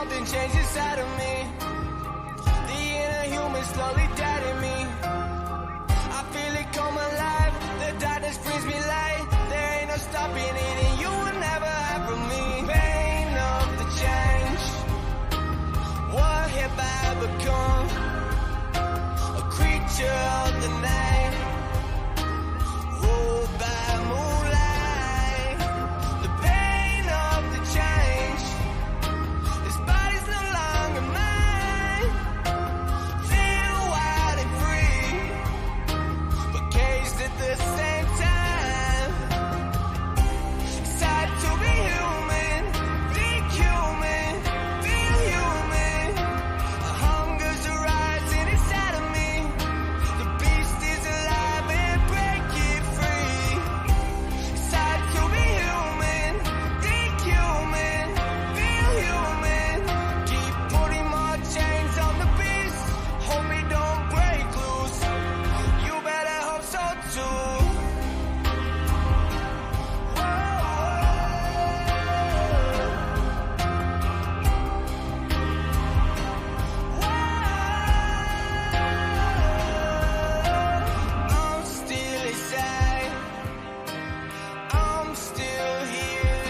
something changed inside of me. The inner human slowly dead in me. I feel it come alive. The darkness brings me light. There ain't no stopping it, and you will never have from me. Pain of the change. What have I become? A creature of the night. Ruled by moonlight. The pain of the change. This body's no longer mine. Feel wild and free, but caged at the same time. It's time to be human, think human, feel human. A hunger's arising inside of me. The beast is alive and break it free. It's time to be human, think human, feel human. Keep putting more chains on the beast. Hope it don't break loose. You better hope so too. I'm still inside. I'm still here.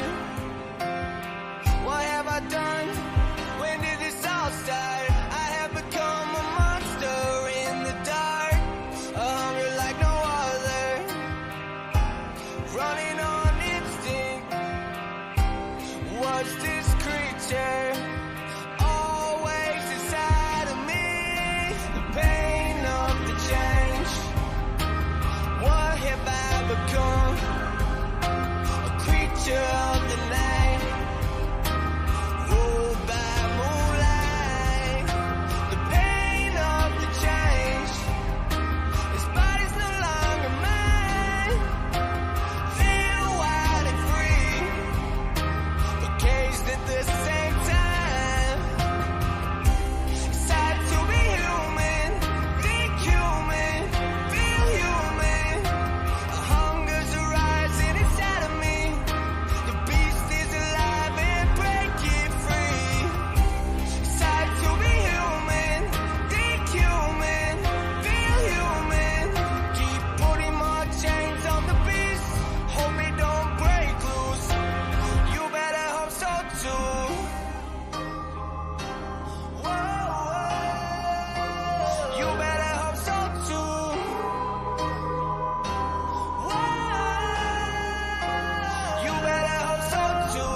What have I done? When did this all start? I have become a monster in the dark. A hunger like no other. Running on instinct. What's this creature? Always inside of me. The pain of the change. What have I become? A creature of the night. Ruled by moonlight. The pain of the change. This body's no longer mine. Feel wild and free, but caged at the same time. It's time to be human, think human, feel human. A hunger's arising inside of me. The beast is alive and break it free. It's time to be human, think human, feel human. Keep putting more chains on the beast. Hope it don't break loose. You better hope so too. Whoa. You better hope so too. Whoa. You better hope so too.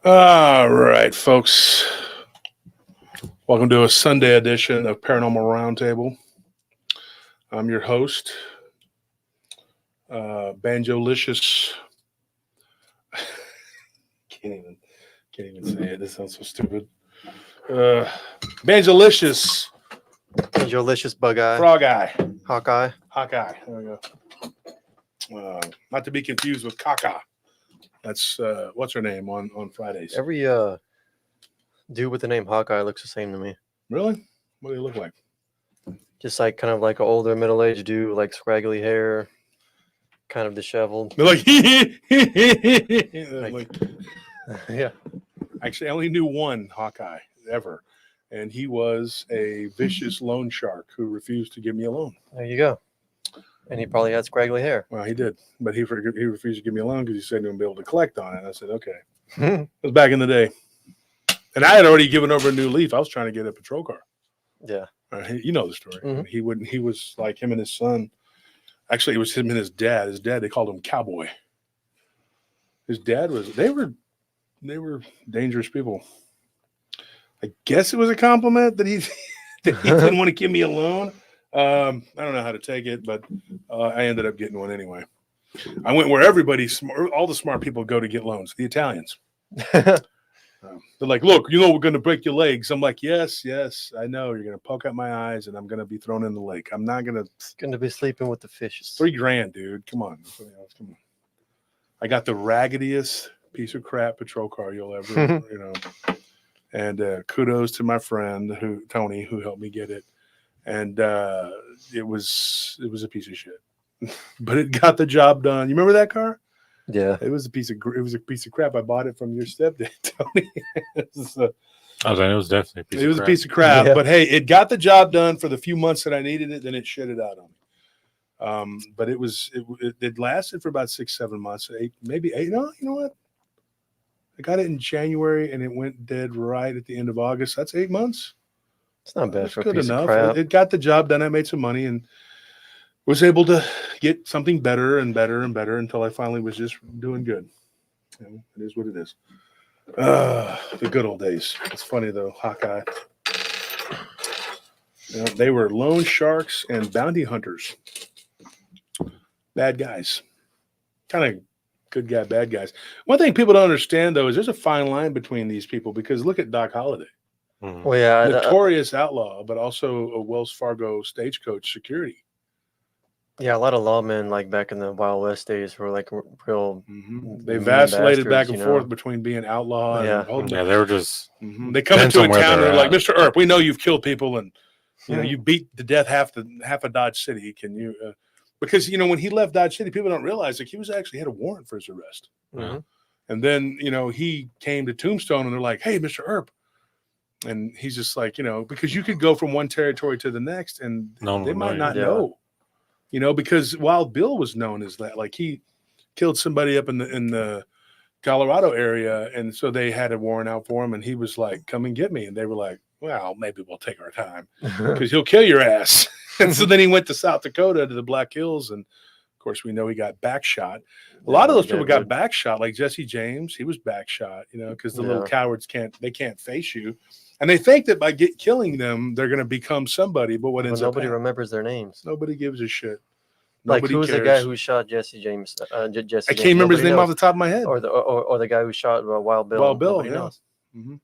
All right, folks. Welcome to a Sunday edition of Paranormal Roundtable. I'm your host, Banjolicious. Can't even say it. This sounds so stupid. Banjolicious Angelicious Bug Eye. Frog Eye. Hawkeye. Hawkeye. There we go. Not to be confused with Kaka. That's what's her name on Fridays. Every dude with the name Hawkeye looks the same to me. Really? What do you look like? Just like kind of like an older middle-aged dude, like scraggly hair, kind of disheveled. They're like, like, Yeah. actually, I only knew one Hawkeye ever, and he was a vicious loan shark who refused to give me a loan. There you go. And he probably had scraggly hair. Well, he did, but he refused to give me a loan because he said he wouldn't be able to collect on it. And I said, okay. It was back in the day. And I had already given over a new leaf. I was trying to get a patrol car. Yeah. You know the story. Mhm. He wouldn't. He was like him and his son. Actually, it was him and his dad. His dad, they called him Cowboy. His dad was. They were dangerous people. I guess it was a compliment that he didn't want to give me a loan. I don't know how to take it, but I ended up getting one anyway. I went where everybody's smart, all the smart people go to get loans. The Italians. They're like, look, you know, we're going to break your legs. I'm like, yes, I know. You're going to poke out my eyes and I'm going to be thrown in the lake. I'm not going to. Going to be sleeping with the fishes. $3,000, dude. Come on. Come on. I got the raggediest piece of crap patrol car you'll ever, And kudos to my friend Tony, who helped me get it. And it was a piece of shit, but it got the job done. You remember that car? Yeah. It was a piece of crap. I bought it from your stepdad, Tony. It was definitely a piece it of was crap. a piece of crap, Yeah. but hey, it got the job done for the few months that I needed it. Then it shit it out on me. But it lasted for about 6-7 months, maybe 8. No, you know what? I got it in January and it went dead right at the end of August. That's 8 months. It's not bad That's for a good piece enough. of crap. It got the job done. I made some money and was able to get something better and better and better until I finally was just doing good. You know, it is what it is. The good old days. It's funny though, Hawkeye. You know, they were loan sharks and bounty hunters. Bad guys. Kind of good guy, bad guys. One thing people don't understand though is there's a fine line between these people because look at Doc Holliday. Mhm. Well, yeah. Notorious outlaw, but also a Wells Fargo stagecoach security. Yeah, a lot of lawmen like back in the Wild West days were like real. They mean vacillated back bastards, and you forth know? betome being outlaw Yeah. and holding. Yeah, they were just They come Depends into a on where town and they're they're like, at. Mr. Earp, we know you've killed people and you know you beat to death half of Dodge City. Can you? Because you know when he left Dodge City, people don't realize like he was actually had a warrant for his arrest. Mhm. And then you know he came to Tombstone and they're like, hey, Mr. Earp. And he's just like, you know, because you could go from one territory to the next and No one they would know might you. not Yeah. know, you know, because Wild Bill was known as that. Like he killed somebody up in the Colorado area. And so they had a warrant out for him. And he was like, come and get me. And they were like, well, maybe we'll take our time because he'll kill your ass. And so then he went to South Dakota to the Black Hills. And of course, we know he got backshot. A lot of those people got backshot, like Jesse James. He was backshot, you know, because the little cowards can't face you. And they think that by killing them, they're going to become somebody. But what ends up nobody remembers their names. Nobody gives a shit. Like Nobody who's cares. the guy who shot Jesse James? Jesse I can't remember his name off the top of my head. Or the guy who shot Wild Bill. Wild Bill, Nobody yeah. knows. Mm-hmm.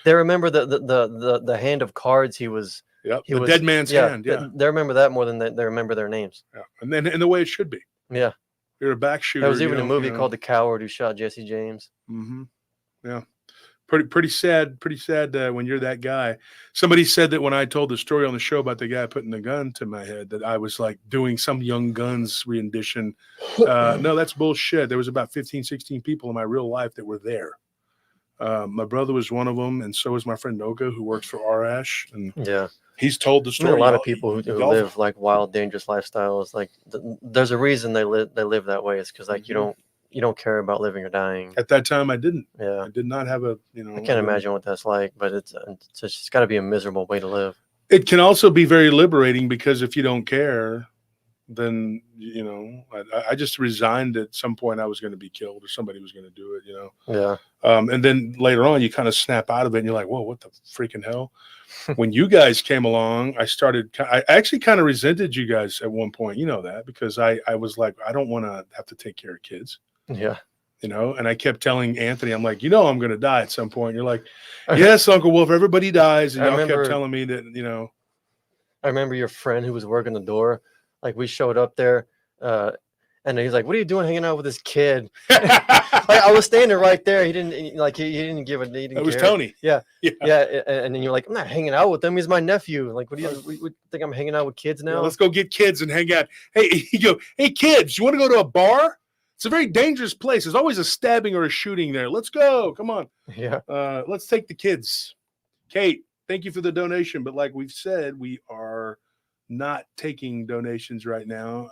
They remember the hand of cards he was. Yep, the dead man's hand. Yeah, they remember that more than they remember their names. Yeah, and then in the way it should be. Yeah, you're a back shooter. There was even a movie called The Coward who shot Jesse James. Mm-hmm. Yeah. Pretty sad when you're that guy. Somebody said that when I told the story on the show about the guy putting the gun to my head, that I was like doing some Young Guns rendition. No, that's bullshit. There was about 15, 16 people in my real life that were there. My brother was one of them, and so was my friend Noga, who works for Arash. And yeah, he's told the story. A lot of people who live like wild, dangerous lifestyles. Like there's a reason they live that way. It's because like you don't care about living or dying. At that time, I didn't. Yeah, I did not have a. I can't imagine what that's like, but it's got to be a miserable way to live. It can also be very liberating because if you don't care, then I just resigned at some point I was going to be killed or somebody was going to do it. Yeah. And then later on, you kind of snap out of it and you're like, whoa, what the freaking hell? When you guys came along, I actually kind of resented you guys at one point. You know that because I was like, I don't want to have to take care of kids. Yeah. And I kept telling Anthony, I'm like, I'm going to die at some point. And you're like, yes, Uncle Wolf, everybody dies. And y'all kept telling me that, I remember your friend who was working the door. Like we showed up there and he's like, what are you doing hanging out with this kid? I was standing right there. He didn't give a, he didn't It was care. Tony. Yeah. And then you're like, I'm not hanging out with him. He's my nephew. Like, what do you think I'm hanging out with kids now? Yeah, let's go get kids and hang out. Hey, hey kids, you want to go to a bar? It's a very dangerous place. There's always a stabbing or a shooting there. Let's go. Come on. Yeah. Let's take the kids. Kate, thank you for the donation. But like we've said, we are not taking donations right now.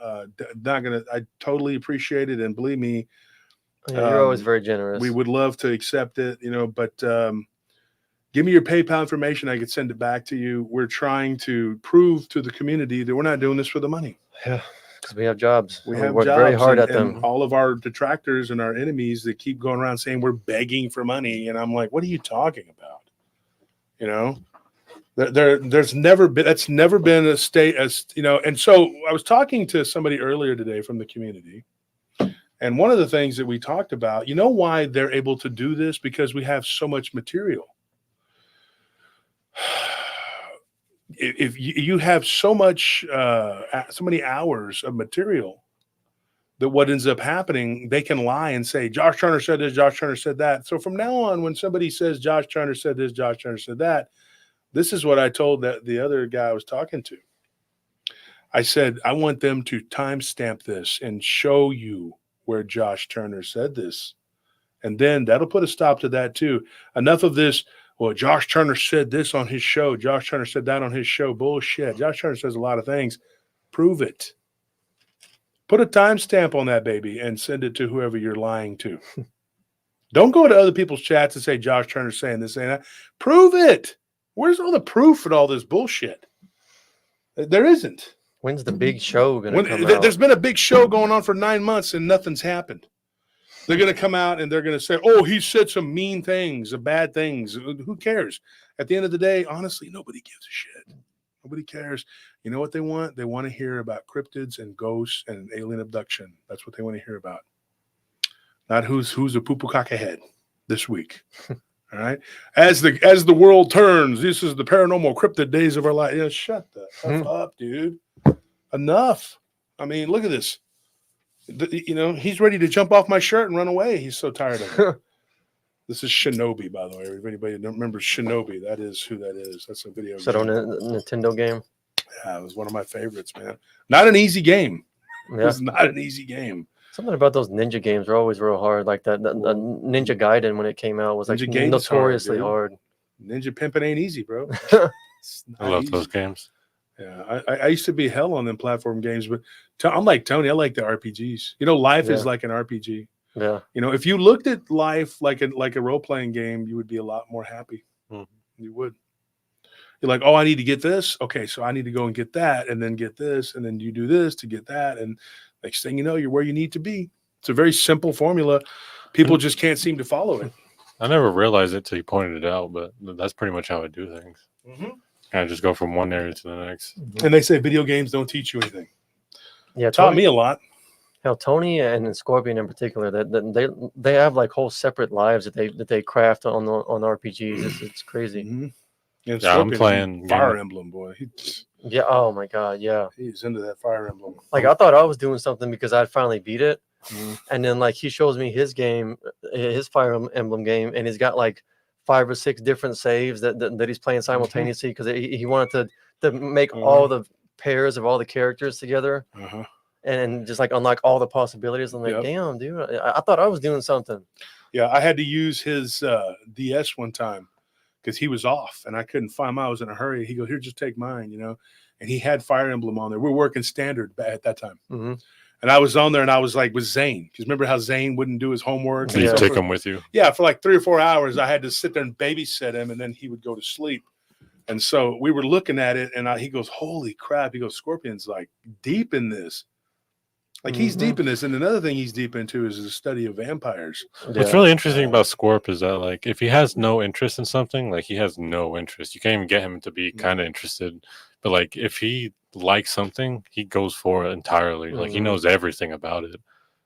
I totally appreciate it. And believe me, you're always very generous. We would love to accept it, but give me your PayPal information. I could send it back to you. We're trying to prove to the community that we're not doing this for the money. Yeah. Because we have jobs. We have work jobs very hard at and them. all of our detractors and our enemies that keep going around saying we're begging for money. And I'm like, what are you talking about? That's never been a state as, and so I was talking to somebody earlier today from the community. And one of the things that we talked about, why they're able to do this? Because we have so much material. If you have so many hours of material that what ends up happening, they can lie and say, Josh Turner said this, Josh Turner said that. So from now on, when somebody says Josh Turner said this, Josh Turner said that, this is what I told the other guy I was talking to. I said, I want them to timestamp this and show you where Josh Turner said this. And then that'll put a stop to that too. Enough of this, well, Josh Turner said this on his show. Josh Turner said that on his show. Bullshit. Josh Turner says a lot of things. Prove it. Put a timestamp on that baby and send it to whoever you're lying to. Don't go to other people's chats and say Josh Turner's saying this, saying that. Prove it. Where's all the proof in all this bullshit? There isn't. When's the big show going to come out? There's been a big show going on for 9 months and nothing's happened. They're going to come out and they're going to say, oh, he said some mean things, bad things. Who cares? At the end of the day, honestly, nobody gives a shit. Nobody cares. You know what they want? They want to hear about cryptids and ghosts and alien abduction. That's what they want to hear about. Not who's a poo-poo caca head this week. All right. As the world turns, this is the paranormal cryptid days of our life. You know, shut the F up, dude. Enough. I mean, look at this. You know, he's ready to jump off my shirt and run away. He's so tired of it. This is Shinobi, by the way. If anybody remembers Shinobi, that is who that is. That's a video game. Is that on a Nintendo game? Yeah, it was one of my favorites, man. Not an easy game. Yeah. It was not an easy game. Something about those ninja games are always real hard. Like that the Ninja Gaiden when it came out was like Ninja Gaiden is notoriously hard, hard. Ninja pimping ain't easy, bro. It's not I love easy. those games. Yeah, I used to be hell on them platform games, but I'm like Tony. I like the RPGs. You know, life is like an RPG. Yeah. You know, if you looked at life like a role playing game, you would be a lot more happy. Mm-hmm. You would. You're like, oh, I need to get this. Okay, so I need to go and get that, and then get this, and then you do this to get that, and next thing you know, you're where you need to be. It's a very simple formula. People just can't seem to follow it. I never realized it till you pointed it out, but that's pretty much how I do things. Mm-hmm. Kind of just go from one area to the next. And they say video games don't teach you anything. Yeah, It taught me a lot. Hell, Tony and Scorpion in particular, that they have like whole separate lives that they craft on RPGs. It's crazy. Mm-hmm. And Yeah, I'm Scorpion, playing Fire Emblem, boy. Yeah. Oh my God. Yeah. He's into that Fire Emblem. Like I thought I was doing something because I'd finally beat it, and then like he shows me his game, his Fire Emblem game, and he's got like 5 or 6 different saves that he's playing simultaneously because he wanted to make all the pairs of all the characters together. And just like unlock all the possibilities. I'm like, damn, dude, I thought I was doing something. Yeah, I had to use his DS one time because he was off and I couldn't find mine. I was in a hurry. He goes, here, just take mine, you know. And he had Fire Emblem on there. We were working standard at that time. Mm-hmm. And I was on there and I was like with Zane. Because remember how Zane wouldn't do his homework? So you take him with you? Yeah, for like 3 or 4 hours, I had to sit there and babysit him and then he would go to sleep. And so we were looking at it and he goes, holy crap. He goes, Scorpion's like deep in this. Like he's deep in this, and another thing he's deep into is the study of vampires. What's really interesting about Scorp is that, like, if he has no interest in something, like he has no interest. You can't even get him to be kind of interested. But like, if he likes something, he goes for it entirely. Like he knows everything about it,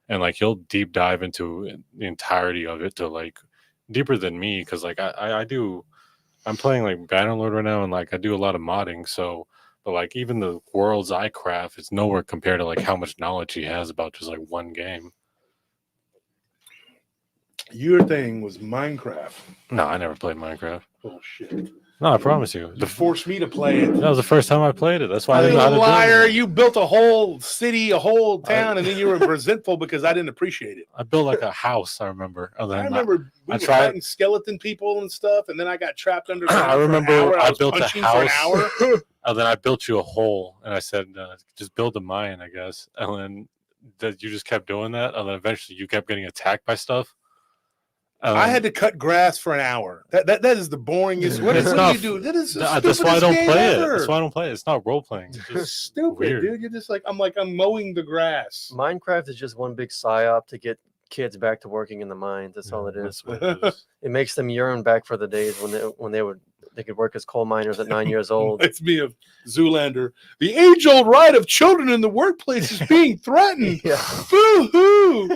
and like he'll deep dive into the entirety of it to like deeper than me because like I'm playing like Bannerlord right now, and like I do a lot of modding, so. But like even the worlds I craft, it's nowhere compared to like how much knowledge he has about just like one game. Your thing was Minecraft. No, I never played Minecraft. Oh shit! No, I promise you. You forced me to play it. That was the first time I played it. That's why I didn't know how to do liar! it. You built a whole city, a whole town, and then you were resentful because I didn't appreciate it. I built like a house. I remember. I remember we were tried fighting skeleton people and stuff, and then I got trapped under. I remember I built a punching house. for an hour. And then I built you a hole, and I said, just build a mine, I guess. And then you just kept doing that, and then eventually you kept getting attacked by stuff. I had to cut grass for an hour. That is the boringest. What do you do? That is that's why I don't play it. That's why I don't play it. It's not role playing. It's just stupid, weird. dude. You're just like I'm mowing the grass. Minecraft is just one big psyop to get kids back to working in the mines. That's all it is. That's what it is. It makes them yearn back for the days when they could work as coal miners at 9 years old. It's me of Zoolander. The age-old right of children in the workplace is being threatened. Boo-hoo!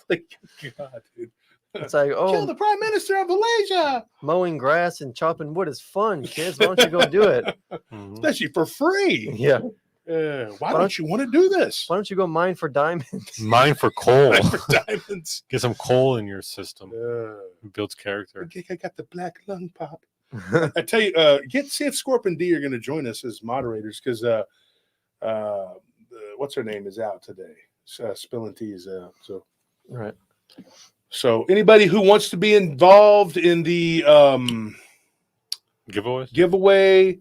Like, God, dude. It's like, Kill the Prime Minister of Malaysia. Mowing grass and chopping wood is fun, kids. Why don't you go do it? Especially for free. Yeah. Why don't you want to do this? Why don't you go mine for diamonds? Mine for coal. Mine for diamonds. Get some coal in your system. It builds character. I got the black lung pop. I tell you, see if Scorp and D are going to join us as moderators because what's her name is out today. Spilling Tea is out. So Right. So anybody who wants to be involved in the giveaway,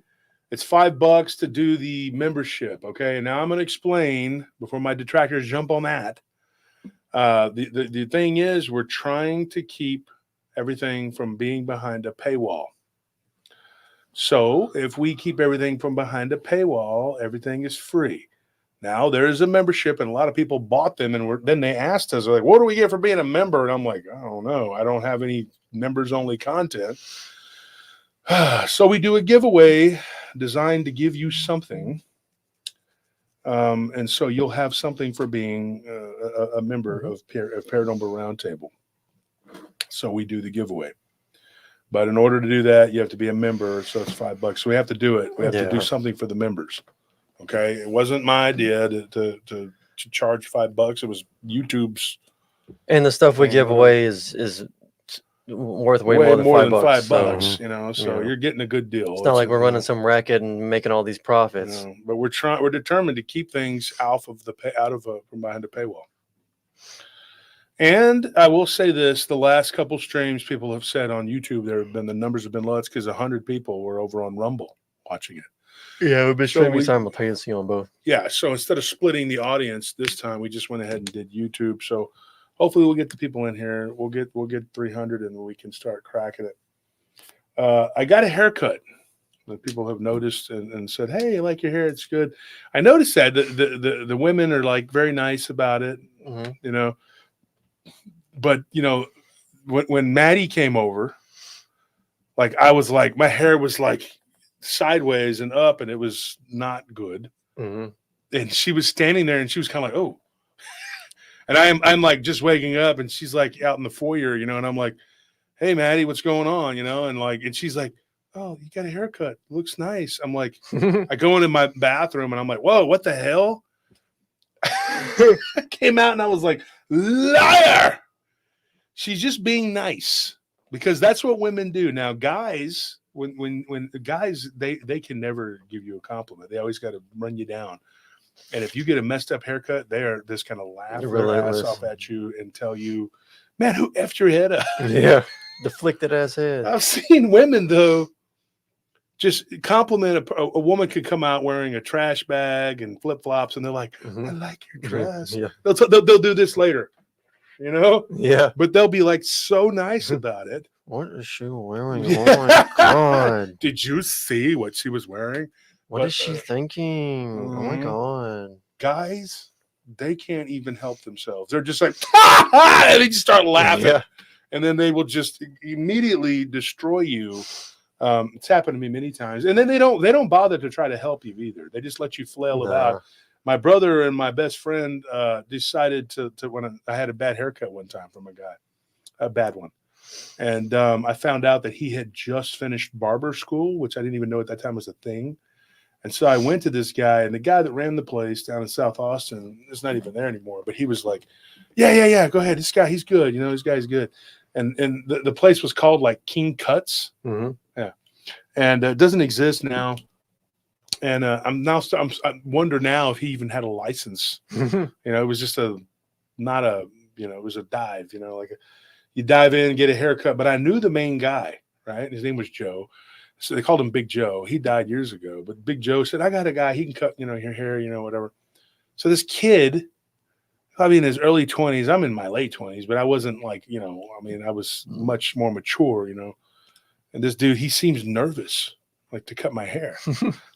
it's $5 to do the membership. Okay. Now I'm going to explain before my detractors jump on that. The thing is, we're trying to keep everything from being behind a paywall. So if we keep everything from behind a paywall, everything is free. Now there's a membership, and a lot of people bought them, and then they asked us, like, "What do we get for being a member?" And I'm like, "I don't know. I don't have any members-only content." So we do a giveaway designed to give you something, and so you'll have something for being a member of Paranormal Roundtable. So we do the giveaway. But in order to do that, you have to be a member, so it's $5. So we have to do it. We have to do something for the members. Okay, it wasn't my idea to charge $5. It was YouTube's. And the stuff we give away is worth way more than $5. So, so you're getting a good deal. It's not like we're running some racket and making all these profits. But we're determined to keep things from behind the paywall. And I will say this: the last couple streams, people have said on YouTube, the numbers have been low. It's because 100 people were over on Rumble watching it. Yeah, we've been streaming simultaneously on both. Yeah, so instead of splitting the audience this time, we just went ahead and did YouTube. So hopefully we'll get the people in here. We'll get 300 and we can start cracking it. I got a haircut that people have noticed and said, "Hey, I like your hair. It's good." I noticed that the women are like very nice about it, But when Maddie came over, like I was like, my hair was like sideways and up, and it was not good. And she was standing there, and she was kind of like, "Oh," and I'm like just waking up, and she's like out in the foyer, and I'm like, "Hey, Maddie, what's going on?" And she's like, "Oh, you got a haircut. Looks nice." I'm like, I go into my bathroom, and I'm like, "Whoa, what the hell?" I came out, and I was like, "Liar!" She's just being nice because that's what women do. Now, guys, when guys, they can never give you a compliment. They always got to run you down. And if you get a messed up haircut, they are just kind of laugh their ass off at you and tell you, "Man, who effed your head up?" Yeah, deflected ass head. I've seen women though just compliment a woman could come out wearing a trash bag and flip flops, and they're like, "I like your dress." Yeah. They'll do this later. Yeah. But they'll be like so nice about it. What is she wearing? Oh my God. Did you see what she was wearing? What is she thinking? Oh my God. Guys, they can't even help themselves. They're just like, "Ha, ha!" And they just start laughing. Yeah. And then they will just immediately destroy you. It's happened to me many times. And then they don't bother to try to help you either. They just let you flail about. My brother and my best friend decided to when I had a bad haircut one time from a guy, a bad one. And I found out that he had just finished barber school, which I didn't even know at that time was a thing. And so I went to this guy, and the guy that ran the place down in South Austin is not even there anymore. But he was like, yeah, go ahead. This guy, he's good. This guy's good. And the place was called like King Cuts. Yeah. And it doesn't exist now. And I wonder now if he even had a license. It was just it was a dive, you dive in and get a haircut. But I knew the main guy, right? His name was Joe. So they called him Big Joe. He died years ago. But Big Joe said, "I got a guy. He can cut, your hair, whatever." So this kid, probably in his early 20s, I'm in my late 20s, but I wasn't like, I was much more mature, And this dude, he seems nervous, like to cut my hair.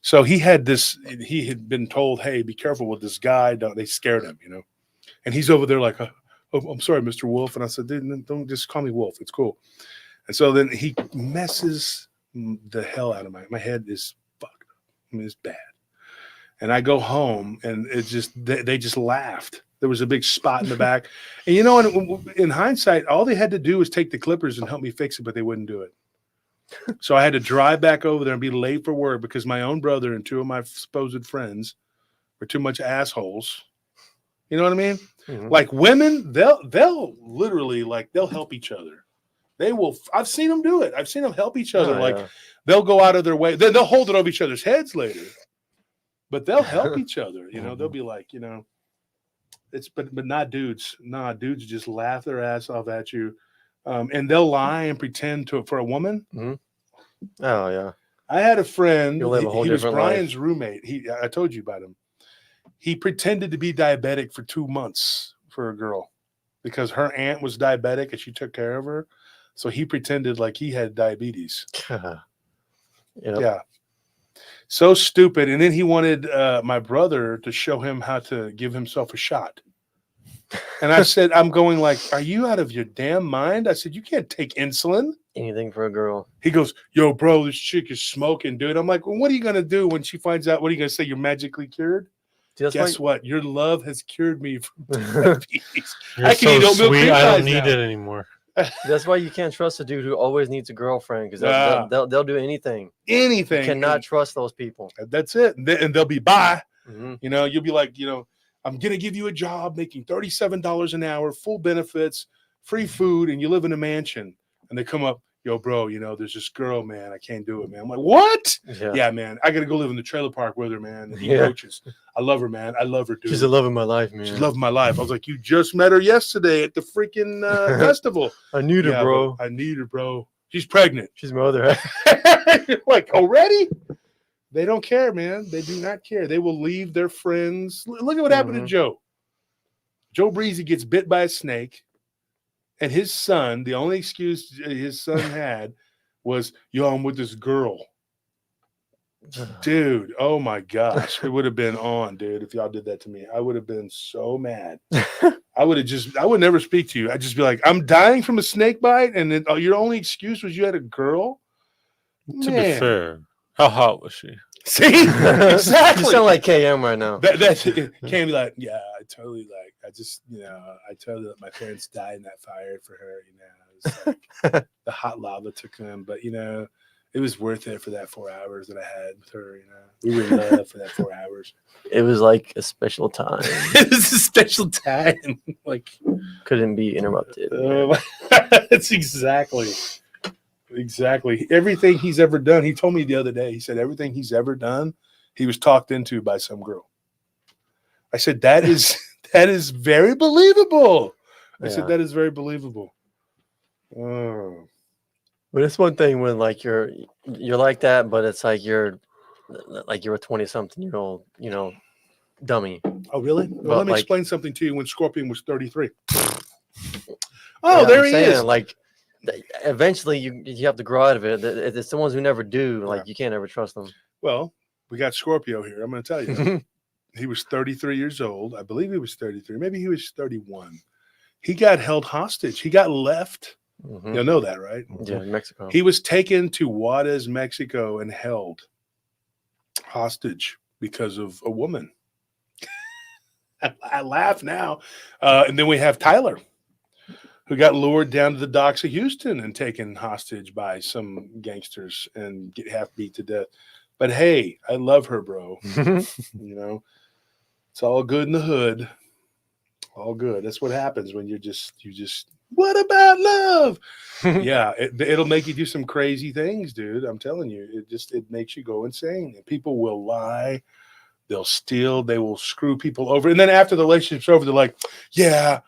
So he had been told, "Hey, be careful with this guy." They scared him, And he's over there like, "Oh, I'm sorry, Mr. Wolf." And I said, "Dude, don't just call me Wolf. It's cool." And so then he messes the hell out of my head is fucked up. It's bad. And I go home, and they just laughed. There was a big spot in the back. And in hindsight, all they had to do was take the clippers and help me fix it, but they wouldn't do it. So I had to drive back over there and be late for work because my own brother and two of my supposed friends We're too much assholes. You know what I mean? Mhm. Like women, they'll literally like they'll help each other. They will. I've seen them do it. I've seen them help each other. Oh, Like yeah. they'll go out of their way. Then they'll hold it over each other's heads later, but they'll help each other. You know, they'll be like, you know, it's but not dudes. Nah, dudes just laugh their ass off at you, and they'll lie and pretend for a woman. Oh yeah. I had a friend. You'll live a whole he was different Brian's life. roommate. I told you about him. He pretended to be diabetic for 2 months for a girl because her aunt was diabetic and she took care of her. So he pretended like he had diabetes. Yep. Yeah. So stupid. And then he wanted my brother to show him how to give himself a shot. And I said, I'm going like, are you out of your damn mind? I said, you can't take insulin. Anything for a girl. He goes, yo, bro, this chick is smoking, dude. I'm like, well, what are you going to do when she finds out? What are you going to say? You're magically cured? See, that's Guess why. what? Your love has cured me from Why, diabetes. You're I can eat so oatmeal sweet. cream I don't pies need now. it anymore. that's why you can't trust a dude who always needs a girlfriend because Nah. they'll do anything. Anything. You cannot trust those people. And that's it. And they'll be bye. Hmm. You know, you'll be like, you know, I'm going to give you a job making $37 an hour, full benefits, free food, and you live in a mansion. And they come up, yo, bro, you know, there's this girl, man. I can't do it, man. I'm like, what? Yeah, man. I got to go live in the trailer park with her, man. And eat roaches. I love her, man. I love her, dude. She's the love of my life, man. She's loving my life. I was like, you just met her yesterday at the freaking festival. I need her, Yeah, bro. I need her, bro. She's pregnant. She's my other half. Like, already? They don't care, man. They do not care. They will leave their friends. Look at what happened to Joe. Joe Breezy gets bit by a snake, and his son, the only excuse his son had was, yo, I'm with this girl. Dude, oh my gosh. It would have been on, dude, if y'all did that to me. I would have been so mad. I would never speak to you. I'd just be like, I'm dying from a snake bite, and then your only excuse was you had a girl? To be fair, how hot was she? See? You Exactly. sound like KM right now. That's it. Can't be like, yeah, I totally like, I just, you know, I totally let my parents die in that fire for her, you know. It's like the hot lava took them, but you know, it was worth it for that 4 hours that I had with her, you know. We were in love for that 4 hours. It was like a special time. It was a special time. Like, Couldn't be interrupted. that's exactly everything he's ever done. He told me the other day, he said everything he's ever done, he was talked into by some girl. I said, that is very believable. I said, that is very believable. Oh. But it's one thing when like you're like that, but it's like you're a 20-something-year-old, you know, dummy. Oh, really? Well, let me explain something to you. When Scorpion was 33. Oh, there he is. Like, eventually you have to grow out of it. It's the ones who never do. Like, you can't ever trust them. Well, we got Scorpio here. I'm going to tell you. He was 33 years old. I believe he was 33. Maybe he was 31. He got held hostage. He got left. You'll know that, right? Yeah, in Mexico. He was taken to Juarez, Mexico, and held hostage because of a woman. I laugh now. And then we have Tyler, who got lured down to the docks of Houston and taken hostage by some gangsters and get half beat to death. But hey, I love her, bro. You know, it's all good in the hood. All good. That's what happens when you just, what about love? Yeah, it'll make you do some crazy things, dude. I'm telling you, it makes you go insane. And people will lie. They'll steal. They will screw people over. And then after the relationship's over, they're like, yeah,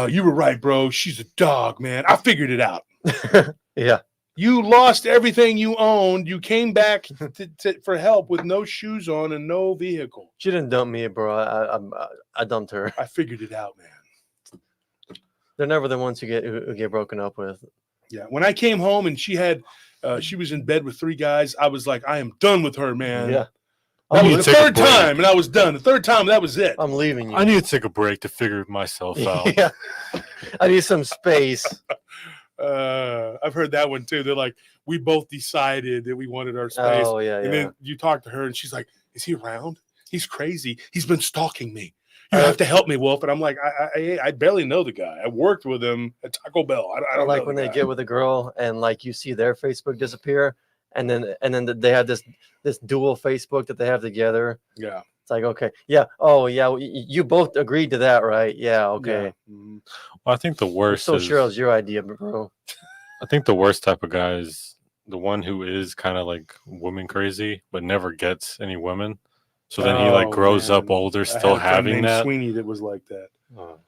you were right, bro. She's a dog, man. I figured it out. Yeah. You lost everything you owned. You came back for help with no shoes on and no vehicle. She didn't dump me, bro. I dumped her. I figured it out, man. They're never the ones who get broken up with. Yeah. When I came home and she was in bed with 3 guys, I was like, I am done with her, man. Yeah. That need was to the take a 3rd break. time, and I was done. The 3rd time, that was it. I'm leaving you. I need to take a break to figure myself out. Yeah. I need some space. I've heard that one too. They're like, we both decided that we wanted our space. Oh, yeah, And yeah. then you talk to her, and she's like, is he around? He's crazy. He's been stalking me. You have to help me, Wolf. And I'm like, I barely know the guy. I worked with him at Taco Bell. I don't like know when the they guy. get with a girl and like you see their Facebook disappear, and then they have this dual Facebook that they have together. Yeah. It's like, okay, yeah, oh yeah, you both agreed to that, right? Yeah, okay. Yeah. Mhm. Well, I think the I'm worst so is sure it was your idea, bro. I think the worst type of guy is the one who is kind of like woman crazy, but never gets any women. So then he like Oh, grows up man. older, I had still a friend having named that. Sweeney that was like that. Oh,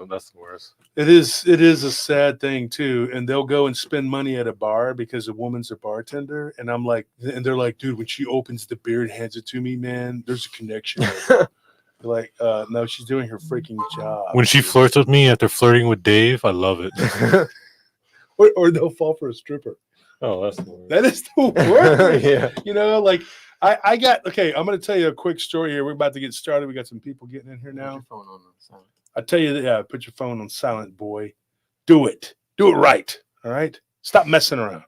that's the worst. It is a sad thing too. And they'll go and spend money at a bar because a woman's a bartender. And I'm like, and they're like, dude, when she opens the beer and hands it to me, man, there's a connection. They're like, no, she's doing her freaking job. When she dude. flirts with me after flirting with Dave, I love it. Or they'll fall for a stripper. Oh, that's the worst. That is the worst. Yeah. You know, like I got okay. I'm going to tell you a quick story here. We're about to get started. We got some people getting in here now. I tell you that, yeah, put your phone on silent, boy. Do it right. All right. Stop messing around.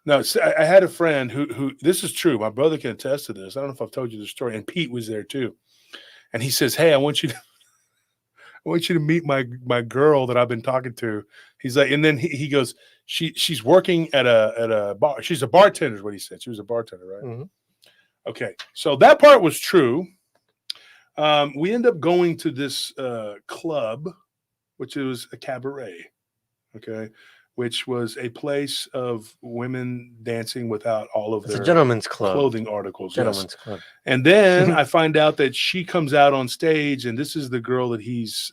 No, I had a friend who this is true. My brother can attest to this. I don't know if I've told you the story, and Pete was there too. And he says, "Hey, I want you to meet my girl that I've been talking to." He's like, and then he goes, she's working at a bar. She's a bartender, is what he said. She was a bartender, right? Mm-hmm. Okay, so that part was true. We end up going to this club, which was a cabaret, okay, which was a place of women dancing without all of It's a their gentleman's club. clothing articles. Gentleman's Yes. club. And then I find out that she comes out on stage, and this is the girl that he's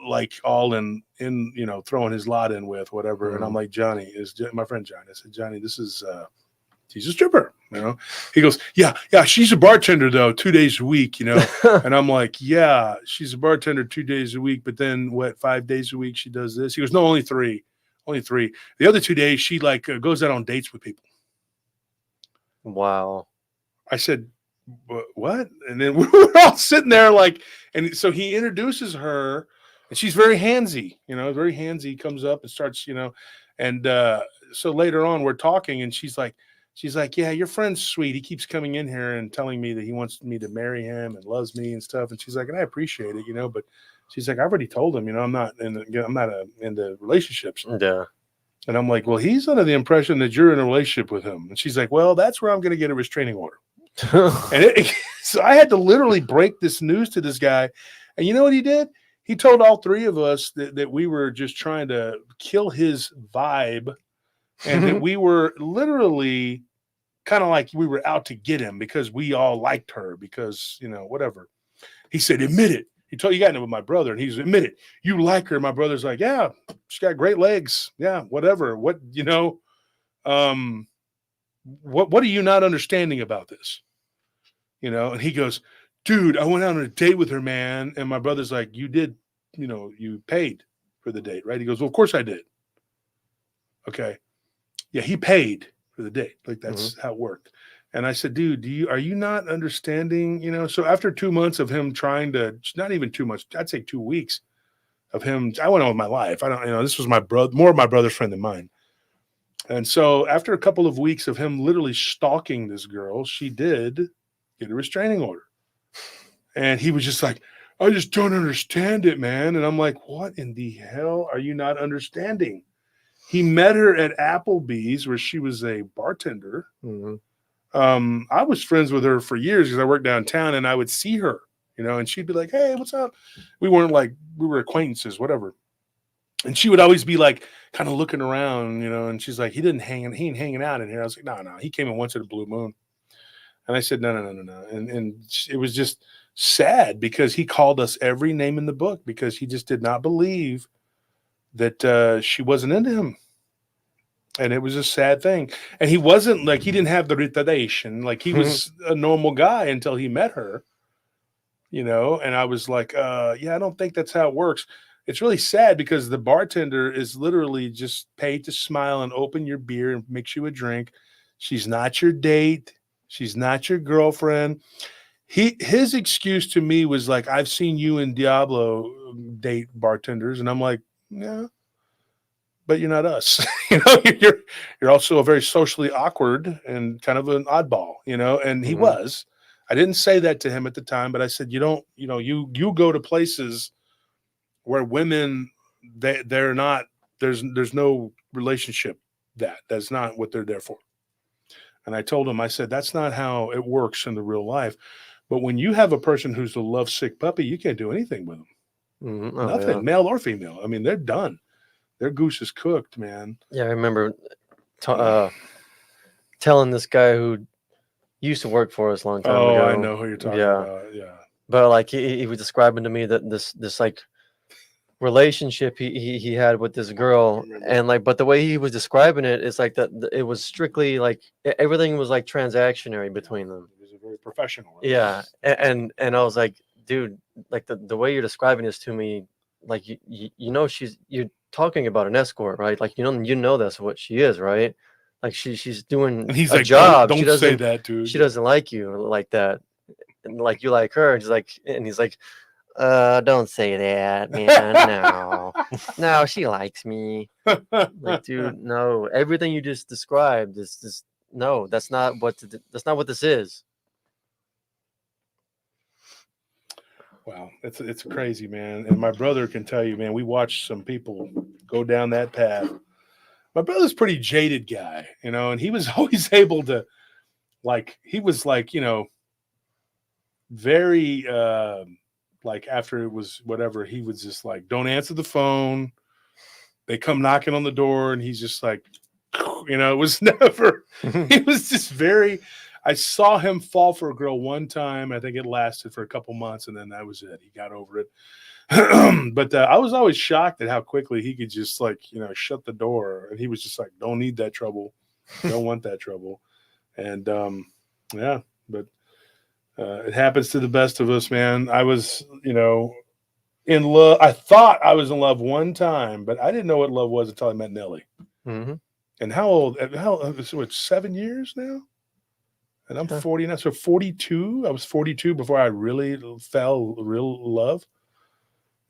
like all in throwing his lot in with, whatever. Mhm. And I'm like, Johnny, is my friend Johnny. I said, Johnny, this is she's a stripper, you know. He goes, yeah, she's a bartender though, 2 days a week, you know. And I'm like, yeah, she's a bartender 2 days a week, but then what, 5 days a week she does this? He goes, no, only three. The other 2 days she like goes out on dates with people. Wow. I said, what? And then we're all sitting there like, and so he introduces her, and she's very handsy, very handsy, comes up and starts, and so later on we're talking, and she's like, yeah, your friend's sweet. He keeps coming in here and telling me that he wants me to marry him and loves me and stuff. And she's like, and I appreciate it, but she's like, I've already told him, I'm not into relationships. Yeah. And I'm like, well, he's under the impression that you're in a relationship with him. And she's like, well, that's where I'm going to get a restraining order. And so I had to literally break this news to this guy. And you know what he did? He told all three of us that we were just trying to kill his vibe, and that we were literally kind of like we were out to get him because we all liked her because, whatever. He said, admit it. He got into it with my brother, and he's admit it. You like her. My brother's like, yeah, she's got great legs. Yeah, whatever. What are you not understanding about this? And he goes, dude, I went out on a date with her, man. And my brother's like, you did, you paid for the date, right? He goes, well, of course I did. Okay. Yeah, he paid for the date. Like that's how it worked. And I said, dude, are you not understanding? So after 2 months of him trying to, not even 2 months, I'd say 2 weeks of him, I went on with my life. I don't, this was my brother, more of my brother's friend than mine. And so after a couple of weeks of him literally stalking this girl, she did get a restraining order. And he was just like, I just don't understand it, man. And I'm like, what in the hell are you not understanding? He met her at Applebee's where she was a bartender. Mhm. I was friends with her for years because I worked downtown, and I would see her, and she'd be like, hey, what's up? We were acquaintances, whatever. And she would always be like kind of looking around, and she's like, he ain't hanging out in here. I was like, no, he came in once at a blue moon. And I said, no. And it was just sad because he called us every name in the book because he just did not believe that she wasn't into him. And it was a sad thing. And he wasn't like, he didn't have the retardation. Like he was a normal guy until he met her, and I was like, yeah, I don't think that's how it works. It's really sad because the bartender is literally just paid to smile and open your beer and mix you a drink. She's not your date. She's not your girlfriend. His excuse to me was like, I've seen you and Diablo date bartenders. And I'm like, yeah, but you're not us. You're also a very socially awkward and kind of an oddball, and he was. I didn't say that to him at the time, but I said, you go to places where women, they're not, there's no relationship. That's not what they're there for. And I told him, I said, that's not how it works in the real life. But when you have a person who's a lovesick puppy, you can't do anything with them. Mhm. Oh, Nothing, yeah. male or female. I mean, they're done. Their goose is cooked, man. Yeah, I remember telling this guy who used to work for us a long time Oh, ago. I know who you're talking Yeah. about. Yeah. But like he was describing to me that this like relationship he had with this girl, remember. and like, but the way he was describing it is like that it was strictly like everything was like transactionary between them. It was a very professional. Yeah, and I was like, dude, like the way you're describing this to me, like you know you're talking about an escort, right? Like you know that's what she is, right? Like she's doing And he's a like, job. don't She say doesn't that, dude. she doesn't like you like that, and like you like her. And he's like, don't say that, man. No, she likes me. Like, dude, no. Everything you just described is just no. That's not what this is. Wow, it's crazy, man. And my brother can tell you, man, we watched some people go down that path. My brother's a pretty jaded guy, you know, and he was always able to, like, he was like, you know, very like after it was whatever, he was just like, don't answer the phone. They come knocking on the door, and he's just like, you know, it was never, he was just very, I saw him fall for a girl one time. I think it lasted for a couple months, and then that was it. He got over it. But I was always shocked at how quickly he could just, like, you know, shut the door. And he was just like, don't need that trouble. Don't want that trouble. And yeah, but it happens to the best of us, man. I was, you know, in love. I thought I was in love one time, but I didn't know what love was until I met Nelly. Mm-hmm. And how old? So it's 7 years now? And I'm 40 now. So 42. I was 42 before I really fell real love.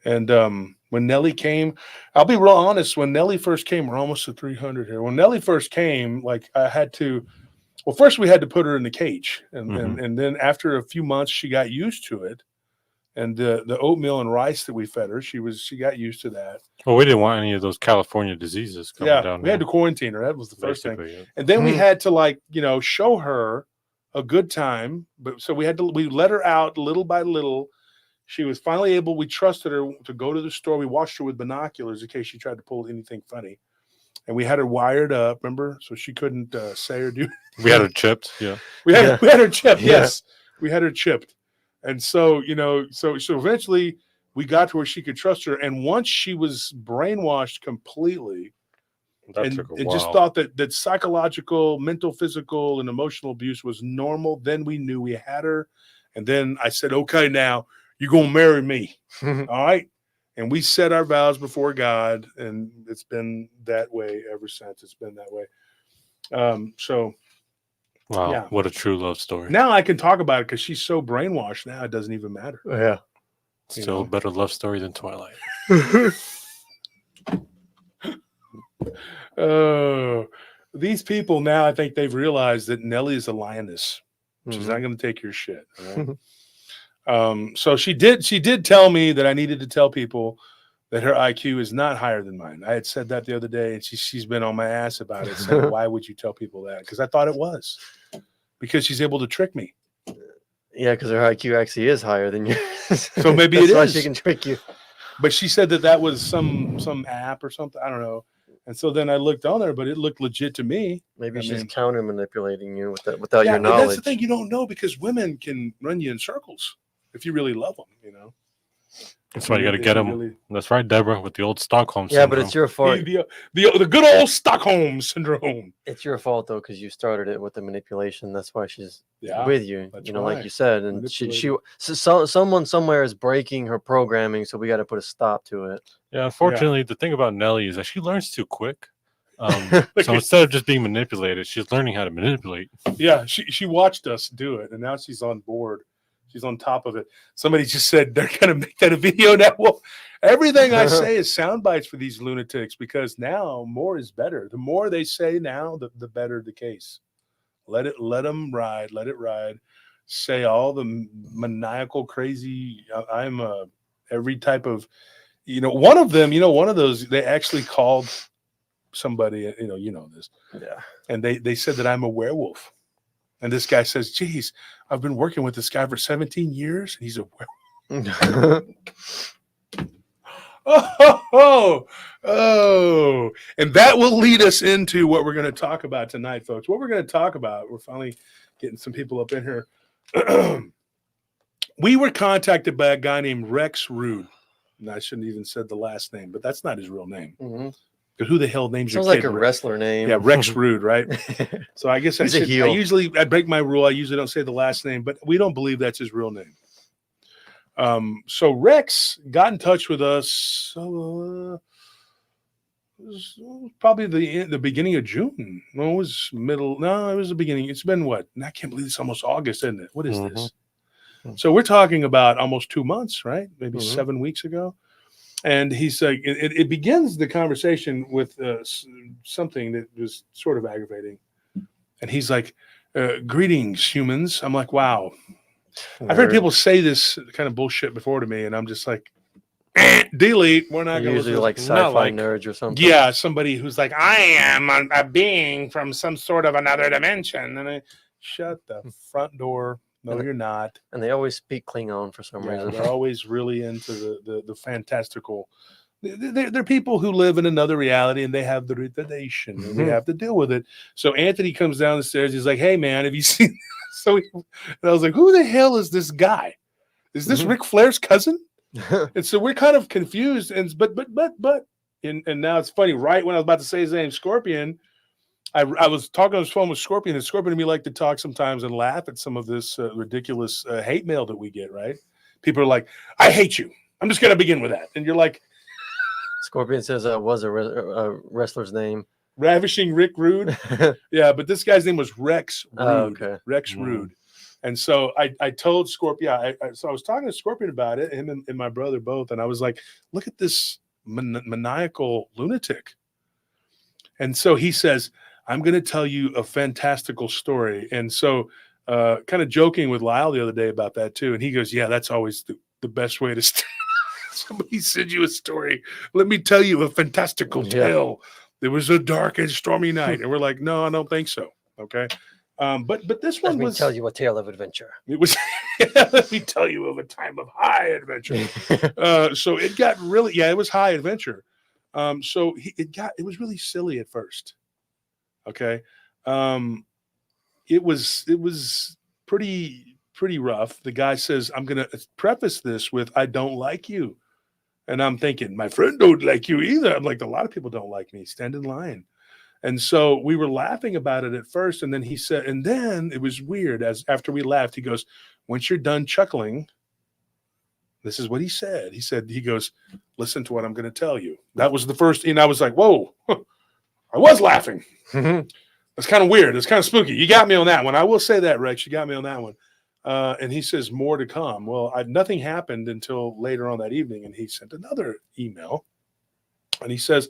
And when Nelly came, I'll be real honest. When Nelly first came, we're almost at 300 here. When Nelly first came, like, I had to, well, first we had to put her in the cage. And then after a few months, she got used to it. And the oatmeal and rice that we fed her, she got used to that. Well, we didn't want any of those California diseases coming down. We had to quarantine her. That was the first thing. Yeah. And then we had to, like, you know, show her a good time. But so we let her out little by little. She was finally able, we trusted her to go to the store. We watched her with binoculars in case she tried to pull anything funny. And we had her wired up, remember? So she couldn't say or do. We had her chipped. Yeah. We had her chipped. Yeah. Yes. We had her chipped. And so, you know, so eventually we got to where she could trust her. And once she was brainwashed completely, and just thought that psychological, mental, physical, and emotional abuse was normal, then we knew we had her. And then I said, okay, now you're going to marry me. All right. And we said our vows before God, and it's been that way ever since. It's been that way. So, wow, yeah. What a true love story. Now I can talk about it because she's so brainwashed now, it doesn't even matter. Yeah. Still a better love story than Twilight. These people now, I think they've realized that Nelly is a lioness. She's not going to take your shit. All right? So she did tell me that I needed to tell people that her IQ is not higher than mine. I had said that the other day, and she's been on my ass about it, saying, why would you tell people that? Because I thought it was. Because she's able to trick me. Yeah, because her IQ actually is higher than yours. So maybe That's it why is. she can trick you. But she said that was some app or something. I don't know. And so then I looked on there, but it looked legit to me. Maybe she's counter manipulating you without your and knowledge. that's the thing, you don't know, because women can run you in circles if you really love them, you know. That's why you got to get them. Really... That's right, Deborah, with the old Stockholm syndrome. Yeah, but it's your fault. The good old Stockholm syndrome. It's your fault, though, because you started it with the manipulation. That's why she's with you. You know, right. like you said, and someone somewhere is breaking her programming, so we got to put a stop to it. Yeah, unfortunately, the thing about Nelly is that she learns too quick. So instead of just being manipulated, she's learning how to manipulate. Yeah, she watched us do it, and now she's on board. She's on top of it. Somebody just said they're going to make that a video now. Well, everything I say is sound bites for these lunatics, because now more is better. The more they say now, the better the case. Let them ride. Let it ride. Say all the maniacal, crazy. I'm every type of, one of them, one of those, they actually called somebody, you know this. Yeah. And they said that I'm a werewolf. And this guy says, geez, I've been working with this guy for 17 years. And he's a oh, and that will lead us into what we're going to talk about tonight, folks. What we're going to talk about, we're finally getting some people up in here. We were contacted by a guy named Rex Rude. And I shouldn't even said the last name, but that's not his real name. Because who the hell names Sounds your like kid a Rex? wrestler name. Yeah, Rex Rude, right? So I guess He's a heel. I break my rule. I usually don't say the last name, but we don't believe that's his real name. So Rex got in touch with us. It was probably the beginning of June. No, it was middle. No, it was the beginning. It's been what? I can't believe it's almost August, isn't it? What is this? So we're talking about almost 2 months, right? Maybe 7 weeks ago. And he's like, it begins the conversation with something that was sort of aggravating. And he's like, greetings, humans. I'm like, wow. I've heard people say this kind of bullshit before to me, and I'm just like, delete. We're not going to usually like sci-fi nerds or something. Yeah, somebody who's like, I am a being from some sort of another dimension. And I shut the front door. No, you're not. And they always speak Klingon for some reason. They're always really into the fantastical. They're people who live in another reality, and they have the retardation, and they have to deal with it. So Anthony comes down the stairs. He's like, "Hey, man, have you seen?" And I was like, "Who the hell is this guy? Is this Ric Flair's cousin?" And so we're kind of confused. And but now it's funny. Right when I was about to say his name, Scorpion. I was talking on his phone with Scorpion, and Scorpion and me like to talk sometimes and laugh at some of this ridiculous hate mail that we get, right? People are like, I hate you. I'm just going to begin with that. And you're like. Scorpion says that was a wrestler's name. Ravishing Rick Rude. Yeah, but this guy's name was Rex Rude. Oh, okay. Rex Rude. And so I told Scorpion, so I was talking to Scorpion about it, him and my brother both, and I was like, look at this maniacal lunatic. And so he says, I'm going to tell you a fantastical story. And so kind of joking with Lyle the other day about that too. And he goes, yeah, that's always the best way to start. Somebody send you a story. Let me tell you a fantastical tale. There was a dark and stormy night. And we're like, no, I don't think so. Okay. But this one was. Let me tell you a tale of adventure. It was, let me tell you of a time of high adventure. So it got really, it was high adventure. So it was really silly at first. Okay. It was pretty rough. The guy says, I'm going to preface this with, I don't like you. And I'm thinking, my friend don't like you either. I'm like, a lot of people don't like me. Stand in line. And so we were laughing about it at first. And then he said, and then it was weird after we laughed, he goes, once you're done chuckling, this is what he said. He goes, listen to what I'm going to tell you. That was the first. And I was like, whoa, I was laughing. That's kind of weird. It's kind of spooky. You got me on that one. I will say that, Rex. You got me on that one. And he says more to come. Well, nothing happened until later on that evening. And he sent another email. And he says,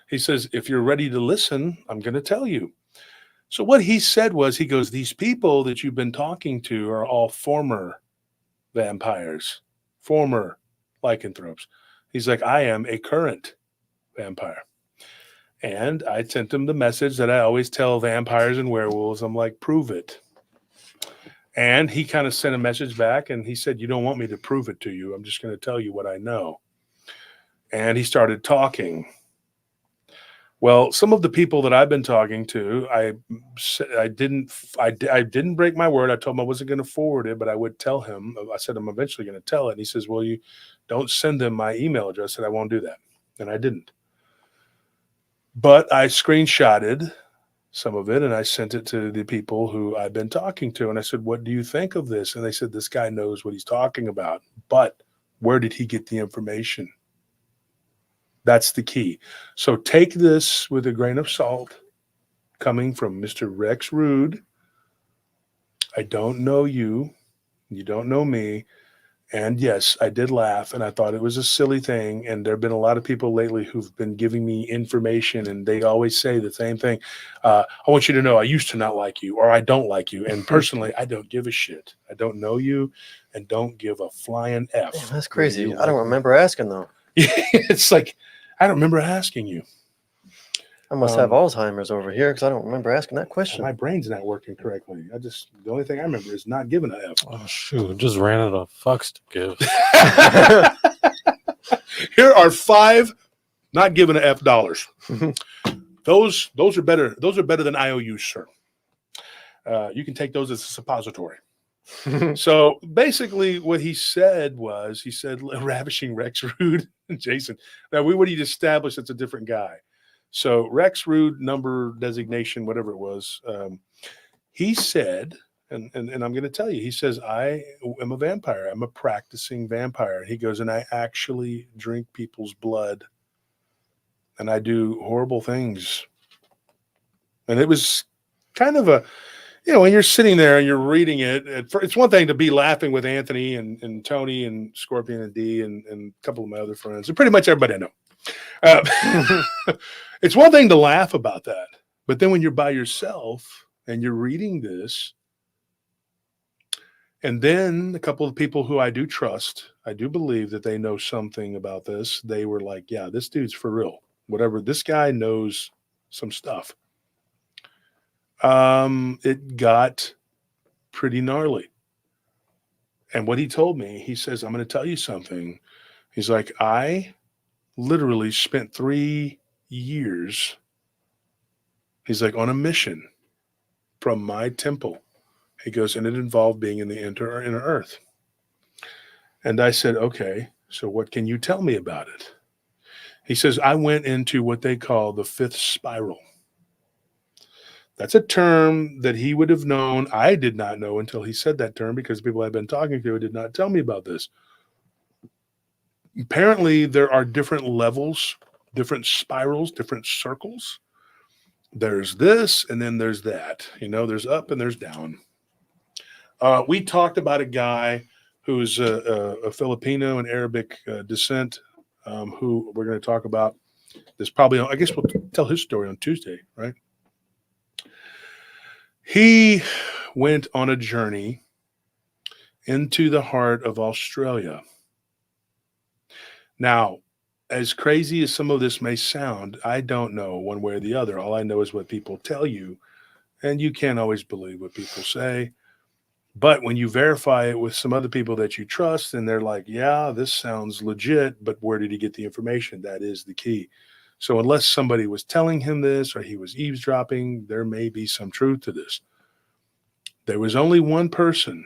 if you're ready to listen, I'm going to tell you. So what he said was, he goes, these people that you've been talking to are all former vampires, former lycanthropes. He's like, I am a current vampire. And I sent him the message that I always tell vampires and werewolves. I'm like, prove it. And he kind of sent a message back, and he said, you don't want me to prove it to you. I'm just going to tell you what I know. And he started talking. Well, some of the people that I've been talking to, I didn't break my word. I told him I wasn't going to forward it, but I would tell him. I said, I'm eventually going to tell it. And he says, well, you don't send them my email address. I said, I won't do that. And I didn't. But I screenshotted some of it, and I sent it to the people who I've been talking to. And I said, what do you think of this? And they said, this guy knows what he's talking about. But where did he get the information? That's the key. So take this with a grain of salt, coming from Mr. Rex Rude. I don't know you. You don't know me. And yes, I did laugh, and I thought it was a silly thing. And there have been a lot of people lately who've been giving me information, and they always say the same thing. I want you to know I used to not like you, or I don't like you. And personally, I don't give a shit. I don't know you and don't give a flying F. Damn, that's crazy. I don't remember asking, though. It's like, I don't remember asking you. I must have Alzheimer's over here because I don't remember asking that question. My brain's not working correctly. The only thing I remember is not giving an F. Oh shoot! Just ran out of fucks to give. Here are 5 not giving an F dollars. Those are better. Those are better than IOUs, sir. You can take those as a suppository. So basically, what he said was, ravishing Rex Rude and Jason. Now we already established it's a different guy. So Rex Rude, number designation, whatever it was, he said, and I'm going to tell you, he says, I am a vampire. I'm a practicing vampire. He goes, and I actually drink people's blood, and I do horrible things. And it was kind of a, when you're sitting there and you're reading it, it's one thing to be laughing with Anthony and Tony and Scorpion and D and a couple of my other friends, and pretty much everybody I know. It's one thing to laugh about that, but then when you're by yourself and you're reading this, and then a couple of people who I do trust, I do believe that they know something about this. They were like, yeah, this dude's for real. Whatever, this guy knows some stuff. It got pretty gnarly. And what he told me, he says, I'm going to tell you something. He's like, I literally spent 3 years, he's like, on a mission from my temple. He goes, and it involved being in the inner earth. And I said, okay, so what can you tell me about it? He says, I went into what they call the 5th spiral. That's a term that he would have known. I did not know until he said that term, because people I've been talking to did not tell me about this. Apparently, there are different levels, different spirals, different circles. There's this, and then there's that. There's up and there's down. We talked about a guy who's a Filipino and Arabic descent, who we're going to talk about. This probably, I guess we'll tell his story on Tuesday, right? He went on a journey into the heart of Australia. Now, as crazy as some of this may sound, I don't know one way or the other. All I know is what people tell you, and you can't always believe what people say. But when you verify it with some other people that you trust, and they're like, yeah, this sounds legit, but where did he get the information? That is the key. So unless somebody was telling him this or he was eavesdropping, there may be some truth to this. There was only one person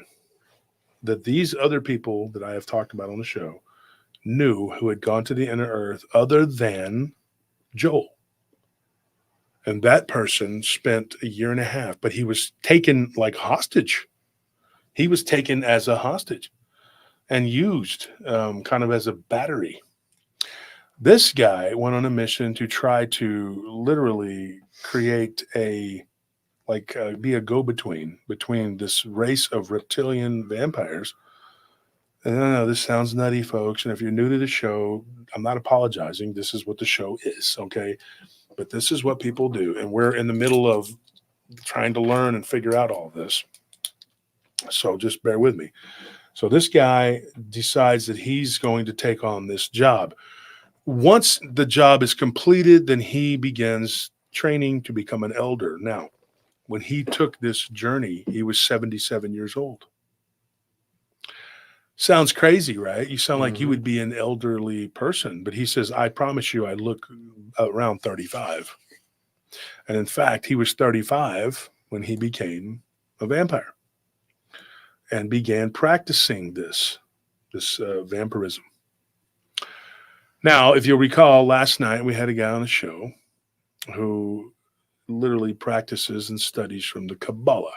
that these other people that I have talked about on the show knew who had gone to the inner earth other than Joel. And that person spent 1.5 years, but he was taken like hostage. He was taken as a hostage and used kind of as a battery. This guy went on a mission to try to literally create be a go-between between this race of reptilian vampires. And I know this sounds nutty, folks. And if you're new to the show, I'm not apologizing. This is what the show is, okay? But this is what people do. And we're in the middle of trying to learn and figure out all this. So just bear with me. So this guy decides that he's going to take on this job. Once the job is completed, then he begins training to become an elder. Now, when he took this journey, he was 77 years old. Sounds crazy, right? You sound like you would be an elderly person, but he says, I promise you, I look around 35. And in fact, he was 35 when he became a vampire and began practicing this vampirism. Now, if you'll recall, last night we had a guy on the show who literally practices and studies from the Kabbalah.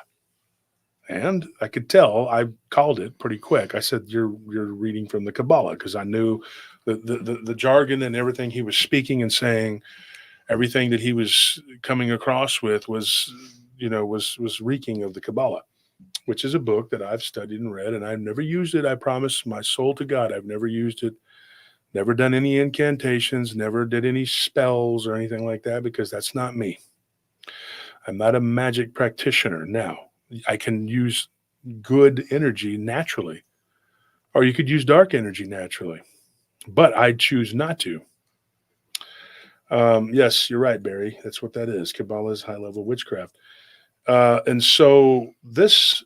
And I could tell, I called it pretty quick. I said, you're reading from the Kabbalah, because I knew the jargon and everything he was speaking and saying, everything that he was coming across with was reeking of the Kabbalah, which is a book that I've studied and read, and I've never used it. I promise my soul to God, I've never used it. Never done any incantations, never did any spells or anything like that, because that's not me. I'm not a magic practitioner. Now, I can use good energy naturally, or you could use dark energy naturally, but I choose not to. Yes, you're right, Barry. That's what that is. Kabbalah is high level witchcraft. And so this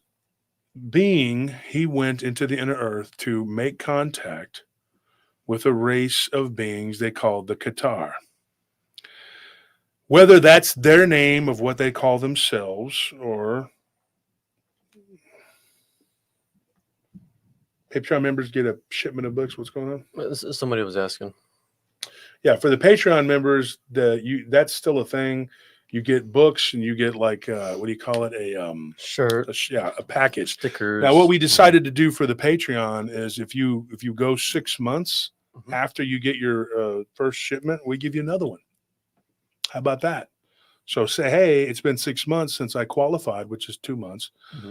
being, he went into the inner earth to make contact with a race of beings they called the Qatar. Whether that's their name of what they call themselves or Patreon members get a shipment of books. What's going on? Somebody was asking. Yeah, for the Patreon members, that's still a thing. You get books and you get like what do you call it? Shirt, A package. stickers. Now, what we decided to do for the Patreon is if you go 6 months after you get your first shipment, we give you another one. How about that? So say, hey, it's been 6 months since I qualified, which is 2 months.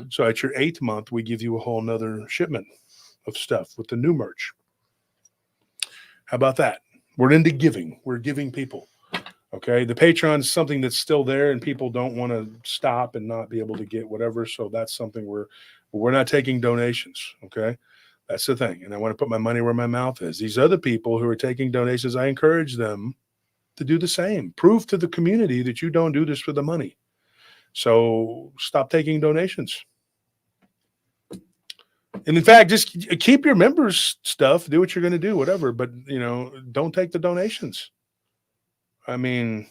So at your 8th month, we give you a whole nother shipment of stuff with the new merch. How about that? We're into giving. We're giving people. Okay. The Patreon is something that's still there and people don't want to stop and not be able to get whatever. So that's something we're not taking donations. Okay. That's the thing. And I want to put my money where my mouth is. These other people who are taking donations, I encourage them to do the same. Prove to the community that you don't do this for the money. So stop taking donations. And in fact, just keep your members' stuff, do what you're going to do, whatever, but don't take the donations. I mean,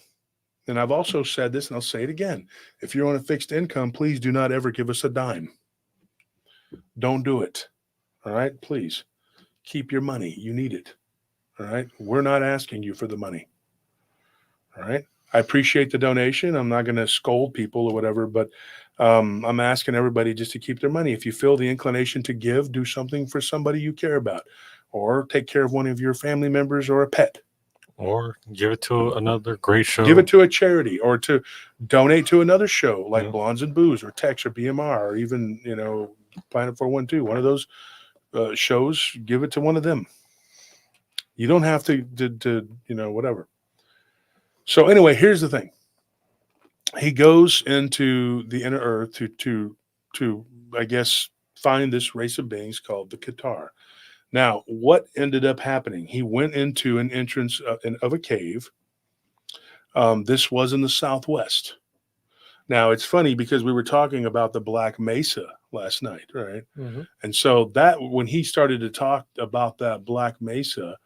and I've also said this and I'll say it again. If you're on a fixed income, please do not ever give us a dime. Don't do it. All right. Please keep your money. You need it. All right. We're not asking you for the money. All right. I appreciate the donation. I'm not going to scold people or whatever, but I'm asking everybody just to keep their money. If you feel the inclination to give, do something for somebody you care about, or take care of one of your family members or a pet. Or give it to another great show. Give it to a charity or to donate to another show like Blondes and Booze or Tex or BMR or even, Planet 412, one of those shows, give it to one of them. You don't have to whatever. So anyway, here's the thing. He goes into the inner earth to I guess, find this race of beings called the Qatar. Now, what ended up happening? He went into an entrance of a cave. This was in the southwest. Now, it's funny because we were talking about the Black Mesa last night, right? And so that when he started to talk about that Black Mesa,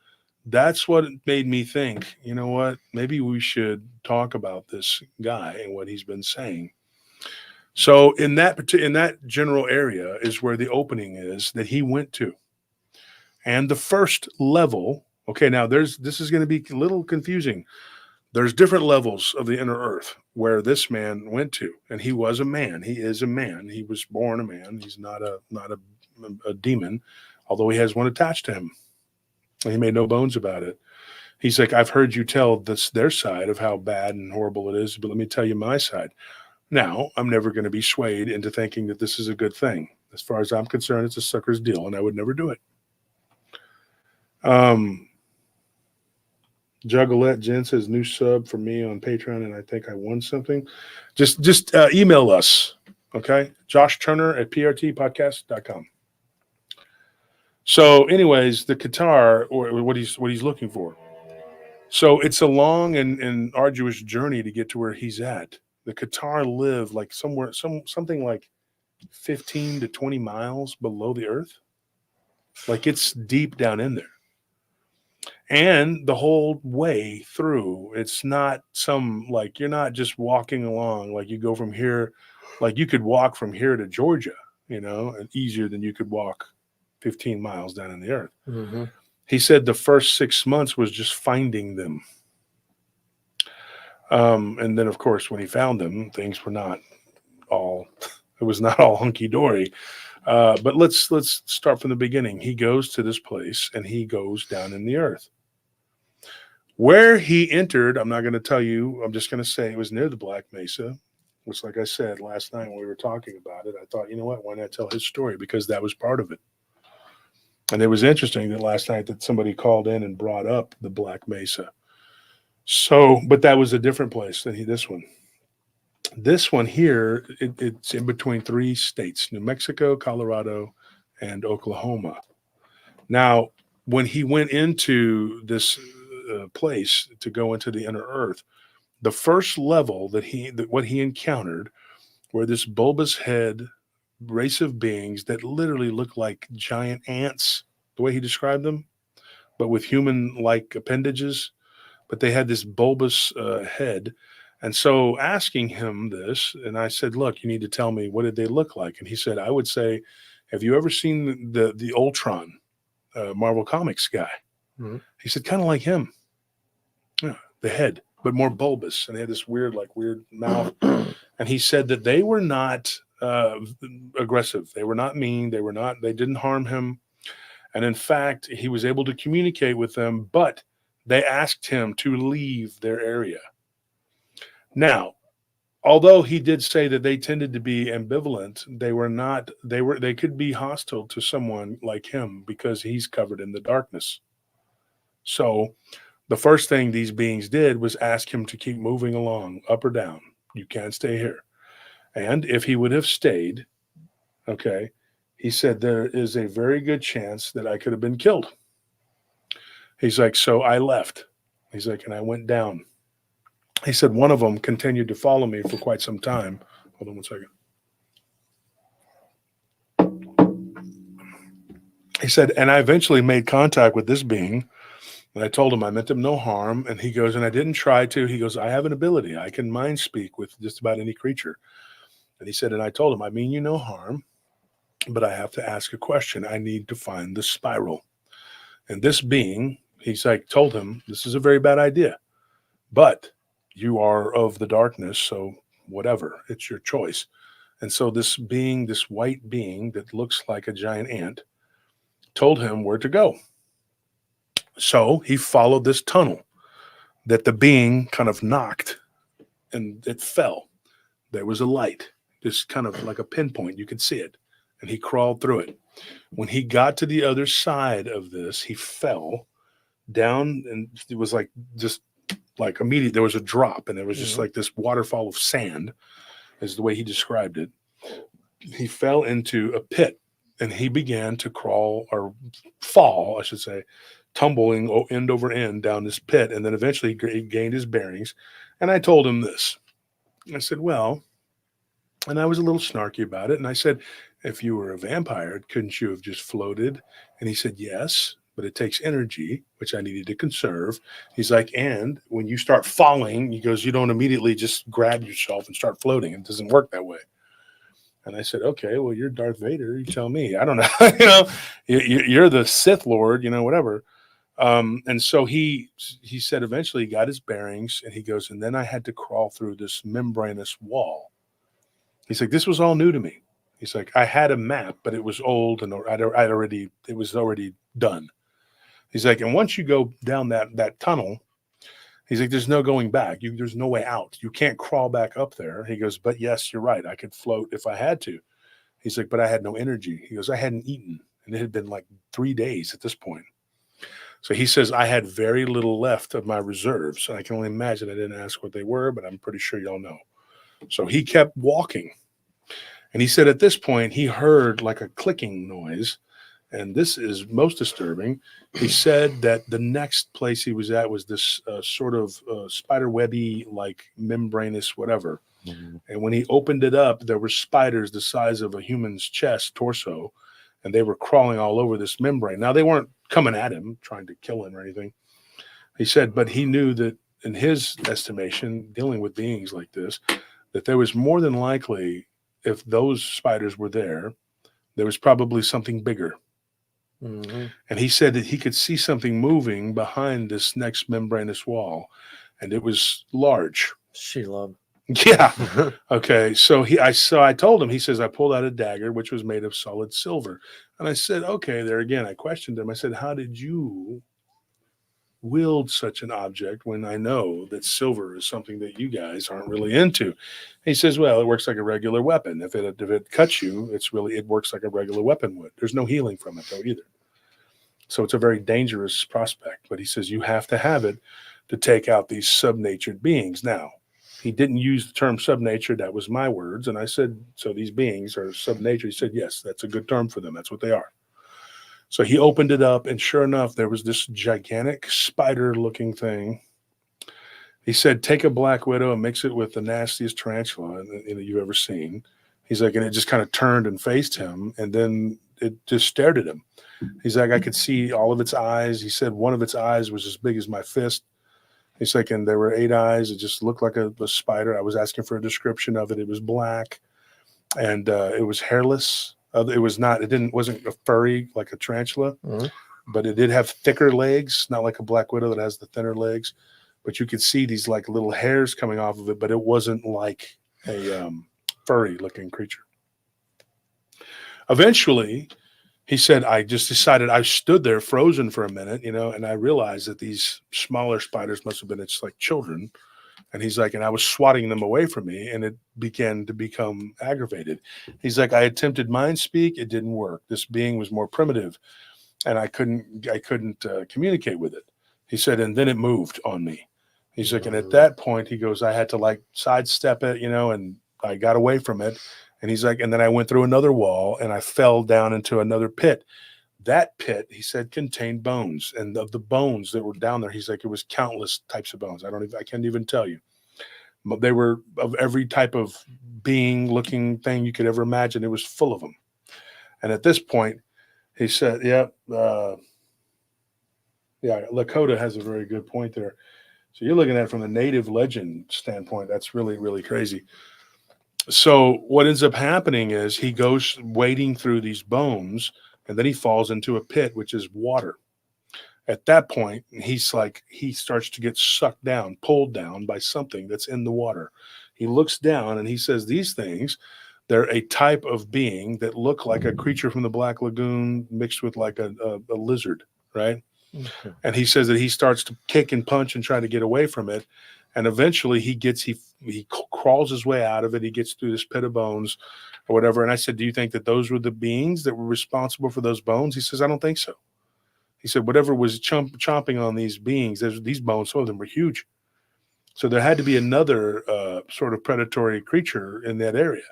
that's what made me think, you know what, maybe we should talk about this guy and what he's been saying. So in that general area is where the opening is that he went to. And the first level, okay, now this is going to be a little confusing. There's different levels of the inner earth where this man went to, and he was a man. He is a man. He was born a man. He's not a demon, although he has one attached to him. And he made no bones about it. He's like, I've heard you tell their side of how bad and horrible it is, but let me tell you my side. Now, I'm never going to be swayed into thinking that this is a good thing. As far as I'm concerned, it's a sucker's deal, and I would never do it. Juggalette Jen says new sub for me on Patreon, and I think I won something. Just email us, okay? Josh Turner at prtpodcast.com. So, anyways, the Qatar, or what he's looking for. So it's a long and arduous journey to get to where he's at. The Qatar live like something like 15 to 20 miles below the earth. Like it's deep down in there. And the whole way through, it's not you're not just walking along, like you go from here, like you could walk from here to Georgia, and easier than you could walk 15 miles down in the earth. He said the first 6 months was just finding them. And then of course, when he found them, things were not all, it was not all hunky dory. But let's start from the beginning. He goes to this place and he goes down in the earth. Where he entered, I'm not going to tell you. I'm just going to say it was near the Black Mesa, which, like I said last night when we were talking about it, I thought, you know what, why not tell his story? Because that was part of it. And it was interesting that last night that somebody called in and brought up the Black Mesa. So, but that was a different place than this one. This one here, it's in between 3 states, New Mexico, Colorado, and Oklahoma. Now, when he went into this place to go into the inner earth. The first level what he encountered were this bulbous head race of beings that literally looked like giant ants, the way he described them, but with human-like appendages. But they had this bulbous head. And so asking him this, and I said, look, you need to tell me, what did they look like? And he said, I would say, have you ever seen the Ultron Marvel Comics guy? Mhm. He said, kind of like him. Yeah, the head, but more bulbous. And they had this weird mouth. And he said that they were not aggressive. They were not mean. They didn't harm him. And in fact, he was able to communicate with them, but they asked him to leave their area. Now, although he did say that they tended to be ambivalent, they could be hostile to someone like him because he's covered in the darkness. So the first thing these beings did was ask him to keep moving along, up or down. You can't stay here. And if he would have stayed, okay, he said there is a very good chance that I could have been killed. He's like, so I left. He's like, and I went down. He said one of them continued to follow me for quite some time. Hold on one second. He said, and I eventually made contact with this being. And I told him I meant him no harm. And he goes, and I didn't try to. He goes, I have an ability. I can mind speak with just about any creature. And he said, and I told him, I mean you no harm, but I have to ask a question. I need to find the spiral. And this being, he's like, told him, this is a very bad idea, but you are of the darkness, so whatever, it's your choice. And so this being, this white being that looks like a giant ant, told him where to go. So he followed this tunnel that the being kind of knocked, and it fell. There was a light, just kind of like a pinpoint. You could see it. And he crawled through it. When he got to the other side of this, he fell down, and it was like just like immediate. There was a drop, and there was just like this waterfall of sand, is the way he described it. He fell into a pit, and he began to crawl, or fall, I should say, tumbling end over end down this pit. And then eventually he gained his bearings. And I told him this. I said, well, and I was a little snarky about it. And I said, if you were a vampire, couldn't you have just floated? And he said, yes, but it takes energy, which I needed to conserve. He's like, and when you start falling, he goes, you don't immediately just grab yourself and start floating. It doesn't work that way. And I said, okay, well, you're Darth Vader. You tell me. I don't know. You're the Sith Lord, whatever. And so he said eventually he got his bearings, and he goes, and then I had to crawl through this membranous wall. He's like, this was all new to me. He's like, I had a map, but it was old, and it was already done. He's like, and once you go down that tunnel, he's like, there's no going back. There's no way out. You can't crawl back up there. He goes, but yes, you're right. I could float if I had to. He's like, but I had no energy. He goes, I hadn't eaten, and it had been like 3 days at this point. So he says, I had very little left of my reserves. I can only imagine. I didn't ask what they were, but I'm pretty sure y'all know. So he kept walking. And he said at this point, he heard like a clicking noise. And this is most disturbing. He said that the next place he was at was this sort of spider webby, like membranous, whatever. Mm-hmm. And when he opened it up, there were spiders the size of a human's chest, torso, and they were crawling all over this membrane. Now, they weren't coming at him, trying to kill him or anything. He said, but he knew that in his estimation, dealing with beings like this, that there was more than likely, if those spiders were there was probably something bigger. Mm-hmm. And he said that he could see something moving behind this next membranous wall, and it was large. Sheila. Yeah. Okay. So I told him, he says, I pulled out a dagger, which was made of solid silver. And I said, okay, there again, I questioned him. I said, how did you wield such an object when I know that silver is something that you guys aren't really into? He says, well, it works like a regular weapon. If it cuts you, it works like a regular weapon would. There's no healing from it though either. So it's a very dangerous prospect. But he says, you have to have it to take out these subnatured beings. Now, he didn't use the term subnature. That was my words. And I said, so these beings are subnature. He said, yes, that's a good term for them. That's what they are. So he opened it up, and sure enough, there was this gigantic spider-looking thing. He said, take a black widow and mix it with the nastiest tarantula you've ever seen. He's like, and it just kind of turned and faced him, and then it just stared at him. He's like, I could see all of its eyes. He said one of its eyes was as big as my fist. He's like, and there were 8 eyes. It just looked like a spider. I was asking for a description of it. It was black, and it was hairless. It wasn't a furry like a tarantula, but it did have thicker legs, not like a black widow that has the thinner legs. But you could see these like little hairs coming off of it, but it wasn't like a furry looking creature. Eventually, he said, I just decided, I stood there frozen for a minute, and I realized that these smaller spiders must have been it's like children. And he's like, and I was swatting them away from me, and it began to become aggravated. He's like, I attempted mind speak. It didn't work. This being was more primitive, and I couldn't communicate with it. He said, and then it moved on me. He's like, and at that point, he goes, I had to like sidestep it, and I got away from it. And he's like, and then I went through another wall and I fell down into another pit. That pit, he said, contained bones. And of the bones that were down there, he's like, it was countless types of bones. I can't even tell you. But they were of every type of being looking thing you could ever imagine. It was full of them. And at this point, he said, Lakota has a very good point there. So you're looking at it from the native legend standpoint. That's really, really crazy. So what ends up happening is he goes wading through these bones, and then he falls into a pit, which is water. At that point, he starts to get sucked down, pulled down by something that's in the water. He looks down and he says, these things, they're a type of being that look like a creature from the Black Lagoon mixed with like a lizard, right? Mm-hmm. And he says that he starts to kick and punch and try to get away from it. And eventually he crawls his way out of it. He gets through this pit of bones or whatever. And I said, do you think that those were the beings that were responsible for those bones? He says, I don't think so. He said, whatever was chomping on these beings, these bones, some of them were huge. So there had to be another sort of predatory creature in that area.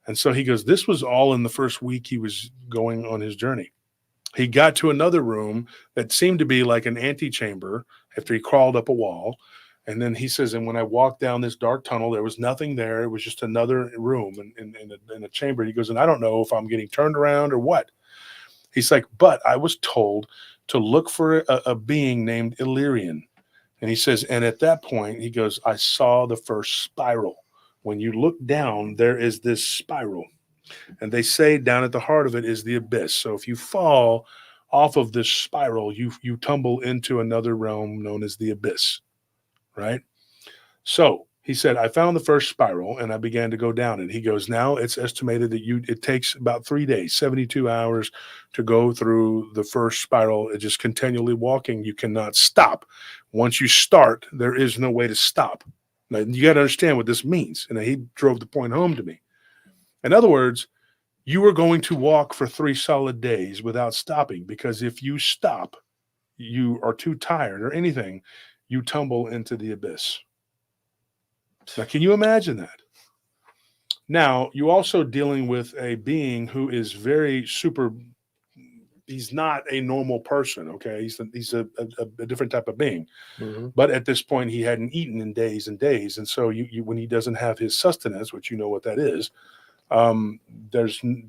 And so he goes, this was all in the first week he was going on his journey. He got to another room that seemed to be like an antechamber after he crawled up a wall. And then he says, and when I walked down this dark tunnel, there was nothing there. It was just another room in a chamber. He goes, and I don't know if I'm getting turned around or what. He's like, but I was told to look for a being named Illyrian. And he says, and at that point, he goes, I saw the first spiral. When you look down, there is this spiral. And they say down at the heart of it is the abyss. So if you fall off of this spiral, you tumble into another realm known as the abyss. Right? So he said, I found the first spiral and I began to go down it. He goes, now it's estimated that it takes about 3 days, 72 hours to go through the first spiral. It's just continually walking. You cannot stop. Once you start, there is no way to stop. Now, you got to understand what this means. And he drove the point home to me. In other words, you are going to walk for 3 solid days without stopping, because if you stop, you are too tired or anything, you tumble into the abyss. Now, can you imagine that? Now, you're also dealing with a being who is very super. He's not a normal person, okay? He's a different type of being. Mm-hmm. But at this point, he hadn't eaten in days and days. And so when he doesn't have his sustenance, which you know what that is,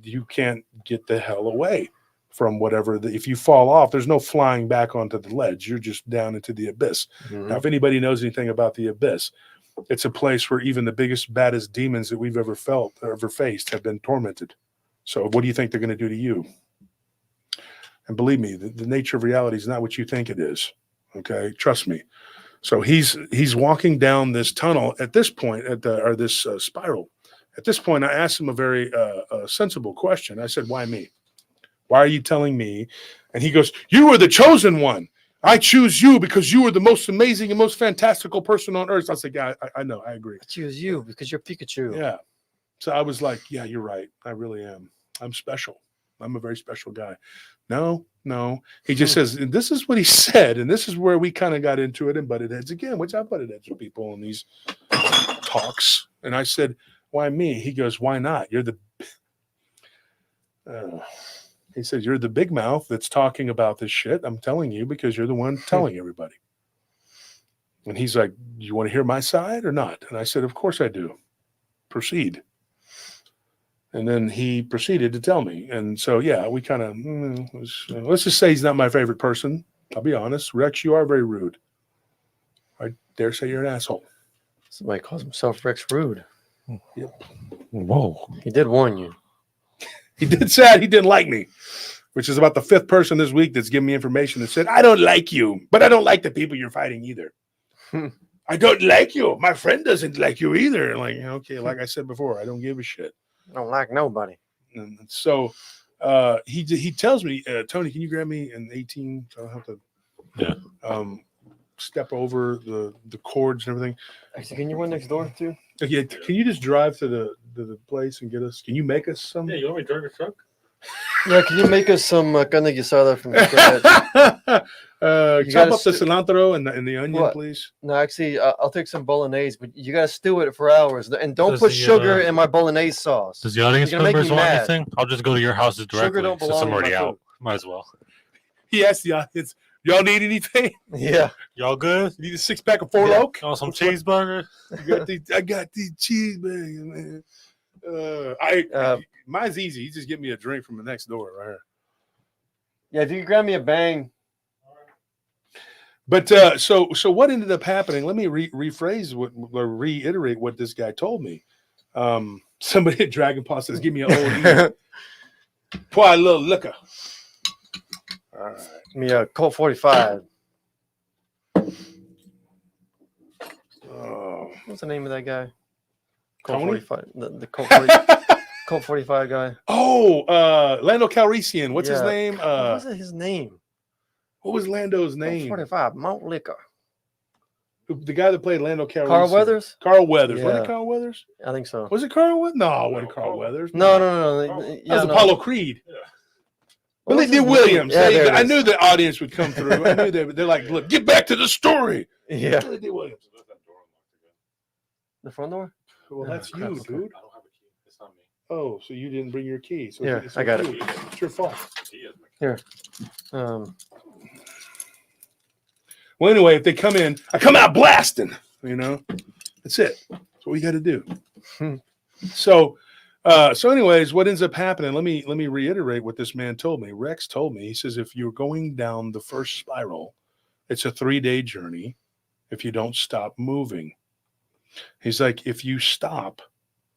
you can't get the hell away from whatever. If you fall off, there's no flying back onto the ledge. You're just down into the abyss. Mm-hmm. Now, if anybody knows anything about the abyss, it's a place where even the biggest, baddest demons that we've ever faced have been tormented. So what do you think they're going to do to you? And believe me, the nature of reality is not what you think it is. Okay, trust me. So he's walking down this tunnel at this point this spiral. At this point, I asked him a very sensible question. I said, "Why me? Why are you telling me?" And he goes, "You are the chosen one. I choose you because you are the most amazing and most fantastical person on earth." I was like, "Yeah, I know, I agree. I choose you because you're Pikachu." Yeah. So I was like, "Yeah, you're right. I really am. I'm special. I'm a very special guy." No. He just says, and this is what he said, and this is where we kind of got into it and butted heads again, which I butted heads with people in these talks. And I said, "Why me?" He goes, "Why not? You're the..." He said, "You're the big mouth that's talking about this shit. I'm telling you because you're the one telling everybody." And he's like, "You want to hear my side or not?" And I said, "Of course I do. Proceed." And then he proceeded to tell me. And so, yeah, we kind of, let's just say he's not my favorite person. I'll be honest. Rex, you are very rude. I dare say you're an asshole. Somebody calls himself Rex Rude. Yep. Whoa. He did warn you. He did say he didn't like me, which is about the 5th person this week that's given me information that said, "I don't like you, but I don't like the people you're fighting either." I don't like you. My friend doesn't like you either. Like, okay, like I said before, I don't give a shit. I don't like nobody. And so he tells me, "Tony, can you grab me an 18 so I don't have to step over the cords and everything?" Actually, can you run next door too? Yeah, can you just drive to the place and get us? Can you make us some? Yeah, you want me to drive your truck? Yeah, can you make us some carne asada from scratch? Chop up the cilantro and the onion, What? please. No, actually, I'll take some bolognese, but you gotta stew it for hours, and don't Does put the, sugar in my bolognese sauce. Does the audience You're gonna make members me want mad. anything? I'll just go to your houses directly. don't Since belong I'm in my already out. food. Might as well. He asked the audience, "Y'all need anything? Yeah, Y'all good? You need a 6-pack of 4 Yeah. Loc? Want some cheeseburger? I got these cheeseburgers, man. Mine's easy. You just get me a drink from the next door right here." yeah. If you could grab me a bang, But so what ended up happening? Let me rephrase or reiterate what this guy told me. Somebody at Dragon Paw says, "Give me an old pour a little liquor." All right. me a Colt 45. Oh. What's the name of that guy? Colt Tony? 45. The Colt 40, Colt 45 guy. Lando Calrissian. What's his Yeah. name? What was his name? What was Lando's Colt name? 45. Malt liquor. The guy that played Lando Calrissian. Carl Weathers? Carl Weathers. Wasn't Yeah. it Carl Weathers? I think so. Was it Carl Weathers? No, it wasn't Carl Weathers. No. That Yeah, was no. Apollo Creed. What Billy was D. his name? Williams. Yeah, there it I is. knew the audience would come through. I knew they're like, "Look, get back to the story." Yeah. Billy D. Williams. The front door? Well, Oh, that's crap, you, okay. dude. I don't have a key. It's not me. Oh, so you didn't bring your key. So Here, it's I got you. It's your fault. Well, anyway, if they come in, I come out blasting. That's it. That's what we got to do. So anyways, what ends up happening? Let me reiterate what this man told me. Rex told me. He says, if you're going down the first spiral, it's a 3-day journey. If you don't stop moving, he's like, if you stop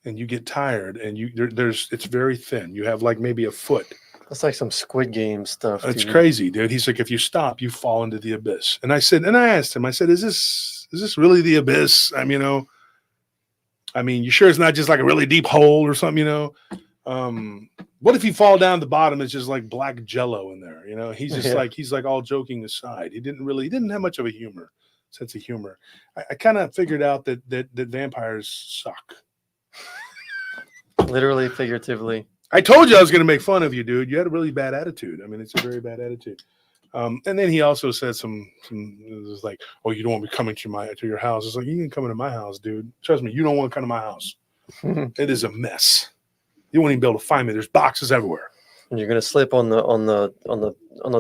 and you get tired and it's very thin. You have like maybe a foot. That's like some Squid Game stuff. It's dude. crazy, dude. He's like, if you stop, you fall into the abyss. And I asked him, I said, is this really the abyss? I mean, you sure it's not just like a really deep hole or something, what if you fall down the bottom? It's just like black jello in there. He's just he's like all joking aside. He didn't have much of a sense of humor. I kind of figured out that vampires suck. Literally, figuratively. I told you I was going to make fun of you, dude. You had a really bad attitude. I mean, it's a very bad attitude. And then he also said some it was like, "Oh, you don't want me coming to your house." It's like, you can come into my house, dude. Trust me, you don't want to come to my house. It is a mess. You won't even be able to find me. There's boxes everywhere. And you're gonna slip on the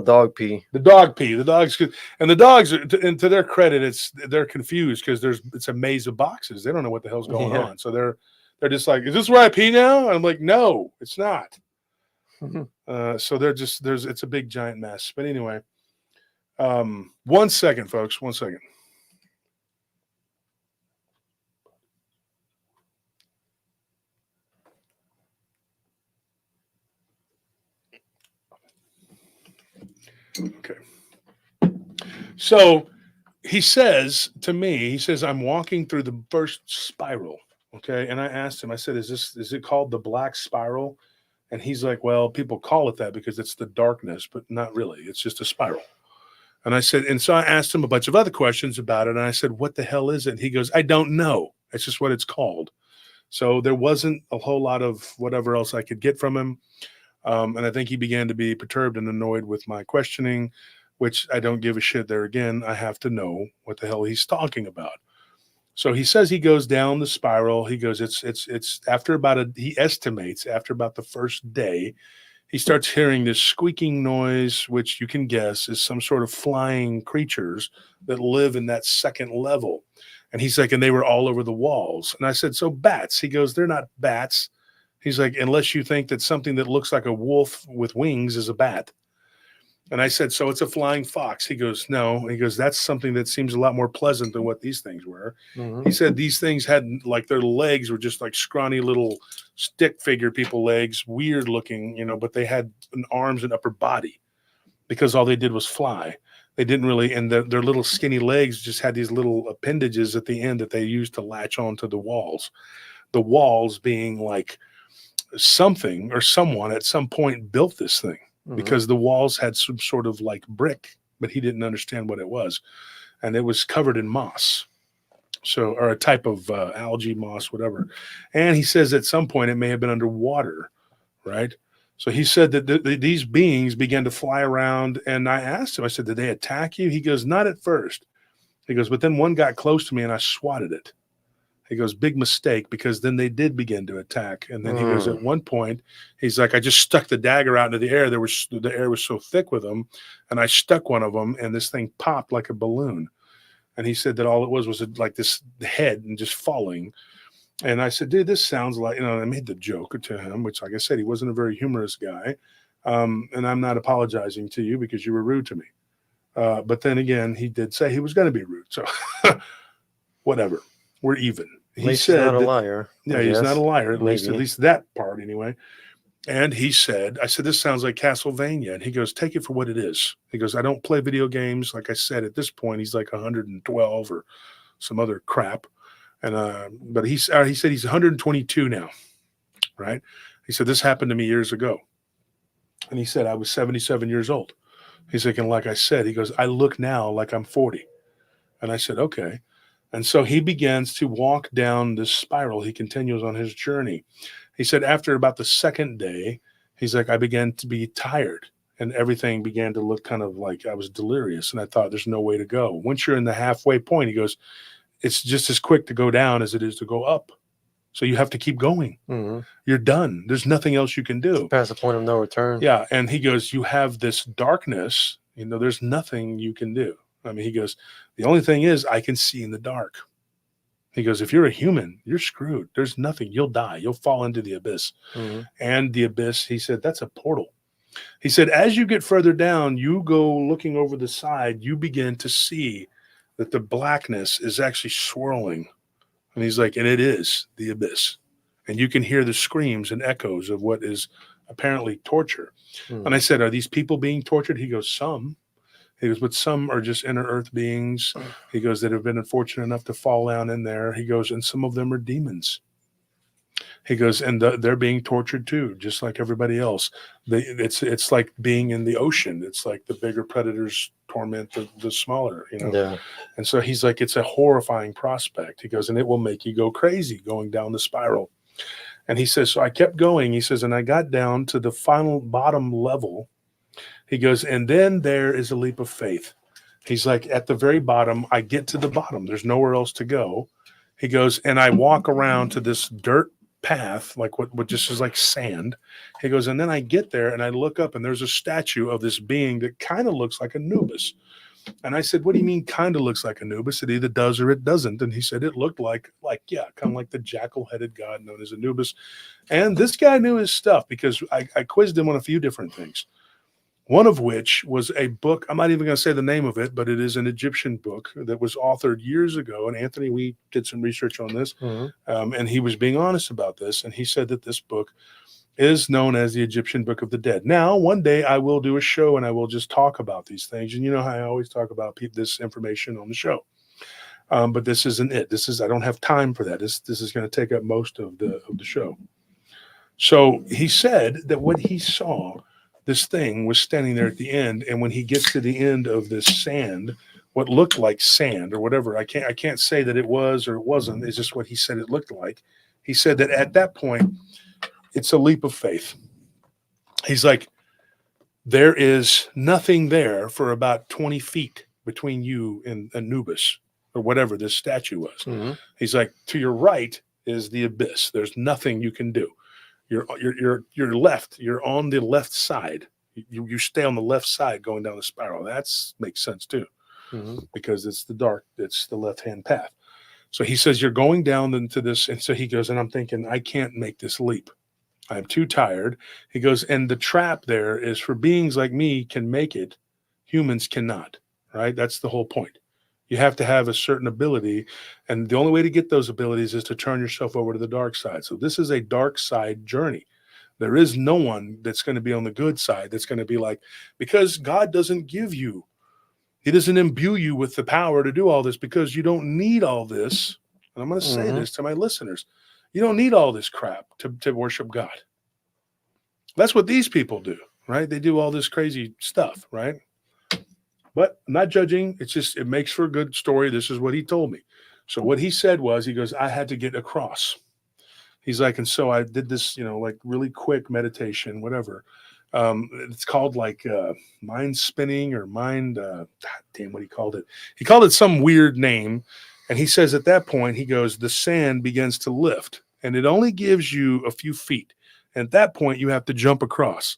dog pee. The dog pee. The dogs and the dogs. And to their credit, they're confused because it's a maze of boxes. They don't know what the hell's going on. So they're just like, "Is this where I pee now?" And I'm like, "No, it's not." So it's a big giant mess. But anyway, 1 second, folks. 1 second. Okay. So he says to me, I'm walking through the first spiral. Okay. And I asked him, I said, is it called the black spiral? And he's like, "Well, people call it that because it's the darkness, but not really. It's just a spiral." And I said, and so I asked him a bunch of other questions about it. And I said, "What the hell is it?" And he goes, "I don't know. It's just what it's called." So there wasn't a whole lot of whatever else I could get from him. And I think he began to be perturbed and annoyed with my questioning, which I don't give a shit. There again, I have to know what the hell he's talking about. So he says he goes down the spiral. He goes, it's after he estimates after about the first day, he starts hearing this squeaking noise, which you can guess is some sort of flying creatures that live in that second level. And he's like, and they were all over the walls. And I said, so bats? He goes, they're not bats. He's like, unless you think that something that looks like a wolf with wings is a bat. And I said, so it's a flying fox? He goes, no. He goes, that's something that seems a lot more pleasant than what these things were. Mhm. He said these things had like their legs were just like scrawny little stick figure people legs, weird looking, but they had arms and upper body because all they did was fly. They didn't really, and their little skinny legs just had these little appendages at the end that they used to latch onto the walls. The walls being like something or someone at some point built this thing. Because the walls had some sort of like brick, but he didn't understand what it was. And it was covered in moss. So, or a type of algae, moss, whatever. And he says at some point it may have been underwater, right? So he said that these beings began to fly around. And I asked him, I said, did they attack you? He goes, not at first. He goes, but then one got close to me and I swatted it. He goes, big mistake, because then they did begin to attack. And then he goes, at one point, he's like, I just stuck the dagger out into the air. The air was so thick with them. And I stuck one of them and this thing popped like a balloon. And he said that all it was like this head and just falling. And I said, dude, this sounds like, I made the joke to him, which, like I said, he wasn't a very humorous guy. And I'm not apologizing to you because you were rude to me. But then again, he did say he was going to be rude. So whatever, we're even. He said he's not a liar. Yeah, he's not a liar, at Maybe. least that part anyway. And he said, I said, this sounds like Castlevania. And he goes, take it for what it is. He goes, I don't play video games. Like I said, at this point, he's like 112 or some other crap. And but he said he's 122 now, right? He said, this happened to me years ago. And he said, I was 77 years old. He's like, and like I said, he goes, I look now like I'm 40. And I said, okay. And so he begins to walk down this spiral. He continues on his journey. He said after about the second day, he's like, I began to be tired and everything began to look kind of like I was delirious. And I thought there's no way to go. Once you're in the halfway point, he goes, it's just as quick to go down as it is to go up. So you have to keep going. Mm-hmm. You're done. There's nothing else you can do. Past the point of no return. Yeah. And he goes, you have this darkness, there's nothing you can do. I mean, he goes, the only thing is I can see in the dark. He goes, if you're a human, you're screwed. There's nothing. You'll die. You'll fall into the abyss. Mm-hmm. And the abyss, he said, that's a portal. He said, as you get further down, you go looking over the side, you begin to see that the blackness is actually swirling. And he's like, and it is the abyss. And you can hear the screams and echoes of what is apparently torture. Mm-hmm. And I said, are these people being tortured? He goes, some. He goes, but some are just inner earth beings. He goes, that have been unfortunate enough to fall down in there. He goes, and some of them are demons. He goes, and they're being tortured too, just like everybody else. It's like being in the ocean. It's like the bigger predators torment the smaller, Yeah. And so he's like, it's a horrifying prospect. He goes, and it will make you go crazy going down the spiral. And he says, so I kept going. He says, and I got down to the final bottom level. He goes, and then there is a leap of faith. He's like, at the very bottom, I get to the bottom. There's nowhere else to go. He goes, and I walk around to this dirt path, like what just is like sand. He goes, and then I get there and I look up and there's a statue of this being that kind of looks like Anubis. And I said, what do you mean kind of looks like Anubis? It either does or it doesn't. And he said, it looked like kind of like the jackal-headed god known as Anubis. And this guy knew his stuff because I quizzed him on a few different things. One of which was a book. I'm not even going to say the name of it, but it is an Egyptian book that was authored years ago. And Anthony, we did some research on this, and he was being honest about this. And he said that this book is known as the Egyptian Book of the Dead. Now, one day I will do a show and I will just talk about these things. And you know how I always talk about this information on the show. But this isn't it. I don't have time for that. This is going to take up most of the show. So he said that what he saw, this thing was standing there at the end, and when he gets to the end of this sand, what looked like sand or whatever, I can't say that it was or it wasn't. It's just what he said it looked like. He said that at that point, it's a leap of faith. He's like, there is nothing there for about 20 feet between you and Anubis or whatever this statue was. Mm-hmm. He's like, to your right is the abyss. There's nothing you can do. You're left. You're on the left side. You stay on the left side going down the spiral. That's makes sense too, because it's the left-hand path. So he says, you're going down into this. And so he goes, and I'm thinking, I can't make this leap. I'm too tired. He goes, and the trap there is for beings like me can make it. Humans cannot, right? That's the whole point. You have to have a certain ability. And the only way to get those abilities is to turn yourself over to the dark side. So this is a dark side journey. There is no one that's going to be on the good side that's going to be like, because God doesn't give you, he doesn't imbue you with the power to do all this, because you don't need all this. And I'm going to say this to my listeners. You don't need all this crap to worship God. That's what these people do, right? They do all this crazy stuff, right? But I'm not judging. It's just, it makes for a good story. This is what he told me. So what he said was, he goes, I had to get across. He's like, and so I did this, like really quick meditation, whatever. It's called like mind spinning or mind, damn, what he called it. He called it some weird name. And he says at that point, he goes, the sand begins to lift and it only gives you a few feet. And at that point, you have to jump across.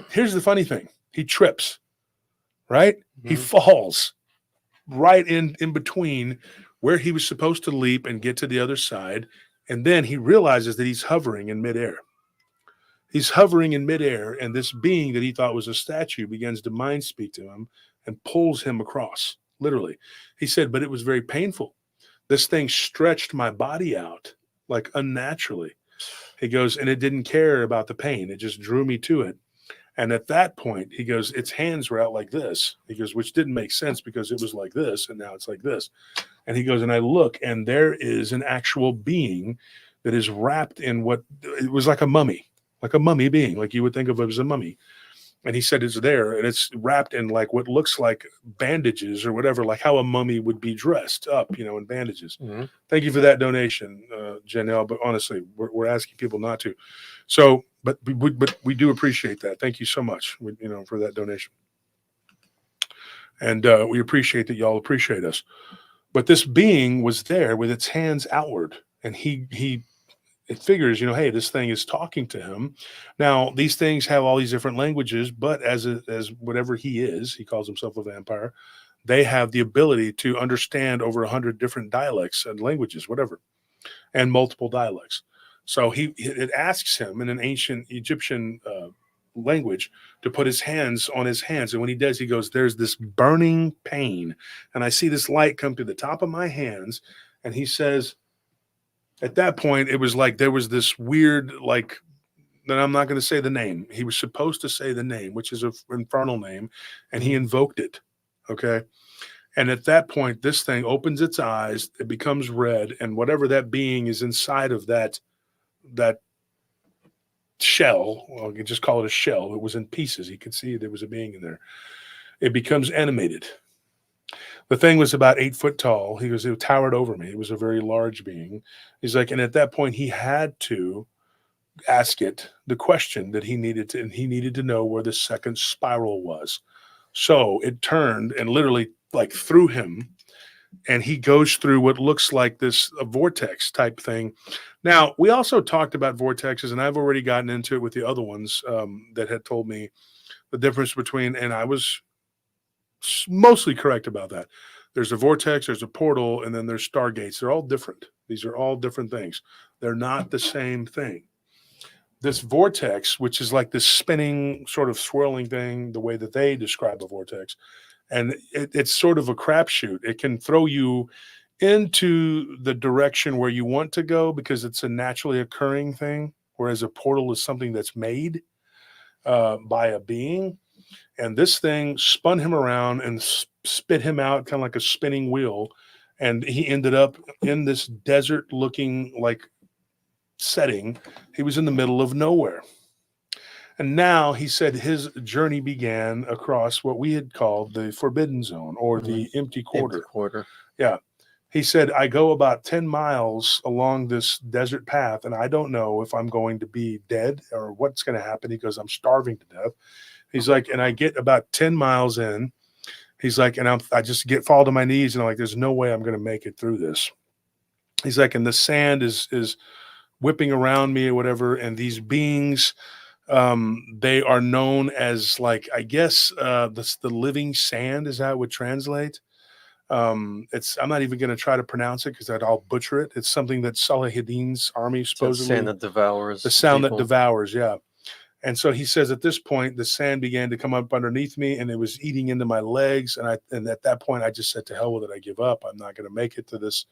Here's the funny thing. He trips, right? He falls right in between where he was supposed to leap and get to the other side. And then he realizes that he's hovering in midair. He's hovering in midair, and this being that he thought was a statue begins to mind speak to him and pulls him across, literally. He said, but it was very painful. This thing stretched my body out like unnaturally. He goes, and it didn't care about the pain. It just drew me to it. And at that point, he goes, its hands were out like this. He goes, which didn't make sense because it was like this, and now it's like this. And he goes, and I look, and there is an actual being that is wrapped in what it was like a mummy being, like you would think of it as a mummy. And he said it's there, and it's wrapped in like what looks like bandages or whatever, like how a mummy would be dressed up, in bandages. Thank you for that donation, Janelle. But honestly, we're asking people not to. So, but we do appreciate that. Thank you so much, for that donation. And we appreciate that y'all appreciate us. But this being was there with its hands outward, and it figures, hey, this thing is talking to him. Now, these things have all these different languages, but as whatever he is, he calls himself a vampire, they have the ability to understand over 100 different dialects and languages, whatever, and multiple dialects. So it asks him in an ancient Egyptian language to put his hands on his hands. And when he does, he goes, there's this burning pain. And I see this light come to the top of my hands. And he says, at that point, it was like there was this weird, like, that I'm not going to say the name. He was supposed to say the name, which is an infernal name, and he invoked it. Okay. And at that point, this thing opens its eyes, it becomes red, and whatever that being is inside of that shell, well, you can just call it a shell. It was in pieces. He could see there was a being in there. It becomes animated. The thing was about 8 foot tall. He goes, it towered over me. It was a very large being. He's like, and at that point, he had to ask it the question that he needed to, and he needed to know where the second spiral was. So it turned and literally like threw him, and he goes through what looks like a vortex type thing. Now, we also talked about vortexes, and I've already gotten into it with the other ones that had told me the difference between, and I was mostly correct about that. There's a vortex, there's a portal, and then there's stargates. They're all different. These are all different things. They're not the same thing. This vortex, which is like this spinning sort of swirling thing, the way that they describe a vortex, and it's sort of a crapshoot. It can throw you into the direction where you want to go because it's a naturally occurring thing, whereas a portal is something that's made by a being. And this thing spun him around and spit him out kind of like a spinning wheel. And he ended up in this desert looking like setting. He was in the middle of nowhere. And now he said his journey began across what we had called the forbidden zone or the empty quarter. Yeah. He said, I go about 10 miles along this desert path, and I don't know if I'm going to be dead or what's going to happen. He goes, I'm starving to death. He's like, and I get about 10 miles in. He's like, and I just fall to my knees, and I'm like, there's no way I'm going to make it through this. He's like, and the sand is whipping around me or whatever. And these beings, they are known as, like, I guess the living sand is how it would translate. It's, I'm not even going to try to pronounce it because I'll butcher it. It's something that Salahadin's army It's that supposedly, sand that devours the sound people. that devours. Yeah. And so he says, at this point, the sand began to come up underneath me and it was eating into my legs. And at that point, I just said, to hell with it. I give up. I'm not going to make it to this,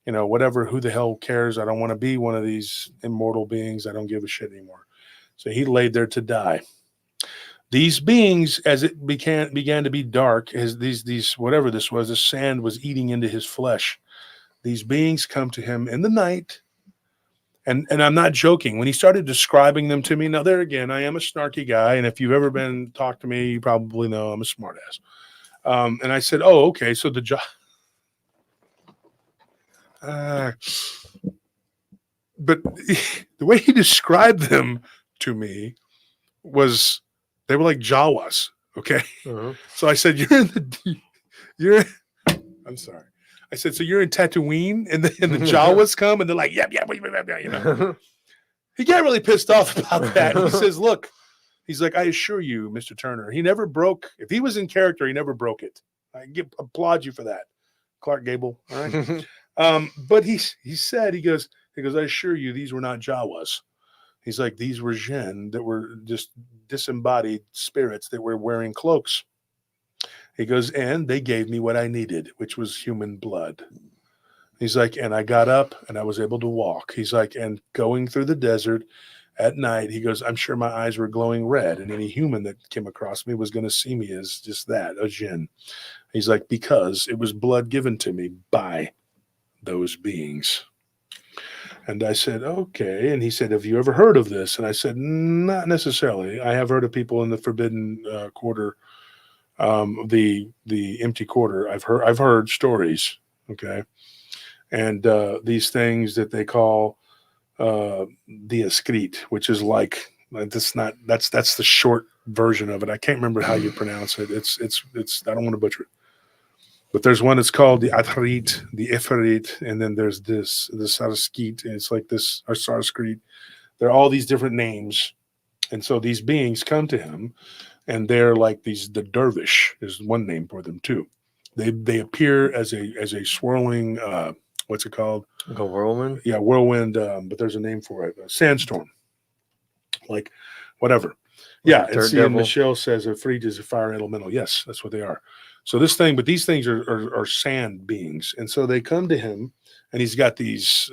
whatever, who the hell cares? I don't want to be one of these immortal beings. I don't give a shit anymore. So he laid there to die. These beings, as it began to be dark, as these whatever this was, the sand was eating into his flesh. These beings come to him in the night. And I'm not joking. When he started describing them to me, now there again, I am a snarky guy, and if you've ever been talked to me, you probably know I'm a smartass. And I said, "Oh, okay. So the job." But the way he described them to me was, they were like Jawas. Okay. Uh-huh. So I said, I'm sorry. I said, so you're in Tatooine, and the Jawas come, and they're like, yeah. He got really pissed off about that. He says, look, he's like, I assure you, Mr. Turner, he never broke. If he was in character, he never broke it. I applaud you for that, Clark Gable. All right. But he said, he goes, I assure you, these were not Jawas. He's like, these were Jinn that were just disembodied spirits that were wearing cloaks. He goes, and they gave me what I needed, which was human blood. He's like, and I got up and I was able to walk. He's like, and going through the desert at night, he goes, I'm sure my eyes were glowing red, and any human that came across me was going to see me as just that, a Jinn. He's like, because it was blood given to me by those beings. And I said, okay. And he said, have you ever heard of this? And I said, not necessarily. I have heard of people in the Forbidden Quarter, the empty quarter. I've heard stories. Okay. And these things that they call the escrit, which is like, that's the short version of it. I can't remember how you pronounce it. It's I don't want to butcher it. But there's one that's called the Atharit, the Eferit, and then there's the Saraskit, and it's like this, or Saraskrit. They're all these different names. And so these beings come to him, and they're like the dervish is one name for them too. They appear as a swirling, what's it called? Like a whirlwind? Yeah, whirlwind, but there's a name for it. A sandstorm. Like whatever. Yeah, and see, and Michelle says a Freed is a fire elemental. Yes, that's what they are. So this thing, but these things are sand beings. And so they come to him, and he's got these,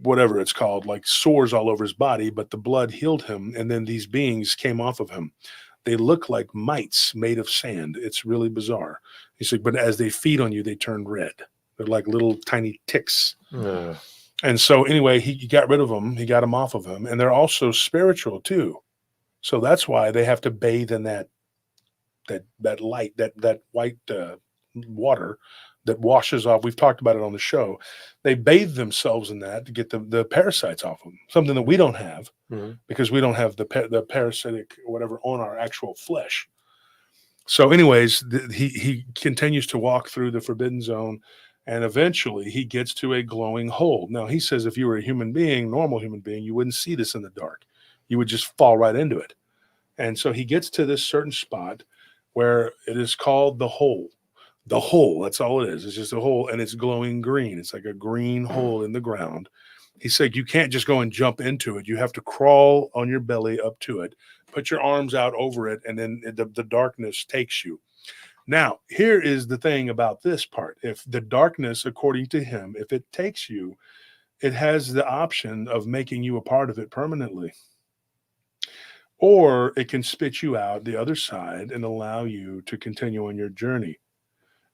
whatever it's called, like sores all over his body, but the blood healed him. And then these beings came off of him. They look like mites made of sand. It's really bizarre. He said, but as they feed on you, they turn red. They're like little tiny ticks. And so anyway, he got rid of them. He got them off of him. And they're also spiritual too. So that's why they have to bathe in that light, that white water that washes off. We've talked about it on the show. They bathe themselves in that to get the parasites off them, something that we don't have because we don't have the parasitic whatever on our actual flesh. So anyways, he continues to walk through the forbidden zone, and eventually he gets to a glowing hole. Now he says, if you were a human being, normal human being, you wouldn't see this in the dark. You would just fall right into it. And so he gets to this certain spot where it is called the hole. The hole, that's all it is. It's just a hole, and it's glowing green. It's like a green hole in the ground. He said, you can't just go and jump into it. You have to crawl on your belly up to it, put your arms out over it, and then the darkness takes you. Now, here is the thing about this part. If the darkness, according to him, if it takes you, it has the option of making you a part of it permanently. Or it can spit you out the other side and allow you to continue on your journey.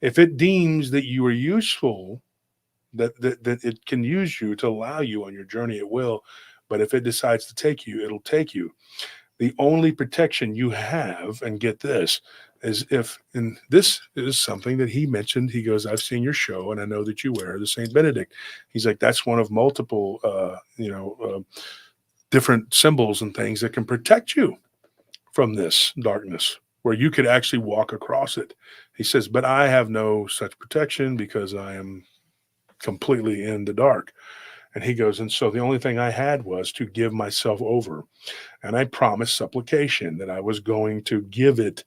If it deems that you are useful, that it can use you to allow you on your journey, it will. But if it decides to take you, it'll take you. The only protection you have, and get this, is if, and this is something that he mentioned, he goes, I've seen your show and I know that you wear the Saint Benedict. He's like, that's one of multiple, different symbols and things that can protect you from this darkness, where you could actually walk across it. He says, but I have no such protection because I am completely in the dark. And he goes, and so the only thing I had was to give myself over. And I promised supplication that I was going to give it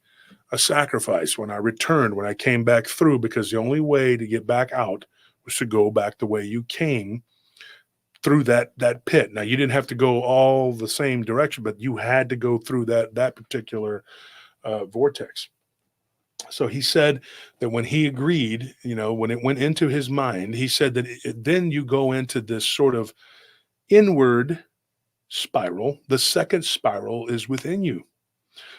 a sacrifice when I returned, when I came back through, because the only way to get back out was to go back the way you came through that pit. Now, you didn't have to go all the same direction, but you had to go through that particular vortex. So he said that when he agreed, when it went into his mind, he said that then you go into this sort of inward spiral. The second spiral is within you.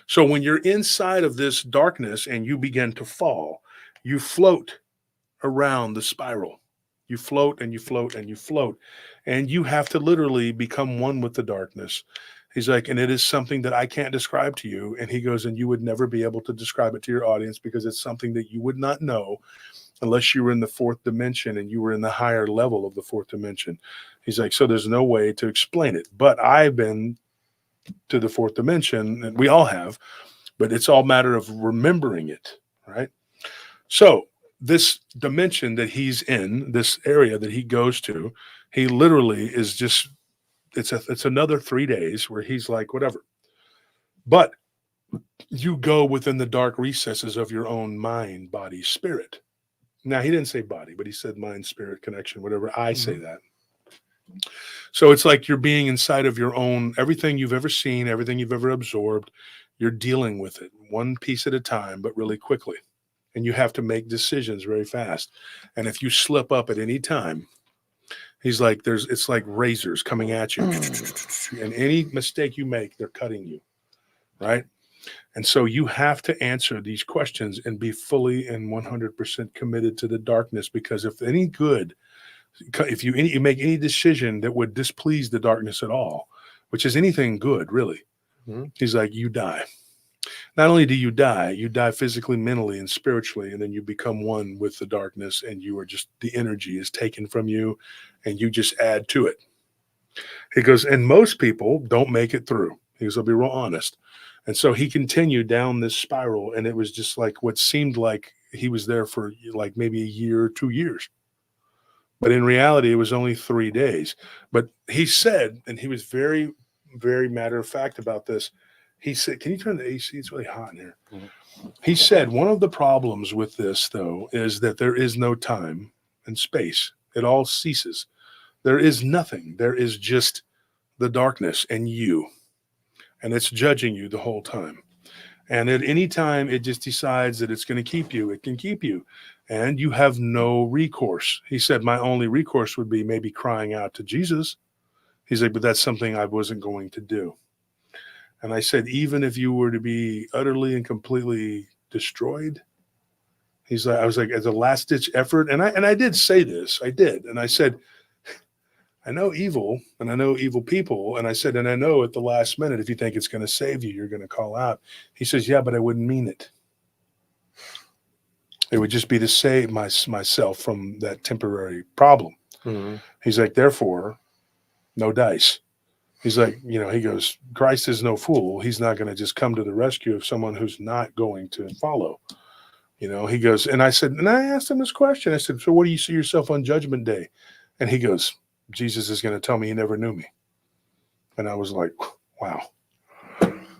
So when you're inside of this darkness and you begin to fall, you float around the spiral. You float and you float and you float, and you have to literally become one with the darkness. He's like, and it is something that I can't describe to you. And he goes, and you would never be able to describe it to your audience because it's something that you would not know unless you were in the fourth dimension and you were in the higher level of the fourth dimension. He's like, so there's no way to explain it. But I've been to the fourth dimension, and we all have, but it's all matter of remembering it, right? So this dimension that he's in, this area that he goes to, he literally is just, it's another 3 days where he's like, whatever. But you go within the dark recesses of your own mind, body, spirit. Now, he didn't say body, but he said mind, spirit, connection, whatever. I say that. So it's like you're being inside of your own, everything you've ever seen, everything you've ever absorbed, you're dealing with it one piece at a time, but really quickly. And you have to make decisions very fast. And if you slip up at any time, he's like, it's like razors coming at you. And any mistake you make, they're cutting you, right? And so you have to answer these questions and be fully and 100% committed to the darkness, because if you make any decision that would displease the darkness at all, which is anything good, really, he's like, you die. Not only do you die physically, mentally, and spiritually, and then you become one with the darkness, and you are just, the energy is taken from you, and you just add to it. He goes, and most people don't make it through. He goes, I'll be real honest. And so he continued down this spiral, and it was just like what seemed like he was there for like maybe a year or 2 years. But in reality, it was only 3 days. But he said, and he was very, very matter of fact about this. He said, can you turn the AC? It's really hot in here. He said, one of the problems with this, though, is that there is no time and space. It all ceases. There is nothing. There is just the darkness and you. And it's judging you the whole time. And at any time it just decides that it's going to keep you, it can keep you. And you have no recourse. He said, my only recourse would be maybe crying out to Jesus. He's like, but that's something I wasn't going to do. And I said, even if you were to be utterly and completely destroyed, he's like, I was like, as a last ditch effort. And I did say this, I did. And I said, I know evil and I know evil people. And I said, and I know at the last minute, if you think it's going to save you, you're going to call out. He says, yeah, but I wouldn't mean it. It would just be to save myself from that temporary problem. He's like, therefore, no dice. He's like, he goes, Christ is no fool. He's not going to just come to the rescue of someone who's not going to follow. He goes, and I said, and I asked him this question. I said, so what do you see yourself on Judgment Day? And he goes, Jesus is going to tell me he never knew me. And I was like, wow.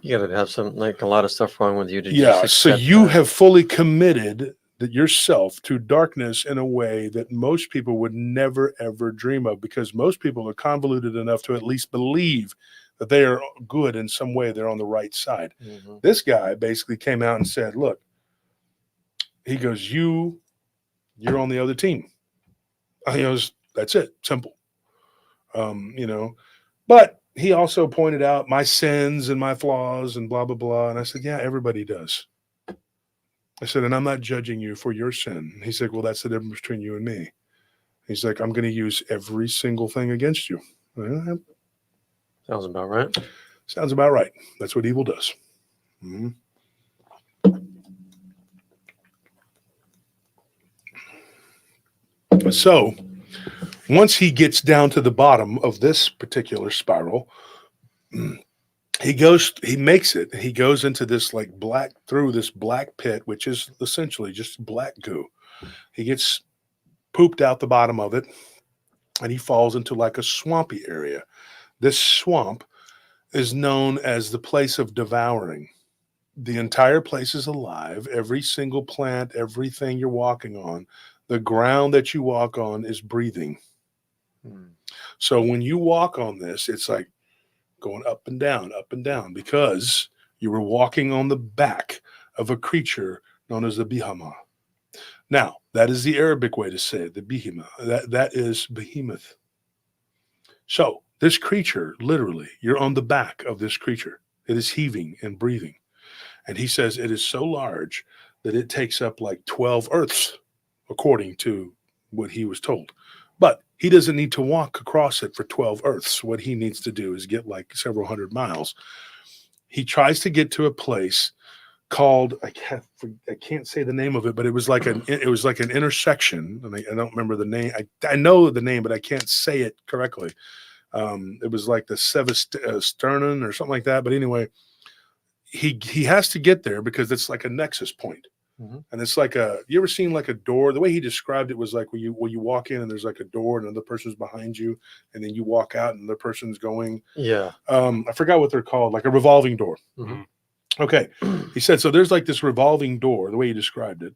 You got to have a lot of stuff wrong with you to just so you have fully committed yourself to darkness in a way that most people would never, ever dream of, because most people are convoluted enough to at least believe that they are good in some way. They're on the right side. This guy basically came out and said, look, he goes, you're on the other team. He goes, that's it. Simple. But he also pointed out my sins and my flaws and blah, blah, blah. And I said, yeah, everybody does. I said, and I'm not judging you for your sin. He said, well, that's the difference between you and me. He's like, I'm going to use every single thing against you. Sounds about right. Sounds about right. That's what evil does. So once he gets down to the bottom of this particular spiral, he makes it. He goes into this through this black pit, which is essentially just black goo. He gets pooped out the bottom of it. and he falls into like a swampy area. This swamp is known as the place of devouring. The entire place is alive. Every single plant, everything you're walking on, the ground that you walk on is breathing. So when you walk on this, it's like going up and down, because you were walking on the back of a creature known as the Bihama. Now, that is the Arabic way to say it, the Bihima. That is behemoth. So this creature, literally, you're on the back of this creature. It is heaving and breathing. And he says it is so large that it takes up like 12 Earths, according to what he was told. But he doesn't need to walk across it for 12 Earths. What he needs to do is get like several hundred miles. He tries to get to a place called, I can't say the name of it, but it was like an intersection, and I don't remember the name. I know the name, but I can't say it correctly. It was like the Sevasternan or something like that. But anyway, he has to get there because it's like a nexus point. Mm-hmm. And it's like you ever seen like a door? The way he described it was like when you walk in and there's like a door and another person's behind you, and then you walk out and the person's going. Yeah. I forgot what they're called, like a revolving door. Mm-hmm. Okay. He said, so there's like this revolving door, the way he described it.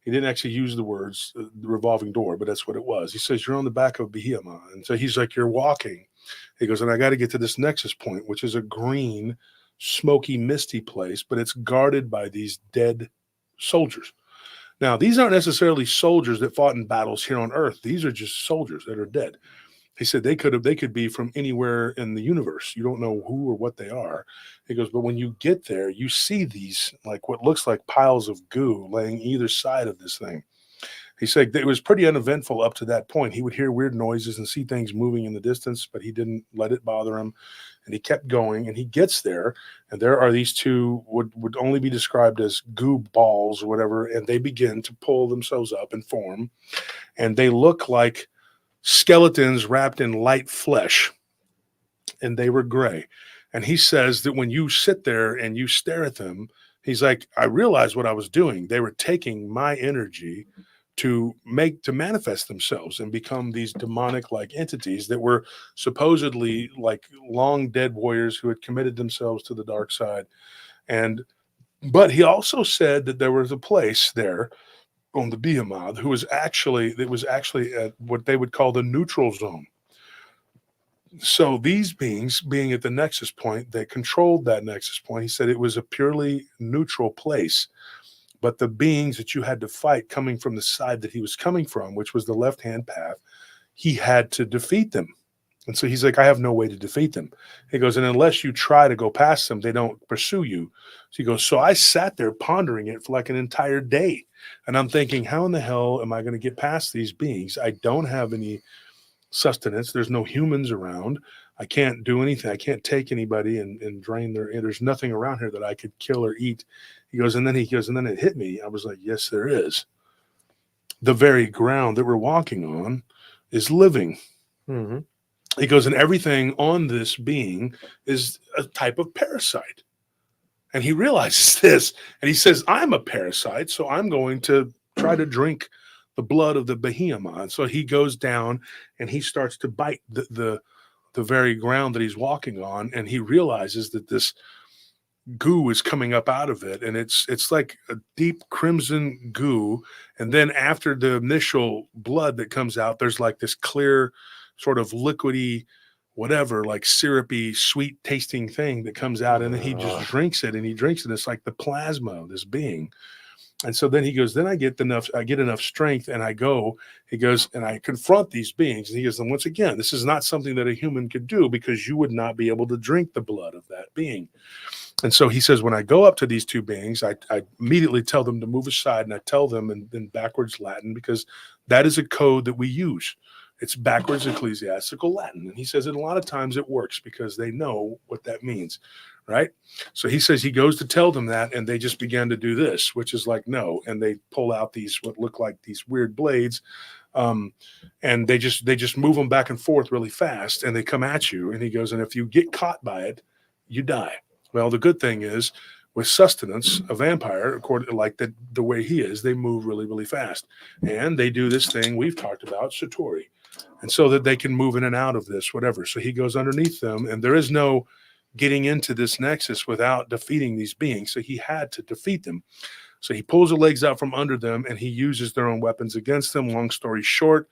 He didn't actually use the words, the revolving door, but that's what it was. He says, you're on the back of Behemoth. And so he's like, you're walking. He goes, and I got to get to this nexus point, which is a green, smoky, misty place, but it's guarded by these dead soldiers. Now, these aren't necessarily soldiers that fought in battles here on Earth. These are just soldiers that are dead. He said they could be from anywhere in the universe. You don't know who or what they are. He goes, but when you get there, you see these like what looks like piles of goo laying either side of this thing. He said it was pretty uneventful up to that point. He would hear weird noises and see things moving in the distance, but he didn't let it bother him. And he kept going, and he gets there, and there are these two would only be described as goo balls or whatever, and they begin to pull themselves up and form, and they look like skeletons wrapped in light flesh, and they were gray. And he says that when you sit there and you stare at them, he's like, I realized what I was doing. They were taking my energy to manifest themselves and become these demonic like entities that were supposedly like long dead warriors who had committed themselves to the dark side. But he also said that there was a place there on the Behemoth it was actually at what they would call the neutral zone. So these beings being at the nexus point, they controlled that nexus point. He said it was a purely neutral place. But the beings that you had to fight coming from the side that he was coming from, which was the left-hand path, he had to defeat them. And so he's like, I have no way to defeat them. He goes, and unless you try to go past them, they don't pursue you. So he goes, so I sat there pondering it for like an entire day. And I'm thinking, how in the hell am I going to get past these beings? I don't have any sustenance. There's no humans around. I can't do anything. I can't take anybody and drain there's nothing around here that I could kill or eat. He goes, and then it hit me. I was like, yes, there is. The very ground that we're walking on is living. Mm-hmm. He goes, and everything on this being is a type of parasite. And he realizes this, and he says, I'm a parasite, so I'm going to try to drink the blood of the Behemoth. And so he goes down and he starts to bite the very ground that he's walking on, and he realizes that this goo is coming up out of it, and it's like a deep crimson goo. And then after the initial blood that comes out, there's like this clear sort of liquidy whatever, like syrupy sweet tasting thing that comes out, and then he just drinks it. It's like the plasma of this being. And so then he goes, then I get enough strength, and I go, he goes, and I confront these beings. And he goes, and once again, this is not something that a human could do, because you would not be able to drink the blood of that being. And so he says, when I go up to these two beings, I immediately tell them to move aside, and I tell them in backwards Latin, because that is a code that we use. It's backwards ecclesiastical Latin. And he says that a lot of times it works because they know what that means, right? So he says he goes to tell them that, and they just began to do this, which is like, no. And they pull out what look like these weird blades, and they just move them back and forth really fast, and they come at you. And he goes, and if you get caught by it, you die. Well, the good thing is, with sustenance, a vampire, according like the way he is, they move really, really fast. And they do this thing we've talked about, Satori. And so that they can move in and out of this, whatever. So he goes underneath them, and there is no getting into this nexus without defeating these beings. So he had to defeat them. So he pulls the legs out from under them, and he uses their own weapons against them. Long story short,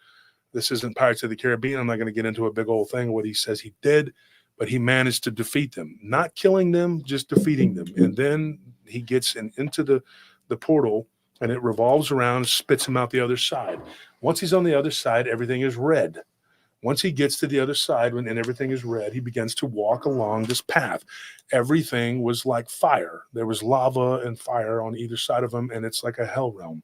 this isn't Pirates of the Caribbean. I'm not going to get into a big old thing what he says he did, but he managed to defeat them. Not killing them, just defeating them. And then he gets into the portal, and it revolves around, spits him out the other side. Once he's on the other side, everything is red. Once he gets to the other side and everything is red, he begins to walk along this path. Everything was like fire. There was lava and fire on either side of him, and it's like a hell realm.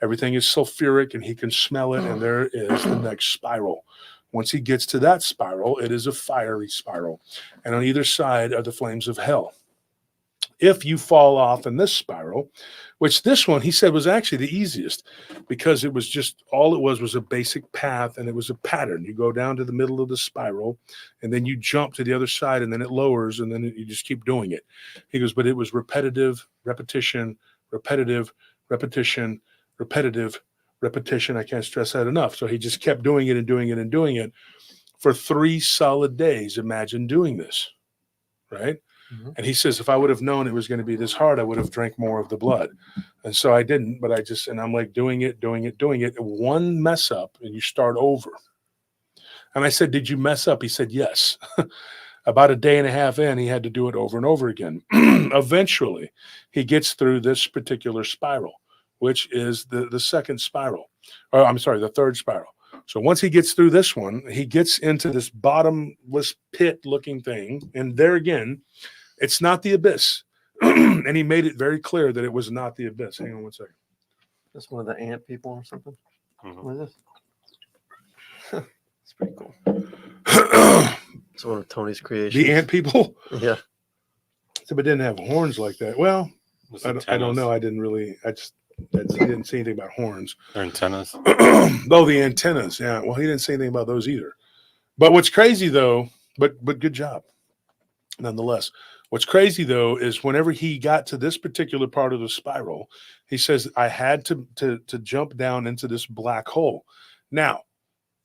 Everything is sulfuric, and he can smell it, and there is the next spiral. Once he gets to that spiral, it is a fiery spiral, and on either side are the flames of hell. If you fall off in this spiral, which this one he said was actually the easiest, because it was just all it was a basic path, and it was a pattern. You go down to the middle of the spiral, and then you jump to the other side, and then it lowers, and then you just keep doing it. He goes, but it was repetitive, repetition, repetitive, repetition, repetitive, repetition. I can't stress that enough. So he just kept doing it and doing it and doing it for 3 solid days. Imagine doing this, right? Mhm. And he says, if I would have known it was going to be this hard, I would have drank more of the blood. And so I didn't, but and I'm like doing it. One mess up and you start over. And I said, did you mess up? He said, yes. About a day and a half in, he had to do it over and over again. Eventually, he gets through this particular spiral, which is the second spiral. Or I'm sorry, the third spiral. So once he gets through this one, he gets into this bottomless pit looking thing. And there again, it's not the abyss. And he made it very clear that it was not the abyss. Hang on one second. That's one of the ant people or something. Mhm. What is this? It's pretty cool. It's one of Tony's creations. The ant people? Yeah. But didn't have horns like that. Well, It's I don't antennas. know. I didn't see anything about horns. They're antennas. Oh, the antennas. Yeah. Well, he didn't say anything about those either. But what's crazy though, but good job. Nonetheless, what's crazy though is whenever he got to this particular part of the spiral, he says, I had to jump down into this black hole. Now,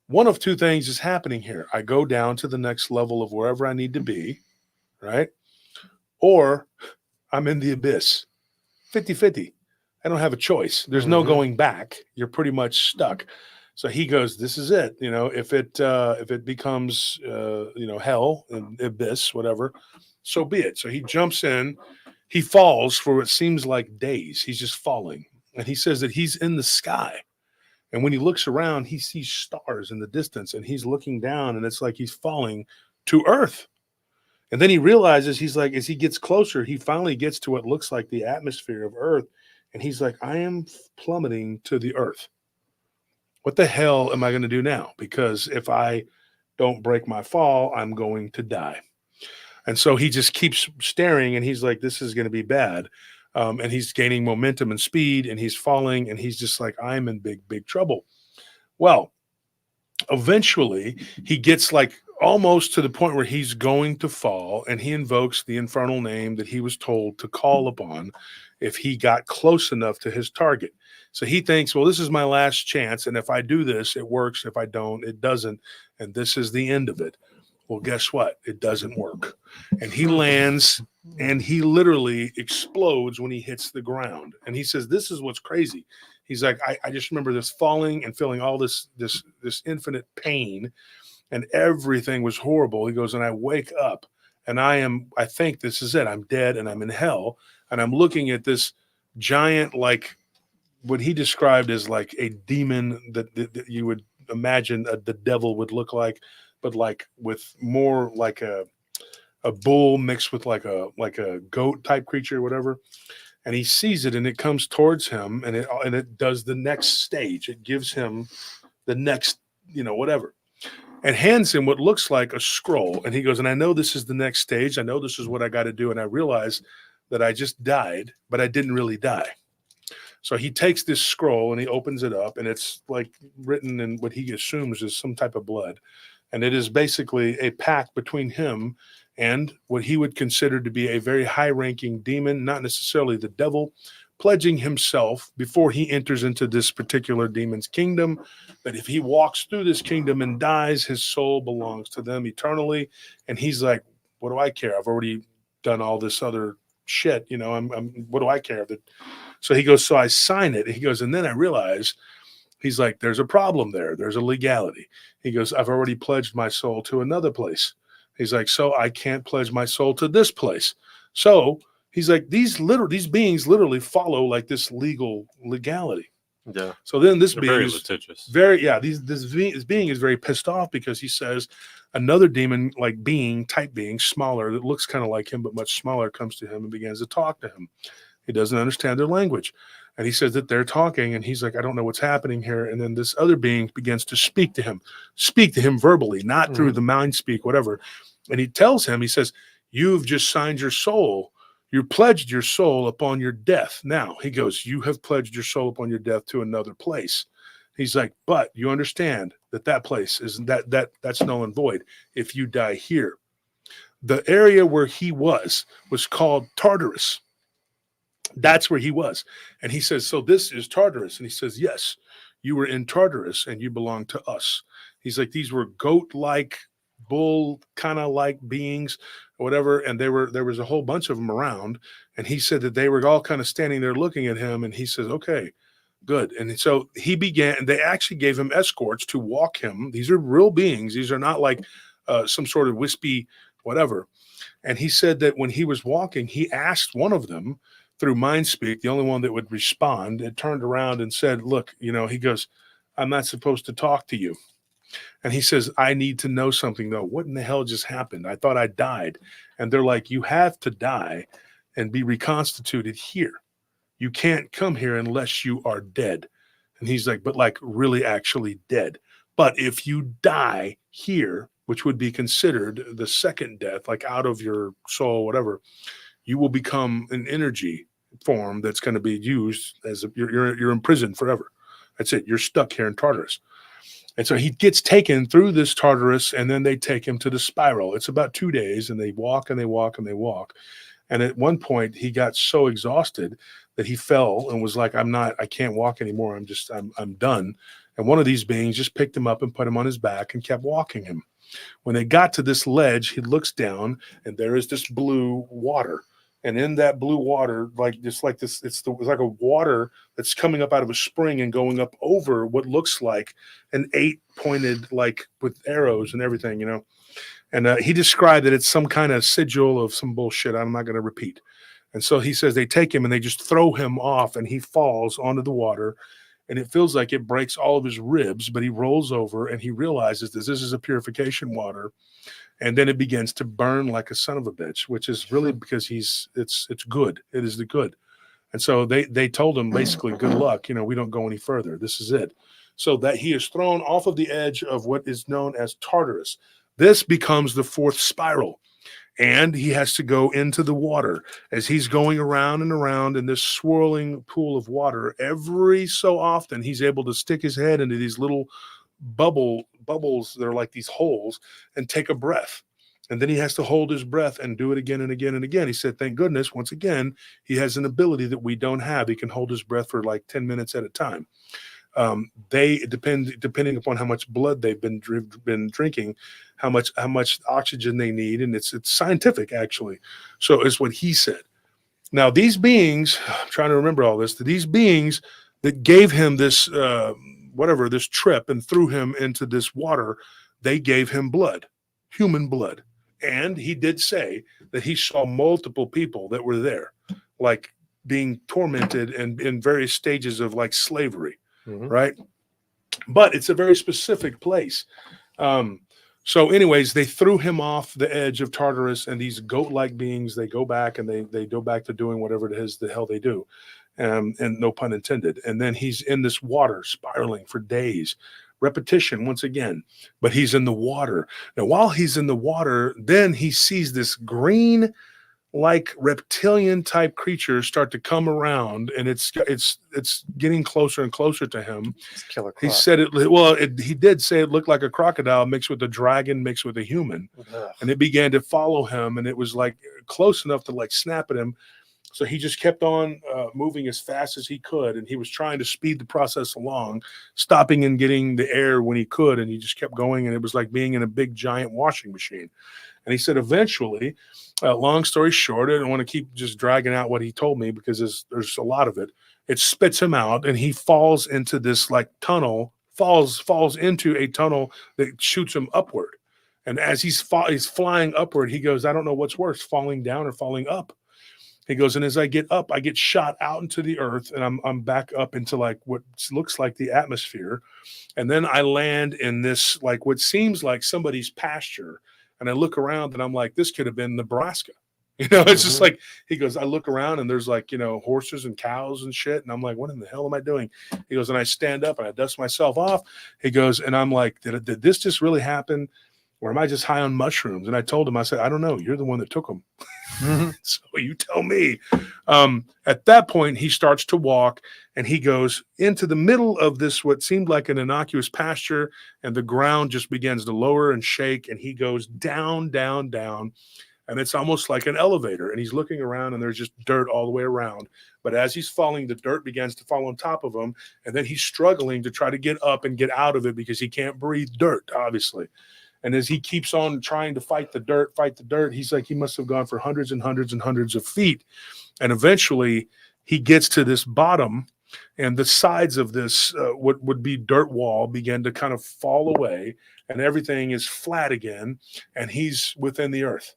one of two things is happening here. I go down to the next level of wherever I need to be, right? Or I'm in the abyss. 50-50. I don't have a choice. There's no going back. You're pretty much stuck. So he goes, this is it. You know, if it becomes, hell, abyss, whatever, so be it. So he jumps in, he falls for what seems like days. He's just falling. And he says that he's in the sky. And when he looks around, he sees stars in the distance, and he's looking down, and it's like he's falling to earth. And then he realizes, he's like, as he gets closer, he finally gets to what looks like the atmosphere of earth. And he's like, I am plummeting to the earth. What the hell am I going to do now? Because if I don't break my fall, I'm going to die. And so he just keeps staring, and he's like, this is going to be bad. And he's gaining momentum and speed, and he's falling, and he's just like, I'm in big, big trouble. Well, eventually he gets like almost to the point where he's going to fall, and he invokes the infernal name that he was told to call upon if he got close enough to his target. So he thinks, well, this is my last chance, and if I do this, it works. If I don't, it doesn't, and this is the end of it. Well, guess what? It doesn't work. And he lands, and he literally explodes when he hits the ground. And he says, this is what's crazy. He's like, I just remember this falling and feeling all this infinite pain, and everything was horrible. He goes, and I wake up, and I think this is it. I'm dead, and I'm in hell, and I'm looking at this giant, like what he described as like a demon that you would imagine the devil would look like, but like with more like a bull mixed with like a goat type creature or whatever. And he sees it, and it comes towards him, and it does the next stage. It gives him the next, whatever, and hands him what looks like a scroll. And he goes, and I know this is the next stage. I know this is what I got to do. And I realize that I just died, but I didn't really die. So he takes this scroll and he opens it up, and it's like written in what he assumes is some type of blood. And it is basically a pact between him and what he would consider to be a very high-ranking demon, not necessarily the devil, pledging himself before he enters into this particular demon's kingdom, that if he walks through this kingdom and dies, his soul belongs to them eternally. And he's like, what do I care? I've already done all this other shit. You know, I'm what do I care? So he goes, so I sign it. He goes, and then I realize, he's like, there's a problem there. There's a legality. He goes, I've already pledged my soul to another place. He's like, so I can't pledge my soul to this place. So he's like, these beings literally follow like this legality. Yeah. So then this They're being very is litigious. this being is very pissed off because he says another demon type being smaller that looks kind of like him but much smaller comes to him and begins to talk to him. He doesn't understand their language. And he says that they're talking, and he's like, I don't know what's happening here. And then this other being begins to speak to him verbally, not through the mind speak, whatever. And he tells him, he says, you've just signed your soul. You pledged your soul upon your death. Now, he goes, you have pledged your soul upon your death to another place. He's like, but you understand that place is that's null and void if you die here. The area where he was called Tartarus. That's where he was. And he says, so this is Tartarus. And he says, yes, you were in Tartarus and you belong to us. He's like, these were goat-like, bull kind of like beings or whatever. And there was a whole bunch of them around. And he said that they were all kind of standing there looking at him. And he says, okay, good. And so he began, they actually gave him escorts to walk him. These are real beings. These are not like some sort of wispy whatever. And he said that when he was walking, he asked one of them, through mind speak, the only one that would respond, it turned around and said, look, he goes, I'm not supposed to talk to you. And he says, I need to know something though. What in the hell just happened? I thought I died. And they're like, you have to die and be reconstituted here. You can't come here unless you are dead. And he's like, but like really actually dead. But if you die here, which would be considered the second death, like out of your soul, whatever, you will become an energy form that's going to be used as you're imprisoned forever. That's it. You're stuck here in Tartarus. And so he gets taken through this Tartarus, and then they take him to the spiral. It's about 2 days, and they walk and they walk and they walk. And at one point, he got so exhausted that he fell and was like, I can't walk anymore. I'm done. And one of these beings just picked him up and put him on his back and kept walking him. When they got to this ledge, he looks down, and there is this blue water. And in that blue water, it's like a water that's coming up out of a spring and going up over what looks like an 8-pointed, like with arrows and everything, And he described that it's some kind of sigil of some bullshit I'm not going to repeat. And so he says they take him and they just throw him off, and he falls onto the water. And it feels like it breaks all of his ribs, but he rolls over and he realizes that this is a purification water. And then it begins to burn like a son of a bitch, which is really because it's good. It is the good. And so they told him basically, good luck. We don't go any further. This is it. So that he is thrown off of the edge of what is known as Tartarus. This becomes the fourth spiral. And he has to go into the water as he's going around and around in this swirling pool of water. Every so often, he's able to stick his head into these little bubbles that are like these holes and take a breath. And then he has to hold his breath and do it again and again and again. He said, thank goodness, once again, he has an ability that we don't have. He can hold his breath for like 10 minutes at a time. Depending upon how much blood they've been drinking, how much oxygen they need. And it's scientific, actually. So it's what he said. Now, these beings, I'm trying to remember all this, these beings that gave him this, this trip and threw him into this water, they gave him blood, human blood. And he did say that he saw multiple people that were there, like being tormented and in various stages of like slavery, right? But it's a very specific place. So anyways, they threw him off the edge of Tartarus, and these goat-like beings, they go back and they go back to doing whatever it is the hell they do. And no pun intended. And then he's in this water spiraling for days. Repetition once again, but he's in the water. Now, while he's in the water, then he sees this green, like reptilian type creature start to come around, and it's getting closer and closer to him. Killer He Croc. said he did say it looked like a crocodile mixed with a dragon mixed with a human. Ugh. And it began to follow him, and it was like close enough to like snap at him. So he just kept on moving as fast as he could, and he was trying to speed the process along, stopping and getting the air when he could, and he just kept going, and it was like being in a big giant washing machine. And he said eventually, long story short, I don't want to keep just dragging out what he told me because there's a lot of it. It spits him out, and he falls into this like tunnel, falls into a tunnel that shoots him upward. And as he's flying upward, he goes, I don't know what's worse, falling down or falling up. He goes, and as I get up, I get shot out into the earth, and I'm back up into like what looks like the atmosphere. And then I land in this, like what seems like somebody's pasture. And I look around and I'm like, this could have been Nebraska. It's just like, he goes, I look around and there's like, horses and cows and shit. And I'm like, what in the hell am I doing? He goes, and I stand up and I dust myself off. He goes, and I'm like, did this just really happen? Or am I just high on mushrooms? And I told him, I said, I don't know. You're the one that took them. So you tell me. At that point, he starts to walk, and he goes into the middle of this, what seemed like an innocuous pasture, and the ground just begins to lower and shake, and he goes down, down, down, and it's almost like an elevator, and he's looking around, and there's just dirt all the way around. But as he's falling, the dirt begins to fall on top of him, and then he's struggling to try to get up and get out of it because he can't breathe dirt, obviously. And as he keeps on trying to fight the dirt, he's like, he must have gone for hundreds and hundreds and hundreds of feet. And eventually he gets to this bottom, and the sides of this, what would be dirt wall, begin to kind of fall away, and everything is flat again, and he's within the earth.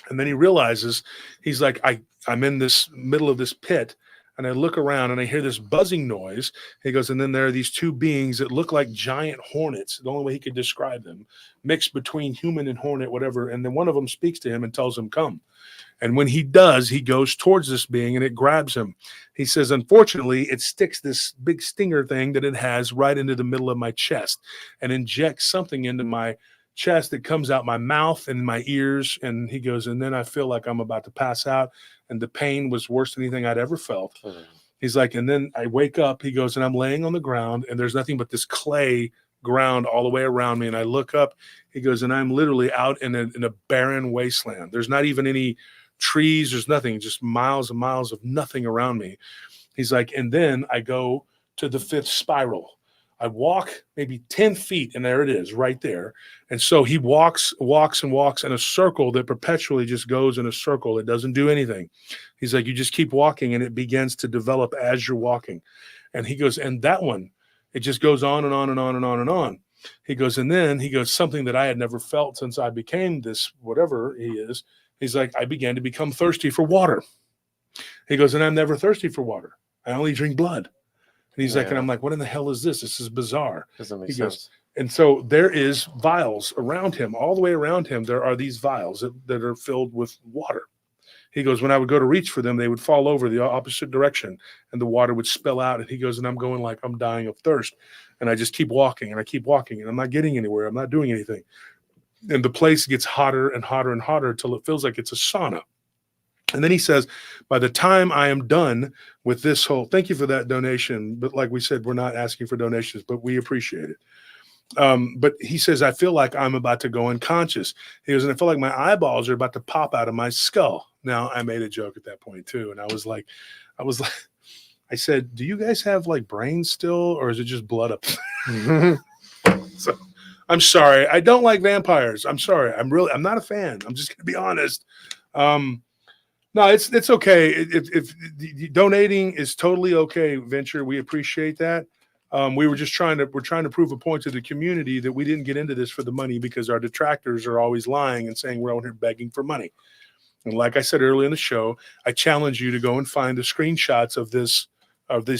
And then he realizes, he's like, I'm in this middle of this pit, and I look around and I hear this buzzing noise. He goes, and then there are these two beings that look like giant hornets, the only way he could describe them, mixed between human and hornet, whatever. And then one of them speaks to him and tells him, come. And when he does, he goes towards this being and it grabs him. He says, unfortunately, it sticks this big stinger thing that it has right into the middle of my chest and injects something into my chest that comes out my mouth and my ears. And he goes, and then I feel like I'm about to pass out. And the pain was worse than anything I'd ever felt. He's like, and then I wake up, he goes, and I'm laying on the ground, and there's nothing but this clay ground all the way around me. And I look up, he goes, and I'm literally out in a barren wasteland. There's not even any trees, there's nothing, just miles and miles of nothing around me. He's like, and then I go to the fifth spiral. I walk maybe 10 feet, and there it is right there. And so he walks in a circle that perpetually just goes in a circle. It doesn't do anything. He's like, you just keep walking, and it begins to develop as you're walking. And he goes, and that one, it just goes on and on and on and on and on. He goes, and then he goes, something that I had never felt since I became this, whatever he is. He's like, I began to become thirsty for water. He goes, and I'm never thirsty for water. I only drink blood. And he's like, and I'm like, what in the hell is this? This is bizarre. Doesn't make He sense. goes, and so there is vials around him, all the way around him. There are these vials that are filled with water. He goes, when I would go to reach for them, they would fall over the opposite direction and the water would spill out. And he goes, and I'm going like I'm dying of thirst. And I just keep walking and I keep walking and I'm not getting anywhere. I'm not doing anything. And the place gets hotter and hotter and hotter until it feels like it's a sauna. And then he says, by the time I am done with this whole, thank you for that donation. But like we said, we're not asking for donations, but we appreciate it. But he says, I feel like I'm about to go unconscious. He goes, and I feel like my eyeballs are about to pop out of my skull. Now, I made a joke at that point too. And I was like, I said, do you guys have like brains still, or is it just blood up there? So I'm sorry. I don't like vampires. I'm sorry. I'm not a fan. I'm just going to be honest. No, it's okay. If donating is totally okay, Venture, we appreciate that. We're trying to prove a point to the community that we didn't get into this for the money, because our detractors are always lying and saying we're out here begging for money. And like I said earlier in the show, I challenge you to go and find the screenshots of these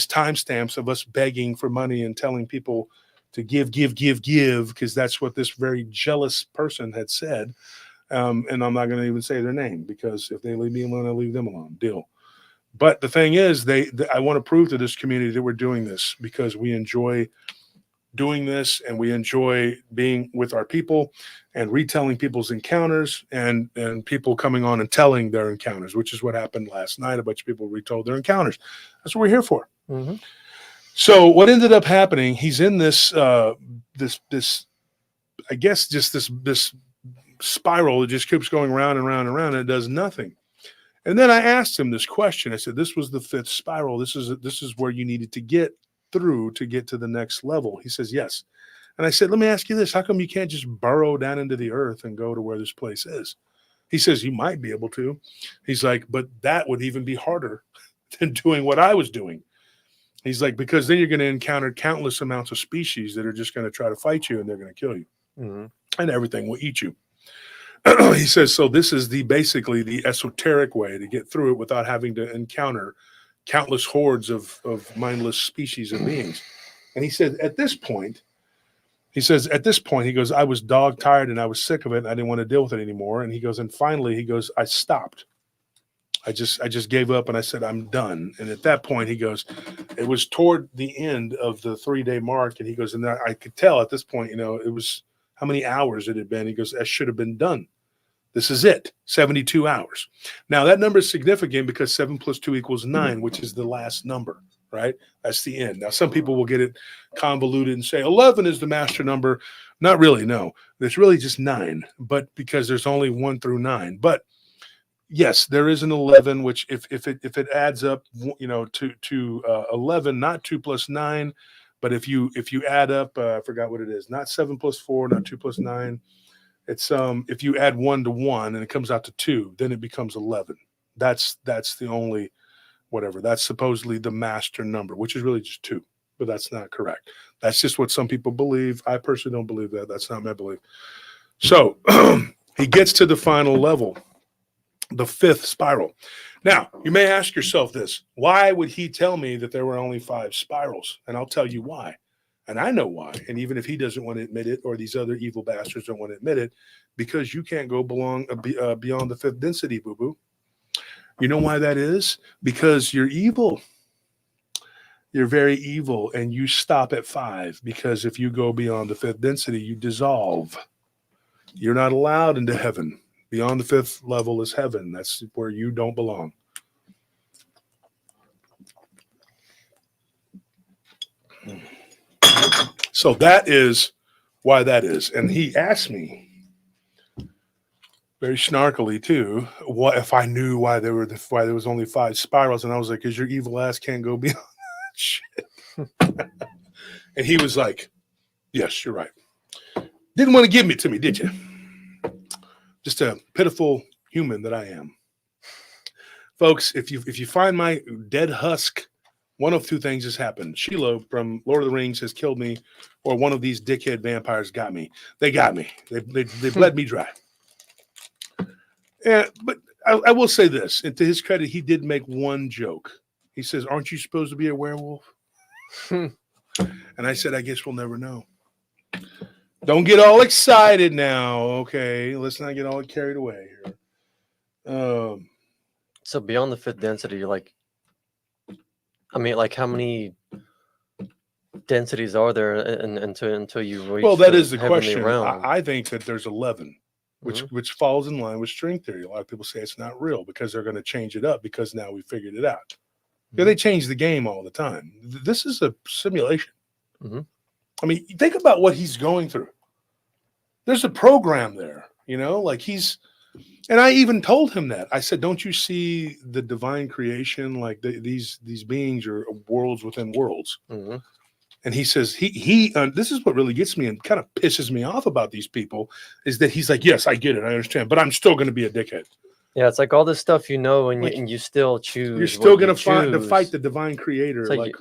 timestamps of us begging for money and telling people to give, because that's what this very jealous person had said. And I'm not going to even say their name, because if they leave me alone, I'll leave them alone. Deal. But the thing is, I want to prove to this community that we're doing this because we enjoy doing this, and we enjoy being with our people and retelling people's encounters, and people coming on and telling their encounters, which is what happened last night. A bunch of people retold their encounters. That's what we're here for. Mm-hmm. So what ended up happening? He's in this I guess just this spiral that just keeps going round and round and round, and it does nothing. And then I asked him this question. I said, this was the 5th spiral. This is where you needed to get through to get to the next level. He says, yes. And I said, let me ask you this. How come you can't just burrow down into the earth and go to where this place is? He says, you might be able to. He's like, but that would even be harder than doing what I was doing. He's like, because then you're going to encounter countless amounts of species that are just going to try to fight you and they're going to kill you. Mm-hmm. And everything will eat you. He says, so this is basically the esoteric way to get through it without having to encounter countless hordes of mindless species and beings. And he said, at this point, he goes, I was dog tired and I was sick of it and I didn't want to deal with it anymore. And he goes, and finally, he goes, I stopped. I just gave up and I said, I'm done. And at that point, he goes, it was toward the end of the 3-day mark. And he goes, and I could tell at this point, it was how many hours it had been. He goes, that should have been done. This is it, 72 hours. Now, that number is significant because 7 + 2 = 9, which is the last number, right? That's the end. Now, some people will get it convoluted and say 11 is the master number. Not really, no. It's really just 9, but because there's only 1 through 9. But yes, there is an 11, which if it adds up, to 11, not 2 + 9, but if you add up, I forgot what it is, not 7 + 4, not 2 + 9. It's if you add 1 to 1 and it comes out to 2, then it becomes 11. That's the only whatever. That's supposedly the master number, which is really just 2, but that's not correct. That's just what some people believe. I personally don't believe that. That's not my belief. So he gets to the final level, the 5th spiral. Now, you may ask yourself this: why would he tell me that there were only 5 spirals? And I'll tell you why. And I know why. And even if he doesn't want to admit it, or these other evil bastards don't want to admit it, because you can't go beyond the 5th density, boo-boo. You know why that is? Because you're evil. You're very evil, and you stop at 5, because if you go beyond the 5th density, you dissolve. You're not allowed into heaven. Beyond the 5th level is heaven. That's where you don't belong. So that is why that is. And he asked me very snarkily too, what if I knew why there was only 5 spirals? And I was like, because your evil ass can't go beyond that shit. And he was like, yes, you're right. Didn't want to give it to me, did you? Just a pitiful human that I am. Folks, if you find my dead husk, one of 2 things has happened. Shiloh from Lord of the Rings has killed me, or one of these dickhead vampires got me. They got me. They bled me dry. Yeah, but I will say this, and to his credit, he did make one joke. He says, aren't you supposed to be a werewolf? And I said, I guess we'll never know. Don't get all excited now, okay? Let's not get all carried away here. So beyond the 5th density, you're like, I mean, like, how many densities are there until you reach? Well, that is the heavenly question. realm? I think that there's 11, which falls in line with string theory. A lot of people say it's not real because they're going to change it up because now we figured it out. Yeah, they change the game all the time. This is a simulation. I mean, think about what he's going through. There's a program there, like he's. And I even told him that. I said, don't you see the divine creation? Like these beings are worlds within worlds. And he says, this is what really gets me and kind of pisses me off about these people, is that he's like, yes, I get it. I understand. But I'm still going to be a dickhead. Yeah, it's like all this stuff and you still choose. You're still going to fight the divine creator. It's like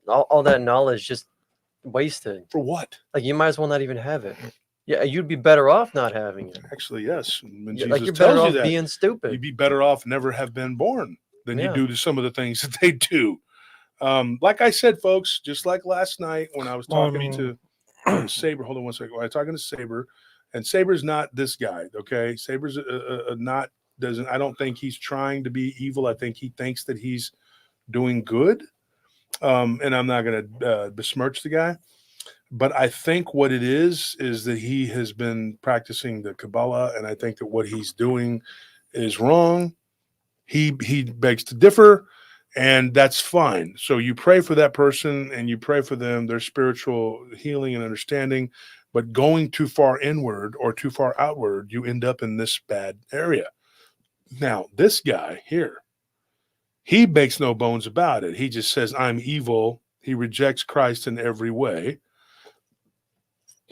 all that knowledge just wasted. For what? Like, you might as well not even have it. Yeah, you'd be better off not having it. Actually, yes. When Jesus like, you're tells better you off that, being stupid. you'd be better off never have been born than you do to some of the things that they do. Like I said, folks, just like last night when I was talking to Saber. Hold on one second. I was talking to Saber, and Saber's not this guy. Okay, Saber's I don't think he's trying to be evil. I think he thinks that he's doing good. And I'm not going to besmirch the guy. But I think what it is that he has been practicing the Kabbalah, and I think that what he's doing is wrong. He begs to differ, and that's fine. So you pray for that person, and you pray for them, their spiritual healing and understanding. But going too far inward or too far outward, you end up in this bad area. Now, this guy here, he makes no bones about it. He just says, I'm evil. He rejects Christ in every way.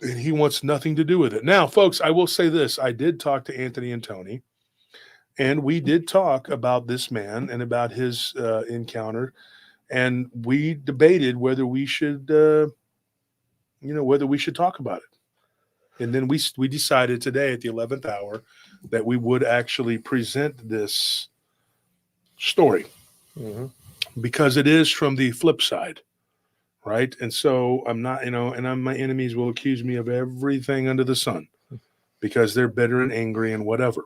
And he wants nothing to do with it. Now, folks, I will say this. I did talk to Anthony and Tony, and we did talk about this man and about his encounter. And we debated whether we should, whether we should talk about it. And then we decided today at the 11th hour that we would actually present this story because it is from the flip side, right? And so I'm not, my enemies will accuse me of everything under the sun because they're bitter and angry and whatever.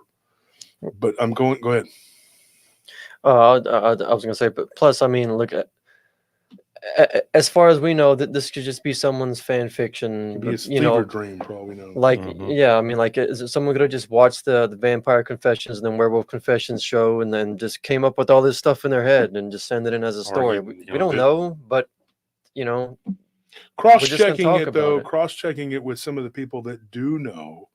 But go ahead. I was gonna say, but plus, I mean, look at. As far as we know, that this could just be someone's fan fiction, Be a but, you know, fever dream for all we know. like yeah, I mean, like, someone could have just watched the Vampire Confessions and then Werewolf Confessions show, and then just came up with all this stuff in their head and just send it in as a story. We don't know, but cross-checking it though, cross-checking it with some of the people that do know.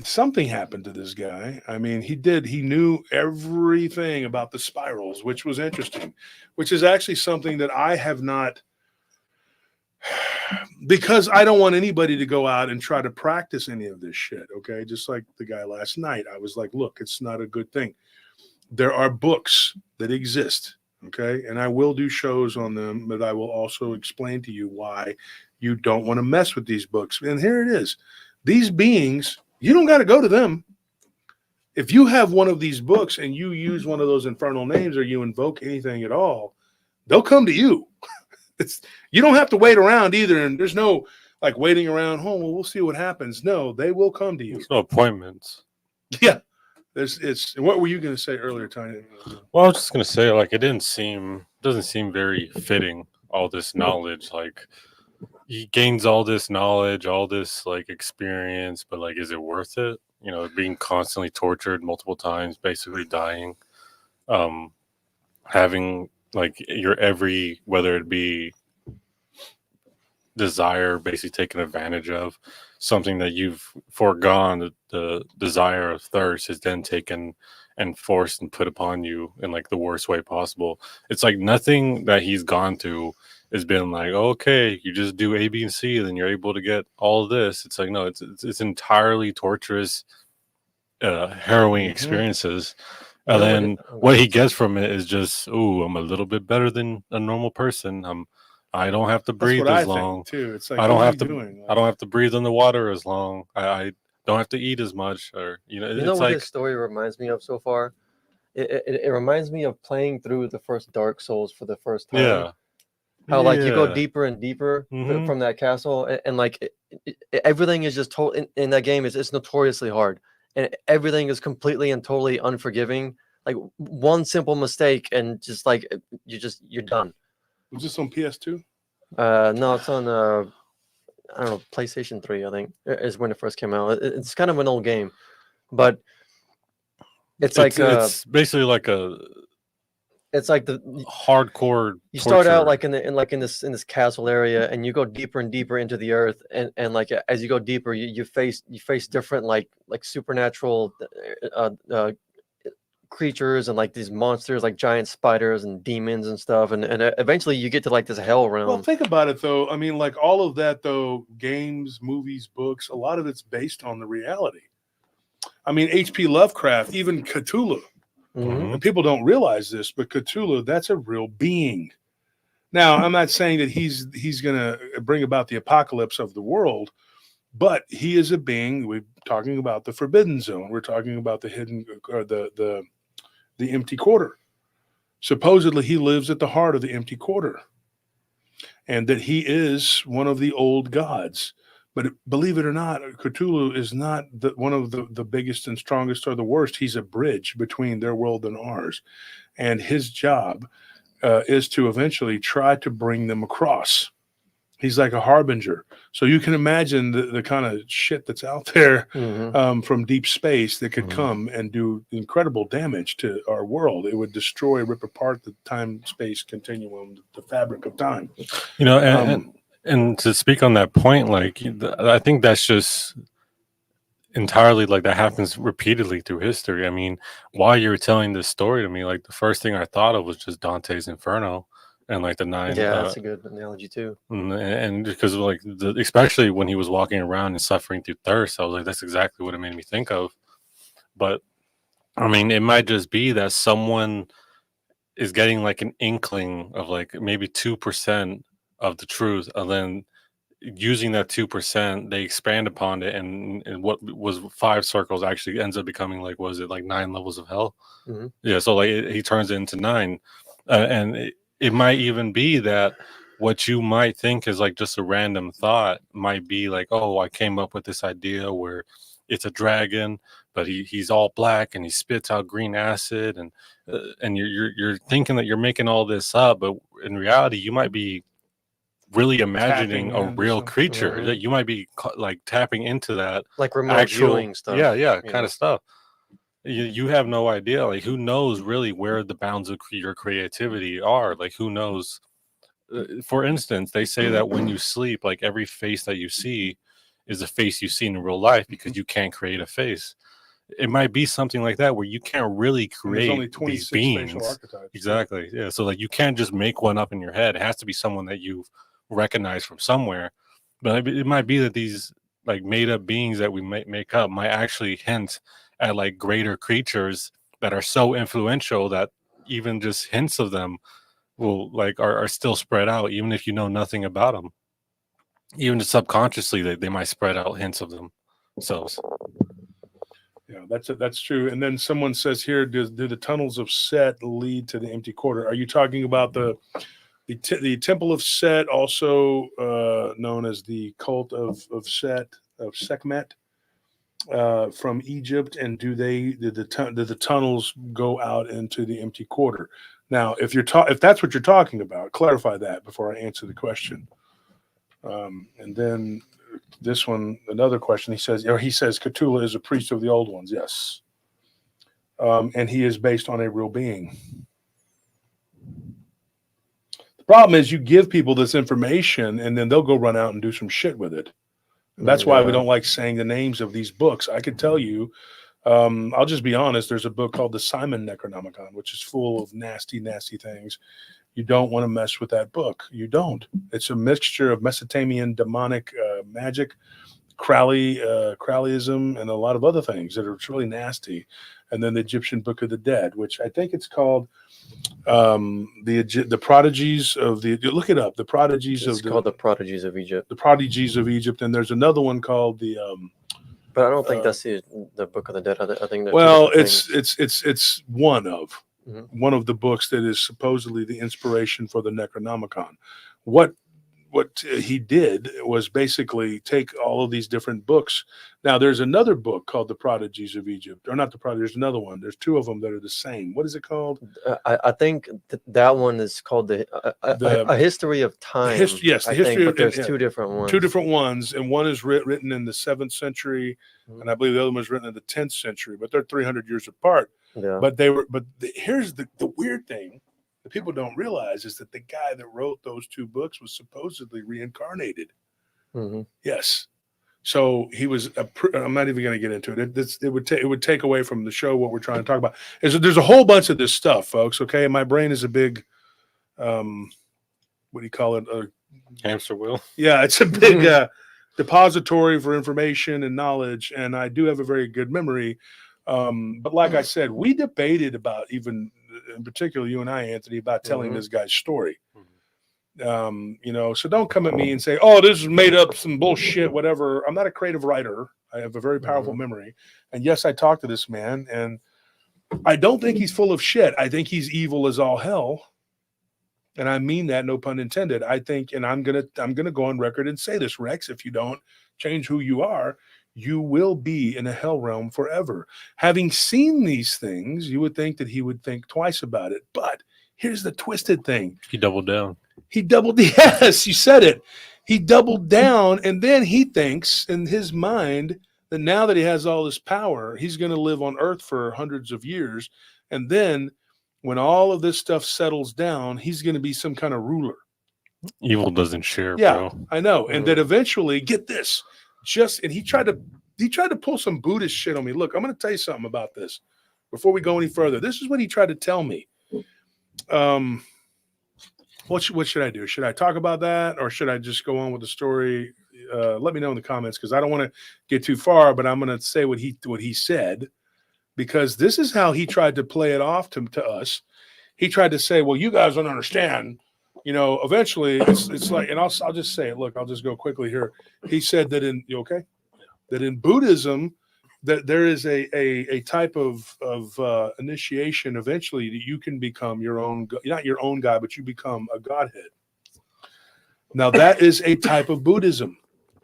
Something happened to this guy. I mean, he knew everything about the spirals, which was interesting, which is actually something that I have not, because I don't want anybody to go out and try to practice any of this shit. Okay. Just like the guy last night, I was like, look, it's not a good thing. There are books that exist. Okay. And I will do shows on them, but I will also explain to you why you don't want to mess with these books. And here it is. These beings, you don't got to go to them. If you have one of these books and you use one of those infernal names or you invoke anything at all, they'll come to you. You don't have to wait around either. And there's no like waiting around, well, we'll see what happens. No, they will come to you. There's no appointments. Yeah. What were you going to say earlier, Tiny? Well, I was just going to say, like, doesn't seem very fitting, all this knowledge. Like, he gains all this knowledge, all this like experience, but like, is it worth it? Being constantly tortured multiple times, basically dying, having like your whether it be desire basically taken advantage of, something that you've foregone, the desire of thirst is then taken and forced and put upon you in like the worst way possible. It's like nothing that he's gone through has been like, okay, you just do A, B, and C, then you're able to get all of this. It's like, no, it's entirely torturous, harrowing experiences. And then what he gets from it is just, I'm a little bit better than a normal person. I don't have to breathe as long. Too. It's like, I don't have to breathe in the water as long. I don't have to eat as much, or it's what like this story reminds me of so far. It reminds me of playing through the first Dark Souls for the first time. Yeah. How like you go deeper and deeper from that castle, and like everything is just in that game it's notoriously hard, and everything is completely and totally unforgiving. Like one simple mistake and just like you're done. Was this on PS2? No, it's on I don't know, PlayStation 3. I think is when it first came out. It's kind of an old game, but it's basically like it's like the hardcore. You start out like in this castle area, and you go deeper and deeper into the earth, and like as you go deeper, you face different like supernatural creatures and like these monsters, like giant spiders and demons and stuff, and eventually you get to like this hell realm. Well, think about it though. I mean, like all of that though, games, movies, books, a lot of it's based on the reality. I mean, H.P. Lovecraft, even Cthulhu. And people don't realize this, but Cthulhu, that's a real being. Now, I'm not saying that he's going to bring about the apocalypse of the world, but he is a being. We're talking about the Forbidden Zone. We're talking about the hidden, or the empty quarter. Supposedly, he lives at the heart of the empty quarter, and that he is one of the old gods. But believe it or not, Cthulhu is not one of the biggest and strongest or the worst. He's a bridge between their world and ours. And his job is to eventually try to bring them across. He's like a harbinger. So you can imagine the kind of shit that's out there from deep space that could come and do incredible damage to our world. It would destroy, rip apart the time-space continuum, the fabric of time. And to speak on that point, like I think that's just entirely like that happens repeatedly through history. I mean, while you were telling this story to me, like the first thing I thought of was just Dante's Inferno and like the nine. Yeah, that's a good analogy too. And because like especially when he was walking around and suffering through thirst, I was like, that's exactly what it made me think of. But I mean, it might just be that someone is getting like an inkling of like maybe 2% of the truth, and then using that 2%, they expand upon it, and what was 5 circles actually ends up becoming like, was it like 9 levels of hell? Mm-hmm. Yeah, so like he turns it into 9, and it might even be that what you might think is like just a random thought might be like, oh, I came up with this idea where it's a dragon, but he's all black and he spits out green acid, and you're thinking that you're making all this up, but in reality, you might be really imagining a real creature. Mm-hmm. You might be like tapping into that, like remote viewing stuff. Yeah, kind of stuff. You have no idea. Like, who knows really where the bounds of your creativity are? Like, who knows? For instance, they say that when you sleep, like every face that you see is a face you see in real life because you can't create a face. It might be something like that where you can't really create only 26 these beings. facial archetypes. Exactly. Yeah. So like you can't just make one up in your head. It has to be someone that you've recognized from somewhere. But it might be that these like made up beings that we might make up might actually hint at like greater creatures that are so influential that even just hints of them will like are still spread out, even if you know nothing about them. Even just subconsciously, they might spread out hints of themselves. Yeah, that's true. And then someone says here, do the tunnels of Set lead to the empty quarter? Are you talking about the Temple of Set, also known as the cult of Set, of Sekhmet, from Egypt? And did the tunnels go out into the empty quarter? Now, if that's what you're talking about, clarify that before I answer the question. And then this one, another question. He says Cthulhu is a priest of the old ones. Yes. And he is based on a real being. The problem is you give people this information and then they'll go run out and do some shit with it. And that's why we don't like saying the names of these books. I could tell you, I'll just be honest. There's a book called the Simon Necronomicon, which is full of nasty, nasty things. You don't want to mess with that book. You don't. It's a mixture of Mesopotamian demonic magic, Crowleyism, and a lot of other things that are really nasty. And then the Egyptian Book of the Dead, which I think it's called the Prodigies of the. Look it up. The Prodigies It's called the Prodigies of Egypt. The Prodigies of Egypt, and there's another one called the. But I don't think that's the Book of the Dead. I think that. Well, it's one of. Mm-hmm. One of the books that is supposedly the inspiration for the Necronomicon. What he did was basically take all of these different books. Now, there's another book called The Prodigies of Egypt, or not the Prodigies. There's another one. There's 2 of them that are the same. What is it called? I think that one is called A History of Time. Yes, the history. But there's 2 different ones. 2 different ones, and one is written in the 7th century, and I believe the other one was written in the 10th century. But they're 300 years apart. Yeah. But here's the weird thing that people don't realize is that the guy that wrote those 2 books was supposedly reincarnated. Mm-hmm. Yes. So he was. I'm not even going to get into it. It would take away from the show what we're trying to talk about. There's a whole bunch of this stuff, folks. Okay, my brain is a big, what do you call it? Hamster wheel. Yeah, it's a big depository for information and knowledge, and I do have a very good memory. But like I said, we debated about, even in particular, you and I, Anthony, about telling this guy's story. So don't come at me and say, oh, this is made up, some bullshit, whatever. I'm not a creative writer. I have a very powerful memory. And yes, I talked to this man, and I don't think he's full of shit. I think he's evil as all hell. And I mean that, no pun intended. I think, and I'm gonna go on record and say this, Rex, if you don't change who you are, you will be in a hell realm forever. Having seen these things, you would think that he would think twice about it. But here's the twisted thing. He doubled down. Yes, you said it. He doubled down, and then he thinks in his mind that now that he has all this power, he's going to live on Earth for hundreds of years. And then when all of this stuff settles down, he's going to be some kind of ruler. Evil doesn't share, yeah, bro. I know. And that eventually, get this, and he tried to tried to pull some Buddhist shit on me. Look, I'm going to tell you something about this before we go any further. This is what he tried to tell me. What should I do? Should I talk about that, or should I just go on with the story? Let me know in the comments, because I don't want to get too far, but I'm going to say what he said, because this is how he tried to play it off to us. He tried to say, well, you guys don't understand. You know, eventually it's like, and I'll just say it. Look, I'll just go quickly here. He said that that in Buddhism, that there is a type of initiation eventually that you can become your own, not your own God, but you become a Godhead. Now that is a type of Buddhism.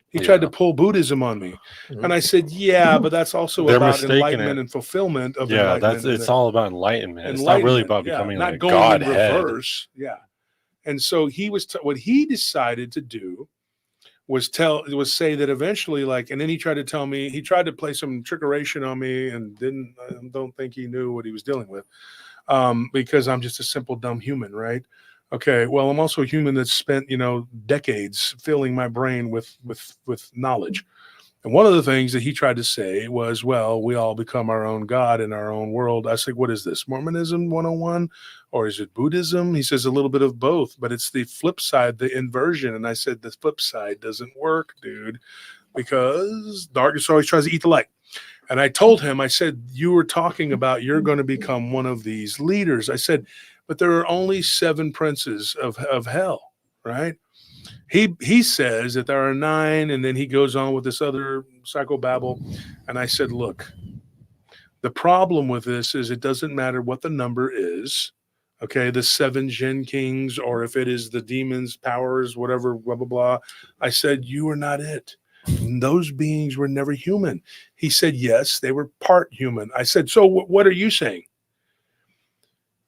He tried to pull Buddhism on me. And I said, yeah, but that's also about enlightenment and fulfillment of enlightenment. It's all about enlightenment. It's not really about becoming not like going Godhead. in reverse. Yeah. And so he was what he decided to do was say that eventually, like, and then he tried to tell me, he tried to play some trickeration on me, and don't think he knew what he was dealing with, because I'm just a simple dumb human, right? Okay, well, I'm also a human that's spent, decades filling my brain with knowledge. And one of the things that he tried to say was, well, we all become our own God in our own world. I said, what is this, Mormonism 101? Or is it Buddhism? He says a little bit of both, but it's the flip side, the inversion. And I said, the flip side doesn't work, dude, because darkness always tries to eat the light. And I told him, I said, you were talking about you're going to become one of these leaders. I said, but there are only 7 princes of hell, right? He says that there are 9, and then he goes on with this other psychobabble. And I said, look, the problem with this is it doesn't matter what the number is, okay, the 7 Jinn Kings, or if it is the demons, powers, whatever, blah, blah, blah. I said, you are not it. Those beings were never human. He said, yes, they were part human. I said, so what are you saying?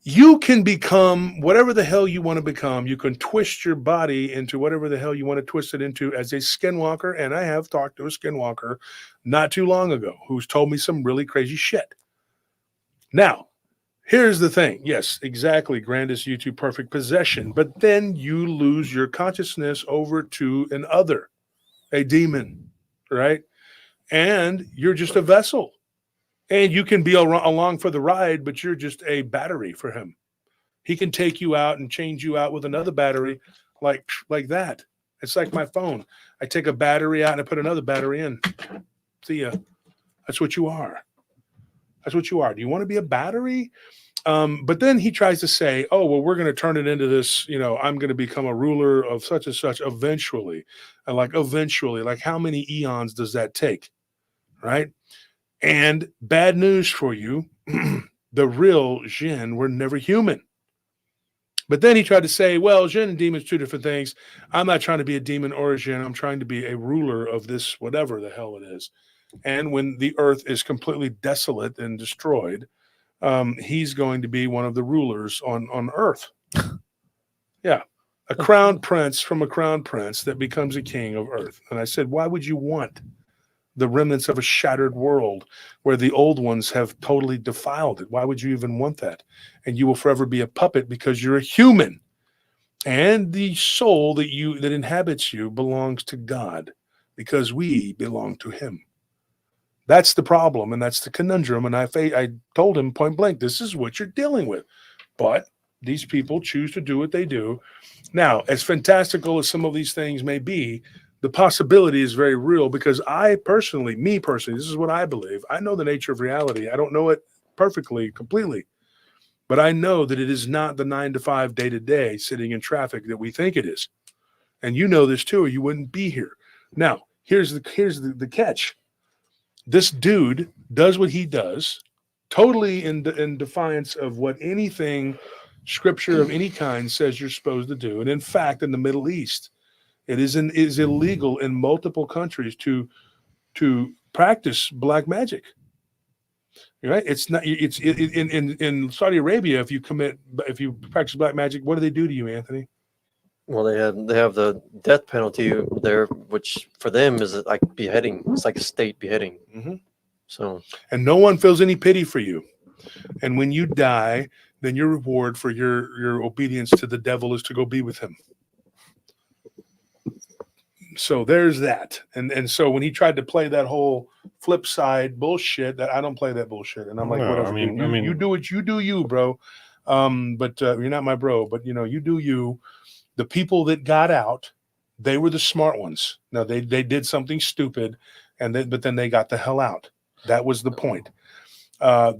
You can become whatever the hell you want to become. You can twist your body into whatever the hell you want to twist it into as a skinwalker. And I have talked to a skinwalker not too long ago who's told me some really crazy shit. Now, here's the thing. Yes, exactly. Grandest YouTube perfect possession. But then you lose your consciousness over to an other, a demon, right? And you're just a vessel. And you can be along for the ride, but you're just a battery for him. He can take you out and change you out with another battery like that. It's like my phone. I take a battery out and I put another battery in. See ya. That's what you are. That's what you are. Do you want to be a battery? But then he tries to say, oh, well, we're going to turn it into this, I'm going to become a ruler of such and such eventually. And eventually, how many eons does that take? Right? And bad news for you, the real Jinn were never human. But then he tried to say, well, Jinn and demons, 2 different things. I'm not trying to be a demon or a Jinn. I'm trying to be a ruler of this, whatever the hell it is. And when the earth is completely desolate and destroyed, he's going to be one of the rulers on earth. Yeah. A crown prince from a crown prince that becomes a king of earth. And I said, why would you want the remnants of a shattered world where the old ones have totally defiled it? Why would you even want that? And you will forever be a puppet because you're a human. And the soul that inhabits you belongs to God because we belong to him. That's the problem, and that's the conundrum. And I told him point blank, this is what you're dealing with. But these people choose to do what they do. Now, as fantastical as some of these things may be, the possibility is very real because me personally, this is what I believe. I know the nature of reality. I don't know it perfectly, completely, but I know that it is not the 9 to 5 day to day sitting in traffic that we think it is. And you know this too, or you wouldn't be here. Now, here's the catch. This dude does what he does, totally in defiance of what anything scripture of any kind says you're supposed to do. And in fact, in the Middle East, it is illegal in multiple countries to practice black magic. Right? It's not. In Saudi Arabia, if you practice black magic, what do they do to you, Anthony? Well, they have the death penalty there, which for them is like beheading. It's like a state beheading. Mm-hmm. So, and no one feels any pity for you. And when you die, then your reward for your obedience to the devil is to go be with him. So there's that. And so when he tried to play that whole flip side bullshit, that I don't play that bullshit. And I'm like, No, whatever. I mean- dude. I mean- you do what you do, you bro. But you're not my bro. But you do you. The people that got out, they were the smart ones. Now they did something stupid, but then they got the hell out. That was the point.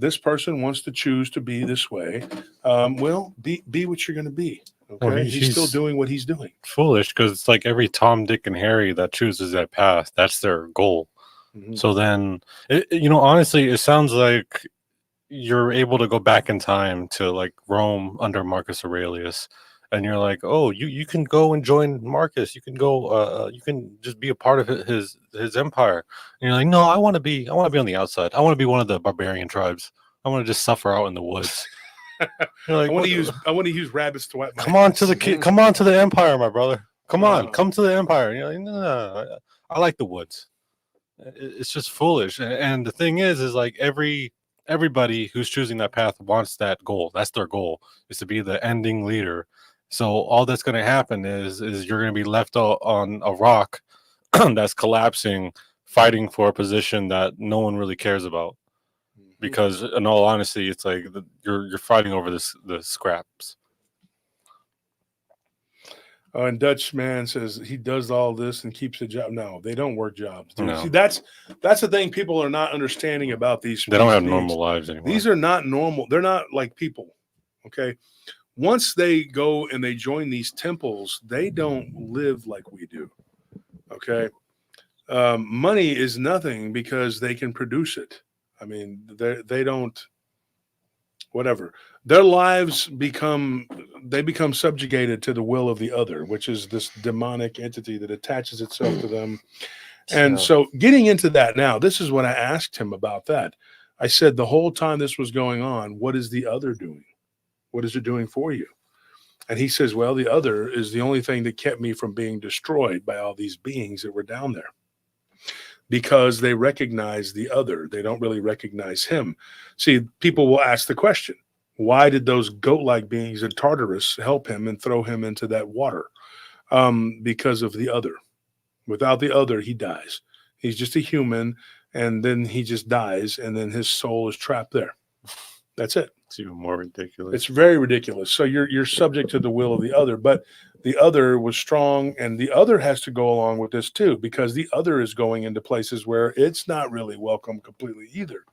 This person wants to choose to be this way. Well, be what you're going to be. Okay, Well, he's still doing what he's doing. Foolish, because it's like every Tom, Dick, and Harry that chooses that path, that's their goal. Mhm. So then, honestly, it sounds like you're able to go back in time to like Rome under Marcus Aurelius, and you're like, oh, you can go and join Marcus. You can go. You can just be a part of his empire. And you're like, no, I want to be on the outside. I want to be one of the barbarian tribes. I want to just suffer out in the woods. You're like, I want "What to use rabbits to wipe my come on to ass." come on to the empire, my brother. Come on, Oh. come to the empire. You're like, no, I like the woods. It's just foolish. And the thing is like everybody who's choosing that path wants that goal. That's their goal, is to be the ending leader. So all that's going to happen is you're going to be left on a rock that's collapsing, fighting for a position that no one really cares about. Because in all honesty, it's like you're fighting over the scraps. And Dutch man says he does all this and keeps a job. No, they don't work jobs. Dude. No. See, that's the thing people are not understanding about these. They don't have beings. normal lives anymore. These are not normal. They're not like people. Okay. Once they go and they join these temples, they don't live like we do. Okay. Money is nothing because they can produce it. I mean, they don't, whatever. Their lives become subjugated to the will of the other, which is this demonic entity that attaches itself to them. And so getting into that now, this is what I asked him about that. I said, the whole time this was going on, what is the other doing? What is it doing for you? And he says, well, the other is the only thing that kept me from being destroyed by all these beings that were down there. Because they recognize the other. They don't really recognize him. See, people will ask the question, why did those goat-like beings in Tartarus help him and throw him into that water? Because of the other. Without the other, he dies. He's just a human, and then he just dies, and then his soul is trapped there. That's it. It's even more ridiculous. It's very ridiculous. So you're subject to the will of the other, but the other was strong, and the other has to go along with this too, because the other is going into places where it's not really welcome completely either.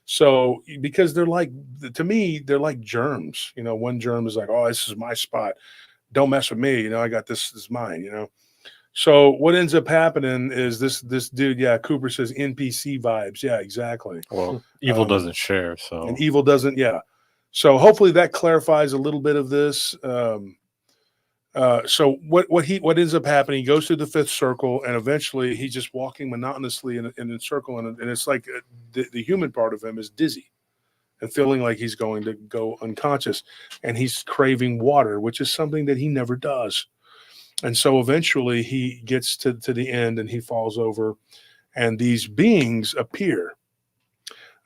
So because they're like, to me, they're like germs. One germ is like, oh, this is my spot. Don't mess with me. I got this is mine. So what ends up happening is this dude, yeah, Cooper says NPC vibes. Yeah, exactly. Well, evil doesn't share, so and evil doesn't. Yeah. So hopefully that clarifies a little bit of this. So what ends up happening? He goes through the fifth circle, and eventually he's just walking monotonously in a circle, and it's like the human part of him is dizzy and feeling like he's going to go unconscious, and he's craving water, which is something that he never does. And so eventually he gets to the end, and he falls over, and these beings appear,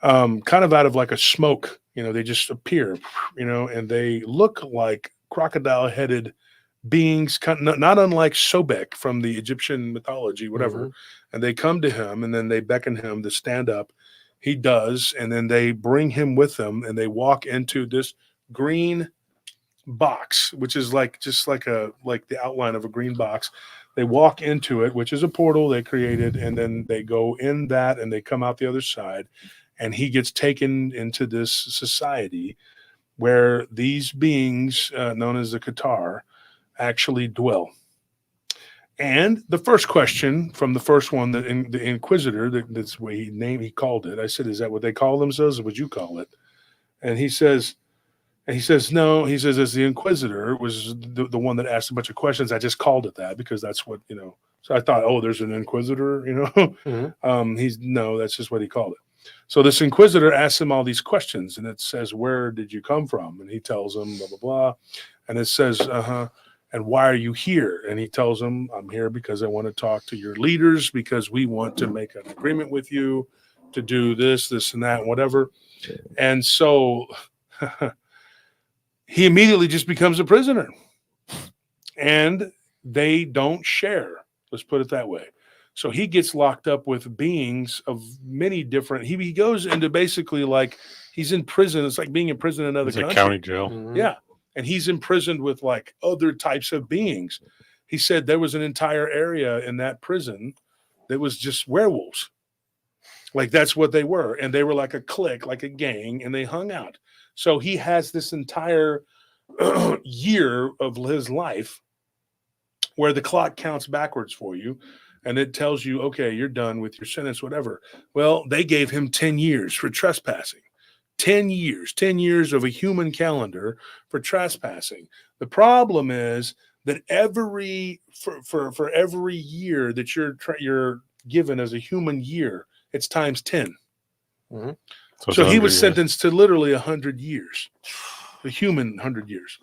kind of out of like a smoke. They just appear, and they look like crocodile-headed beings, not unlike Sobek from the Egyptian mythology, whatever. Mm-hmm. And they come to him, and then they beckon him to stand up. He does, and then they bring him with them, and they walk into this green box, which is just like the outline of a green box. They walk into it, which is a portal they created, and then they go in that, and they come out the other side, and he gets taken into this society where these beings, known as the Qatar, actually dwell. And the first question from the first one, the Inquisitor, that's the way he called it. I said, "Is that what they call themselves, or would you call it?" And he says, "No." He says, "As the Inquisitor was the one that asked a bunch of questions. I just called it that because that's what So I thought, oh, there's an Inquisitor, Mm-hmm. No, that's just what he called it. So this Inquisitor asks him all these questions, and it says, "Where did you come from?" And he tells him, blah blah blah, and it says, "And why are you here?" And he tells him, "I'm here because I want to talk to your leaders, because we want to make an agreement with you to do this, and that, and whatever." And so he immediately just becomes a prisoner, and they don't share. Let's put it that way. So he gets locked up with beings of many different. He goes into basically like he's in prison. It's like being in prison in another It's a country. county jail. Mhm. Yeah, and he's imprisoned with like other types of beings. He said there was an entire area in that prison that was just werewolves. Like that's what they were, and they were like a clique, like a gang, and they hung out. So he has this entire year of his life where the clock counts backwards for you and it tells you, okay, you're done with your sentence, whatever. Well, they gave him 10 years for trespassing. 10 years of a human calendar for trespassing. The problem is that for every year that you're given as a human year, it's times 10. Mm-hmm. So he 100 was years. sentenced to literally 100 years, a human 100 years.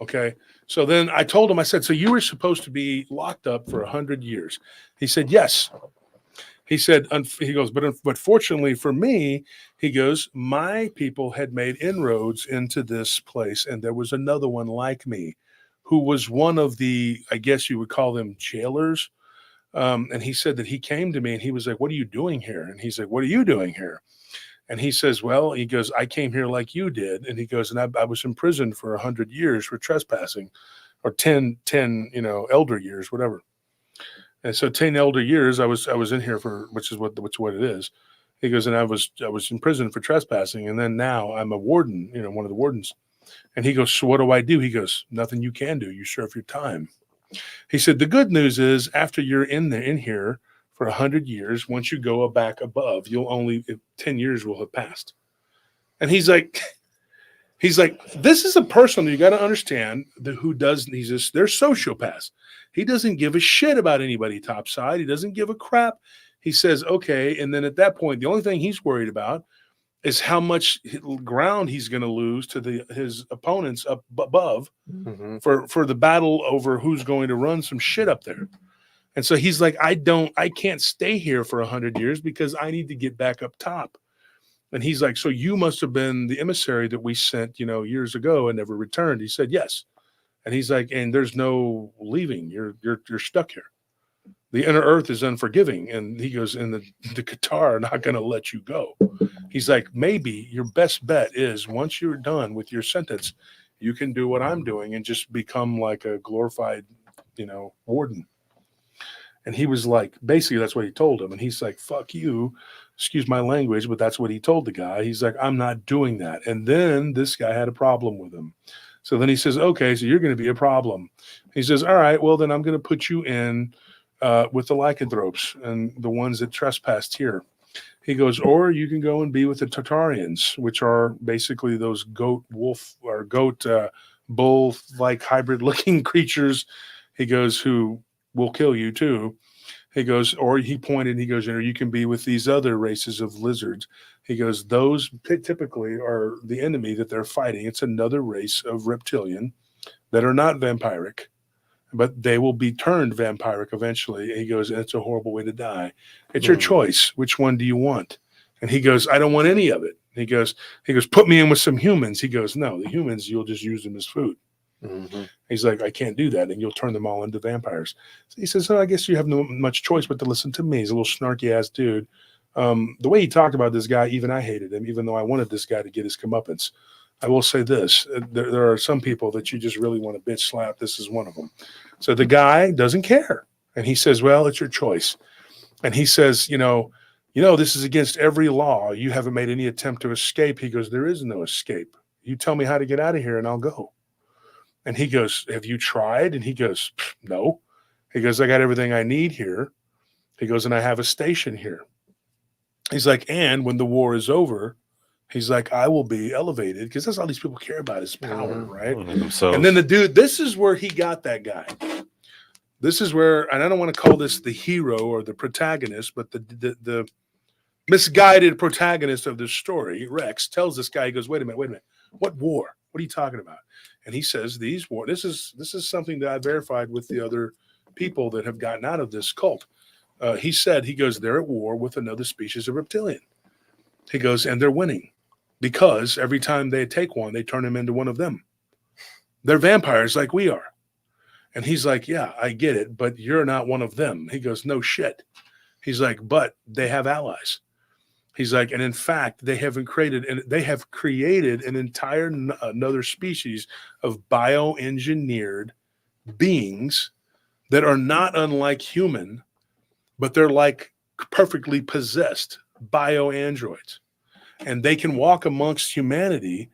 Okay. So then I told him, I said, so you were supposed to be locked up for 100 years. He said, yes. He said, he goes, but fortunately for me, he goes, my people had made inroads into this place. And there was another one like me who was one of the, I guess you would call them jailers. And he said that he came to me and he was like, what are you doing here? And he's like, what are you doing here? And he says, well, he goes, I came here like you did. And he goes, and I was imprisoned for 100 years for trespassing, or 10, elder years, whatever. And so 10 elder years, I was in here for, which is what it is. He goes, and I was in prison for trespassing. And then now I'm a warden, one of the wardens. And he goes, so what do I do? He goes, nothing you can do. You serve your time. He said, the good news is after you're in here for 100 years, once you go back above, 10 years will have passed. And he's like, this is a person you got to understand they're sociopaths. He doesn't give a shit about anybody topside. He doesn't give a crap. He says, okay. And then at that point, the only thing he's worried about is how much ground he's going to lose to his opponents up above Mm-hmm. for the battle over who's going to run some shit up there. And so he's like, I can't stay here for 100 years because I need to get back up top. And he's like, so you must have been the emissary that we sent, years ago and never returned. He said, yes. And he's like, and there's no leaving. You're stuck here. The inner earth is unforgiving. And he goes, and the Qatar are not going to let you go. He's like, maybe your best bet is once you're done with your sentence, you can do what I'm doing and just become like a glorified, warden. And he was like, basically, that's what he told him. And he's like, fuck you. Excuse my language, but that's what he told the guy. He's like, I'm not doing that. And then this guy had a problem with him. So then he says, okay, so you're going to be a problem. He says, all right, well, then I'm going to put you in with the lycanthropes and the ones that trespassed here. He goes, or you can go and be with the Tartarians, which are basically those goat bull like hybrid looking creatures. He goes, who will kill you too. He goes, or he pointed, he goes, you can be with these other races of lizards. He goes, those typically are the enemy that they're fighting. It's another race of reptilian that are not vampiric, but they will be turned vampiric eventually. He goes, it's a horrible way to die. It's your choice. Which one do you want? And he goes, I don't want any of it. He goes, put me in with some humans. He goes, no, the humans, you'll just use them as food. Mm-hmm. He's like, I can't do that. And you'll turn them all into vampires. So he says, I guess you have no much choice but to listen to me. He's a little snarky ass dude. The way he talked about this guy, even I hated him, even though I wanted this guy to get his comeuppance. I will say this. There are some people that you just really want to bitch slap. This is one of them. So the guy doesn't care. And he says, well, it's your choice. And he says, this is against every law. You haven't made any attempt to escape. He goes, there is no escape. You tell me how to get out of here and I'll go. And he goes, have you tried? And he goes, no. He goes, I got everything I need here. He goes, and I have a station here. He's like, and when the war is over, he's like, I will be elevated, because that's all these people care about is power, right? Themselves. And then the dude, this is where he got that guy. This is where, and I don't want to call this the hero or the protagonist, but the misguided protagonist of this story, Rex, tells this guy, he goes, wait a minute. What war? What are you talking about? And he says, these war. This is something that I verified with the other people that have gotten out of this cult. He goes, they're at war with another species of reptilian. He goes, and they're winning because every time they take one, they turn him into one of them. They're vampires like we are. And he's like, yeah, I get it, but you're not one of them. He goes, no shit. He's like, but they have allies. He's like, and in fact, they have created an entire another species of bioengineered beings that are not unlike human, but they're like perfectly possessed bioandroids, and they can walk amongst humanity.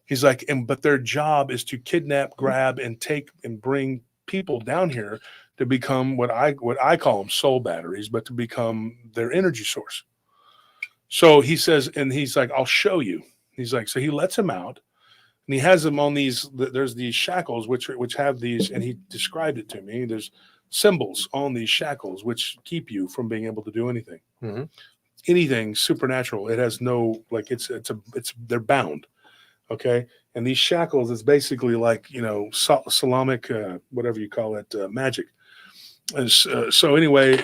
He's like, but their job is to kidnap, grab, and take and bring people down here to become what I call them soul batteries, but to become their energy source. So he says, and he's like, I'll show you. He's like, so he lets him out, and he has him on these. There's these shackles which have these, and he described it to me. There's symbols on these shackles which keep you from being able to do anything, anything supernatural. It has no they're bound. Okay. And these shackles is basically like, Salamic, whatever you call it, magic. So anyway,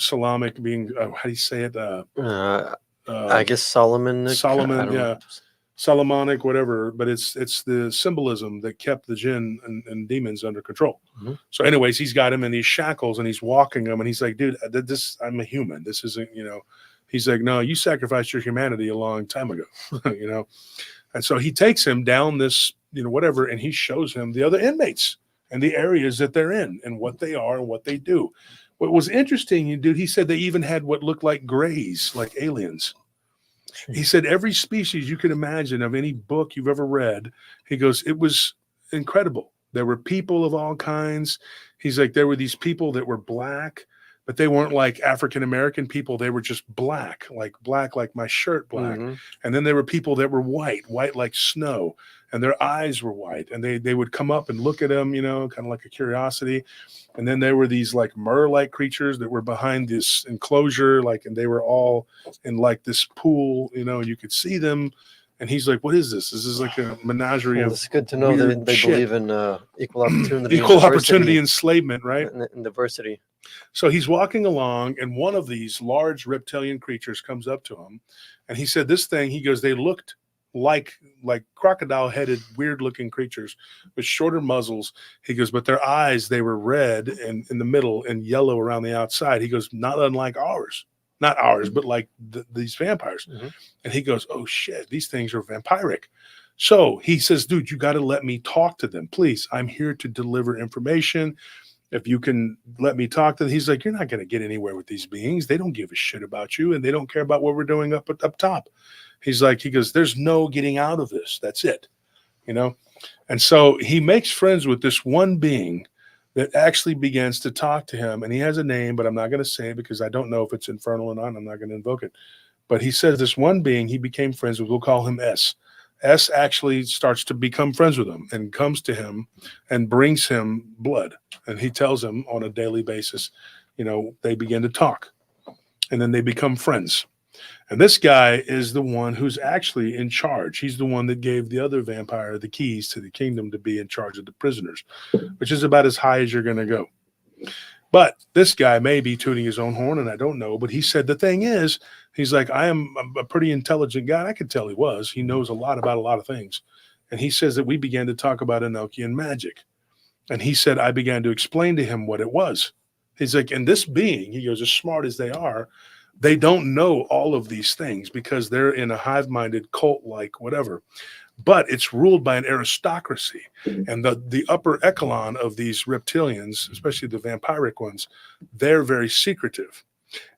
Salamic being, how do you say it? I guess Solomon. Yeah. Solomonic, whatever, but it's the symbolism that kept the jinn and demons under control. So anyways, he's got him in these shackles and he's walking them, and he's like, dude, I'm a human. This isn't, he's like, no, you sacrificed your humanity a long time ago, And so he takes him down this, whatever, and he shows him the other inmates and the areas that they're in and what they are and what they do. What was interesting, dude, he said they even had what looked like grays, like aliens. He said every species you can imagine of any book you've ever read, he goes, it was incredible. There were people of all kinds. He's like, there were these people that were black, but they weren't like African-American people. They were just black like my shirt black. And then there were people that were white like snow, and their eyes were white. And they would come up and look at him, kind of like a curiosity. And then there were these like mer-like creatures that were behind this enclosure, and they were all in like this pool, and you could see them. And he's like, what is this? This is like a menagerie of It's good to know that they believe in equal opportunity. Equal opportunity enslavement, right? And diversity. So he's walking along, and one of these large reptilian creatures comes up to him. And he said this thing, he goes, they looked like crocodile-headed, weird-looking creatures with shorter muzzles. He goes, but their eyes, they were red and in the middle and yellow around the outside. He goes, not unlike ours. Not ours, but like these vampires. And he goes, oh, shit, these things are vampiric. So he says, dude, you got to let me talk to them, please. I'm here to deliver information. If you can let me talk to them. He's like, you're not going to get anywhere with these beings. They don't give a shit about you, and they don't care about what we're doing up top. He goes, there's no getting out of this. That's it, And so he makes friends with this one being that actually begins to talk to him. And he has a name, but I'm not going to say it because I don't know if it's infernal or not. I'm not going to invoke it. But he says this one being he became friends with, we'll call him S. S actually starts to become friends with him and comes to him and brings him blood. And he tells him on a daily basis, they begin to talk. And then they become friends. And this guy is the one who's actually in charge. He's the one that gave the other vampire the keys to the kingdom to be in charge of the prisoners, which is about as high as you're going to go. But this guy may be tooting his own horn, and I don't know. But he said the thing is, he's like, I am a pretty intelligent guy. And I could tell he was. He knows a lot about a lot of things. And he says that we began to talk about Enochian magic. And he said, I began to explain to him what it was. He's like, and this being, he goes, as smart as they are, they don't know all of these things because they're in a hive-minded cult-like whatever. But it's ruled by an aristocracy. And the upper echelon of these reptilians, especially the vampiric ones, they're very secretive.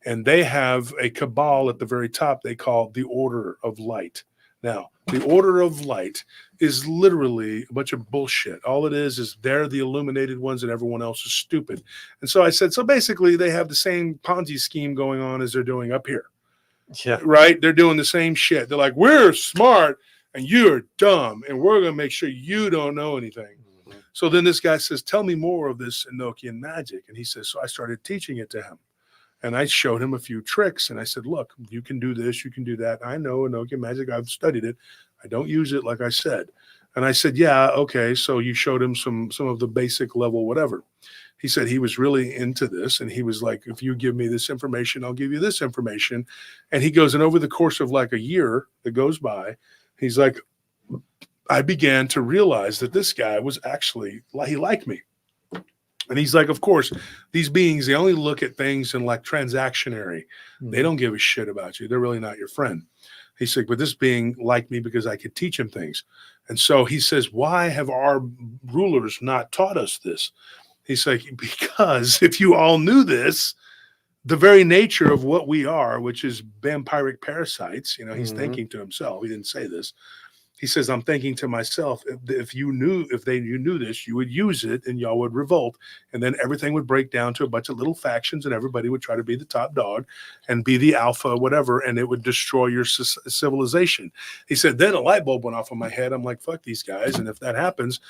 And they have a cabal at the very top they call the Order of Light. Now, the Order of Light is literally a bunch of bullshit. All it is they're the illuminated ones and everyone else is stupid. And so I said, so basically they have the same Ponzi scheme going on as they're doing up here. Yeah. Right? They're doing the same shit. They're like, we're smart and you're dumb, and we're going to make sure you don't know anything. So then this guy says, tell me more of this Enochian magic. And he says, so I started teaching it to him. And I showed him a few tricks. And I said, look, you can do this, you can do that. I know Enochian magic. I've studied it. I don't use it, like I said. And I said, yeah, okay. So you showed him some of the basic level, whatever. He said he was really into this. And he was like, if you give me this information, I'll give you this information. And he goes, and over the course of like a year that goes by, he's like, I began to realize that this guy was actually, he liked me. And he's like, of course, these beings, they only look at things in like transactionary. They don't give a shit about you. They're really not your friend. He's like, but this being liked me because I could teach him things. And so he says, why have our rulers not taught us this? He's like, because if you all knew this, the very nature of what we are, which is vampiric parasites, you know, he's thinking to himself. He didn't say this. He says, I'm thinking to myself, if you knew this, you would use it and y'all would revolt. And then everything would break down to a bunch of little factions and everybody would try to be the top dog and be the alpha, whatever. And it would destroy your civilization. He said, then a light bulb went off in my head. I'm like, fuck these guys. And if that happens,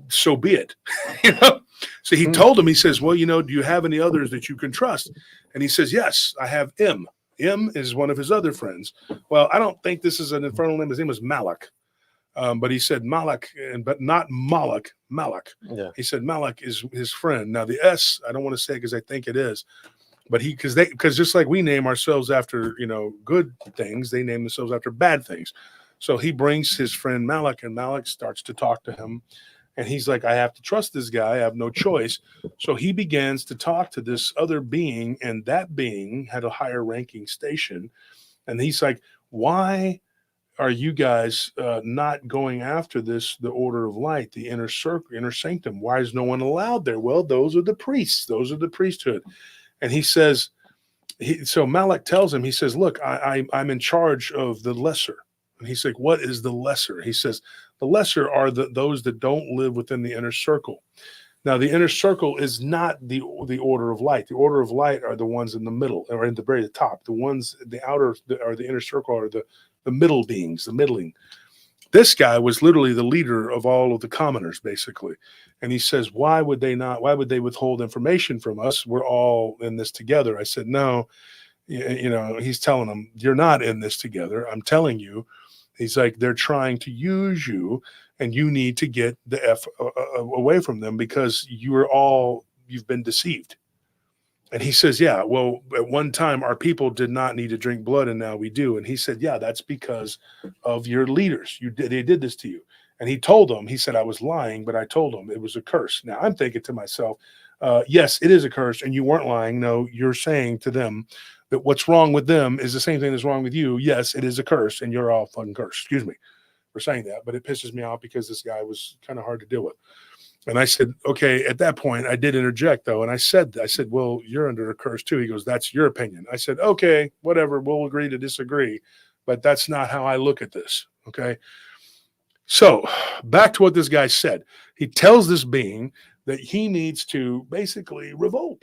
so be it. You know? So he told him, he says, well, you know, do you have any others that you can trust? And he says, yes, I have M. M is one of his other friends. Well, I don't think this is an infernal name. His name was Malak. But he said Malak, but not Malak, Malak. Yeah. He said Malak is his friend. Now the S, I don't want to say because I think it is, but because just like we name ourselves after, you know, good things, they name themselves after bad things. So he brings his friend Malak, and Malak starts to talk to him. And he's like, I have to trust this guy. I have no choice. So he begins to talk to this other being, and that being had a higher ranking station. And he's like, why are you guys not going after the order of light, the inner circle, inner sanctum? Why is no one allowed there? Well, those are the priests. Those are the priesthood. And he says, so Malak tells him, he says, look, I'm in charge of the lesser. And he's like, what is the lesser? He says, the lesser are those that don't live within the inner circle. Now, the inner circle is not the order of light. The order of light are the ones in the middle, or in the very top. The ones, the outer, or the inner circle are the middle beings, the middling. This guy was literally the leader of all of the commoners, basically. And he says, why would they withhold information from us? We're all in this together. I said, no, you know, he's telling them, you're not in this together. I'm telling you. He's like, they're trying to use you, and you need to get the F away from them because you've been deceived. And he says, yeah, well, at one time our people did not need to drink blood, and now we do. And he said, yeah, that's because of your leaders. They did this to you. And he told them, he said, I was lying, but I told them it was a curse. Now I'm thinking to myself, yes, it is a curse, and you weren't lying. No, you're saying to them that what's wrong with them is the same thing that's wrong with you. Yes, it is a curse, and you're all fucking cursed. Excuse me for saying that, but it pisses me off because this guy was kind of hard to deal with. And I said, okay, at that point, I did interject, though. And I said, well, you're under a curse, too. He goes, that's your opinion. I said, okay, whatever. We'll agree to disagree. But that's not how I look at this. Okay. So back to what this guy said. He tells this being that he needs to basically revolt,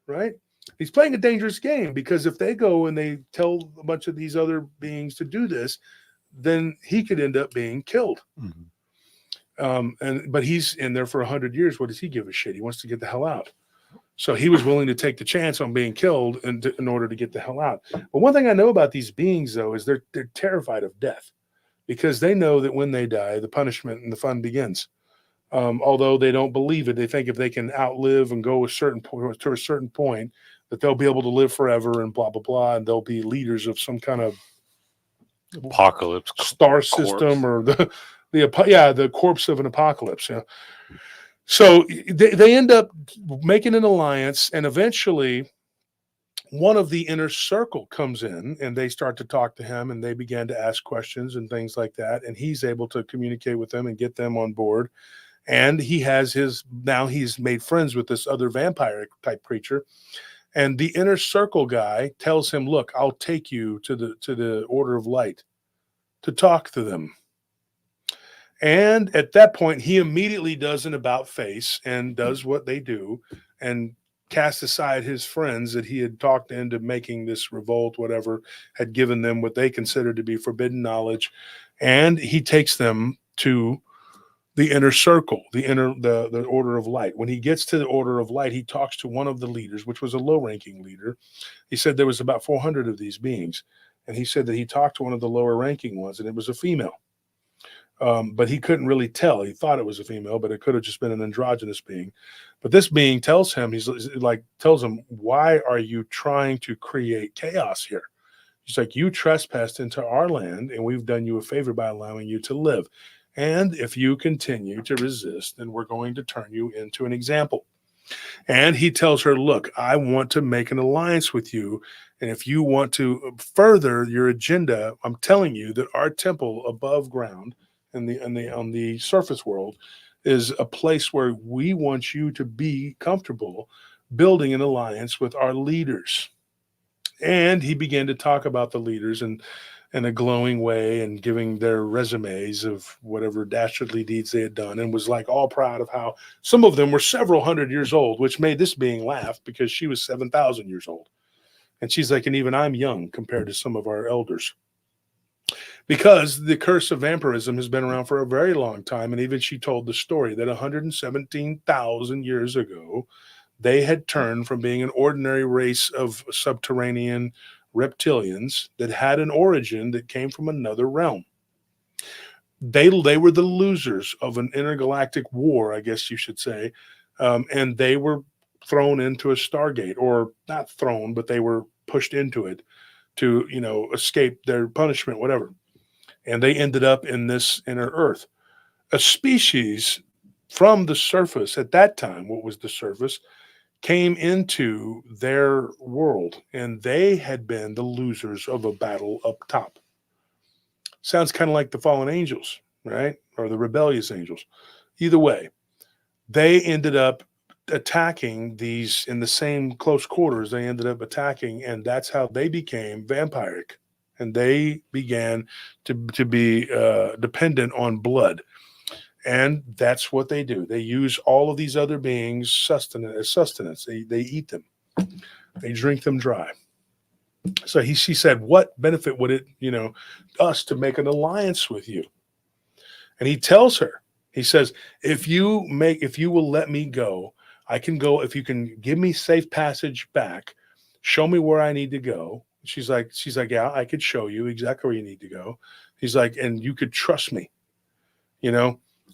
right? He's playing a dangerous game because if they go and they tell a bunch of these other beings to do this, then he could end up being killed. But he's in there for 100 years. What does he give a shit? He wants to get the hell out. So he was willing to take the chance on being killed in order to get the hell out. But one thing I know about these beings, though, is they're terrified of death because they know that when they die, the punishment and the fun begins. Although they don't believe it, they think if they can outlive and go to a certain point, that they'll be able to live forever and blah, blah, blah, and they'll be leaders of some kind of apocalypse star system or the corpse of an apocalypse. Yeah. So they end up making an alliance, and eventually one of the inner circle comes in and they start to talk to him, and they began to ask questions and things like that. And he's able to communicate with them and get them on board. And he's made friends with this other vampire type creature. And the inner circle guy tells him, look, I'll take you to the Order of Light to talk to them. And at that point, he immediately does an about face and does what they do and casts aside his friends that he had talked into making this revolt, whatever, had given them what they considered to be forbidden knowledge. And he takes them to the inner circle, the Order of Light. When he gets to the Order of Light, he talks to one of the leaders, which was a low-ranking leader. He said there was about 400 of these beings. And he said that he talked to one of the lower-ranking ones, and it was a female. But he couldn't really tell. He thought it was a female, but it could have just been an androgynous being. But this being tells him, tells him, why are you trying to create chaos here? He's like, you trespassed into our land, and we've done you a favor by allowing you to live. And if you continue to resist, then we're going to turn you into an example. And he tells her, look, I want to make an alliance with you. And if you want to further your agenda, I'm telling you that our temple above ground on the surface world is a place where we want you to be comfortable building an alliance with our leaders. And he began to talk about the leaders in a glowing way and giving their resumes of whatever dastardly deeds they had done, and was like all proud of how some of them were several hundred years old, which made this being laugh because she was 7,000 years old. And she's like, and even I'm young compared to some of our elders. Because the curse of vampirism has been around for a very long time. And even she told the story that 117,000 years ago, they had turned from being an ordinary race of subterranean reptilians that had an origin that came from another realm. They were the losers of an intergalactic war, I guess you should say, and they were thrown into a Stargate, or not thrown, but they were pushed into it to, escape their punishment, whatever. And they ended up in this inner Earth, a species from the surface at that time. What was the surface? Came into their world, and they had been the losers of a battle up top. Sounds kind of like the fallen angels, right? Or the rebellious angels. Either way, they ended up attacking these in the same close quarters. They ended up attacking, and that's how they became vampiric. And they began to be dependent on blood. And that's what they do. They use all of these other beings as sustenance. They eat them. They drink them dry. So she said, what benefit would it, us to make an alliance with you? And he tells her, he says, if you will let me go, I can go. If you can give me safe passage back, show me where I need to go. She's like, yeah, I could show you exactly where you need to go. He's like, and you could trust me,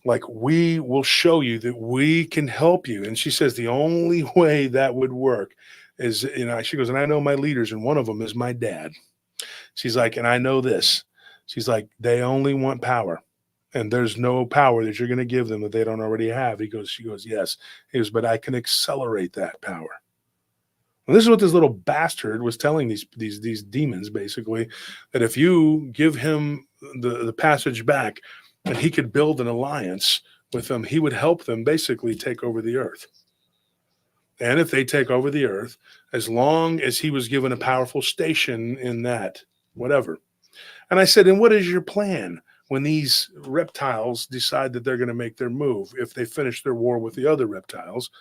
like we will show you that we can help you. And she says, the only way that would work is, she goes, and I know my leaders, and one of them is my dad. She's like, and I know this. She's like, they only want power. And there's no power that you're going to give them that they don't already have. She goes, yes. He goes, but I can accelerate that power. And this is what this little bastard was telling these demons, basically, that if you give him the passage back, and he could build an alliance with them, he would help them basically take over the earth. And if they take over the earth, as long as he was given a powerful station in that, whatever. And I said, and what is your plan when these reptiles decide that they're going to make their move? If they finish their war with the other reptiles,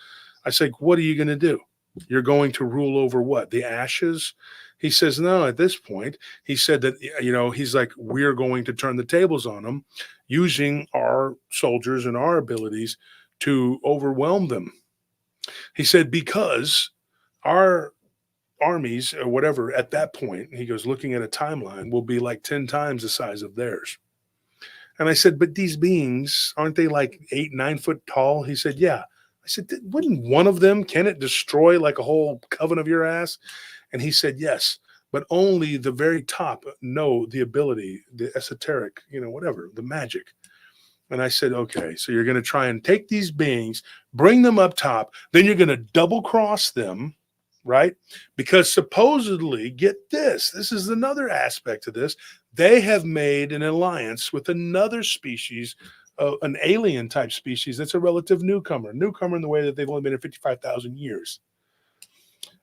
I said, what are you going to do? You're going to rule over what? The ashes? He says, no, at this point, he said that, he's like, we're going to turn the tables on them using our soldiers and our abilities to overwhelm them. He said, because our armies or whatever at that point, he goes, looking at a timeline, will be like 10 times the size of theirs. And I said, but these beings, aren't they like 8-9 foot tall? He said, yeah. I said, wouldn't one of them, can it destroy like a whole coven of your ass? And he said, yes, but only the very top know the ability, the esoteric, whatever, the magic. And I said, okay, so you're going to try and take these beings, bring them up top, then you're going to double cross them, right? Because supposedly, get this is another aspect of this. They have made an alliance with another species, an alien type species that's a relative newcomer in the way that they've only been here 55,000 years.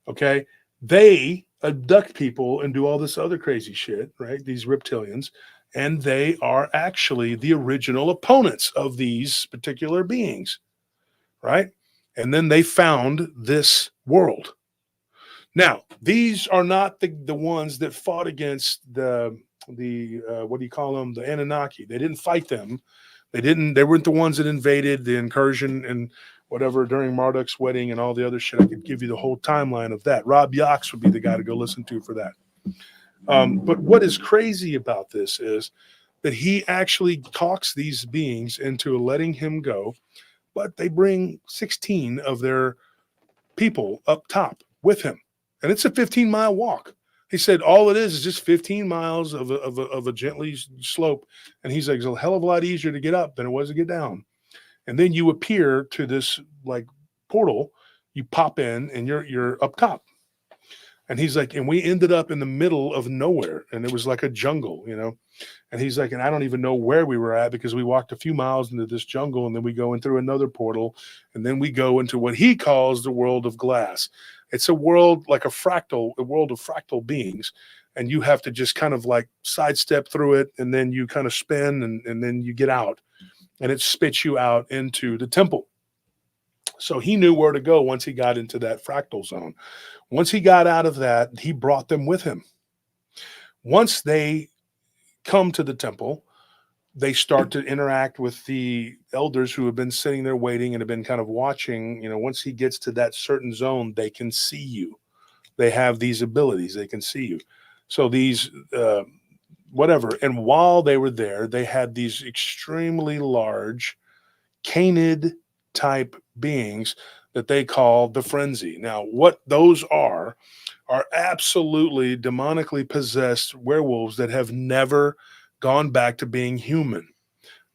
Okay. They abduct people and do all this other crazy shit, right? These reptilians, and they are actually the original opponents of these particular beings, right? And then they found this world. Now, these are not the ones that fought against the what do you call them? The Anunnaki. They didn't fight them. They weren't the ones that invaded the incursion and whatever during Marduk's wedding and all the other shit. I could give you the whole timeline of that. Rob Yox would be the guy to go listen to for that. But what is crazy about this is that he actually talks these beings into letting him go, but they bring 16 of their people up top with him. And it's a 15-mile walk. He said all it is just 15 miles of a gently slope. And he's like, it's a hell of a lot easier to get up than it was to get down. And then you appear to this like portal, you pop in and you're up top. And he's like, and we ended up in the middle of nowhere, and it was like a jungle, you know. And he's like, and I don't even know where we were at because we walked a few miles into this jungle, and then we go in through another portal, and then we go into what he calls the world of glass. It's a world like a world of fractal beings, and you have to just kind of like sidestep through it, and then you kind of spin, and then you get out, and it spits you out into the temple. So he knew where to go once he got into that fractal zone. Once he got out of that, he brought them with him. Once they come to the temple, they start to interact with the elders who have been sitting there waiting and have been kind of watching. You know, once he gets to that certain zone, they can see you. They have these abilities. They can see you. So these, whatever. And while they were there, they had these extremely large canid type beings that they call the frenzy. Now, what those are absolutely demonically possessed werewolves that have never gone back to being human.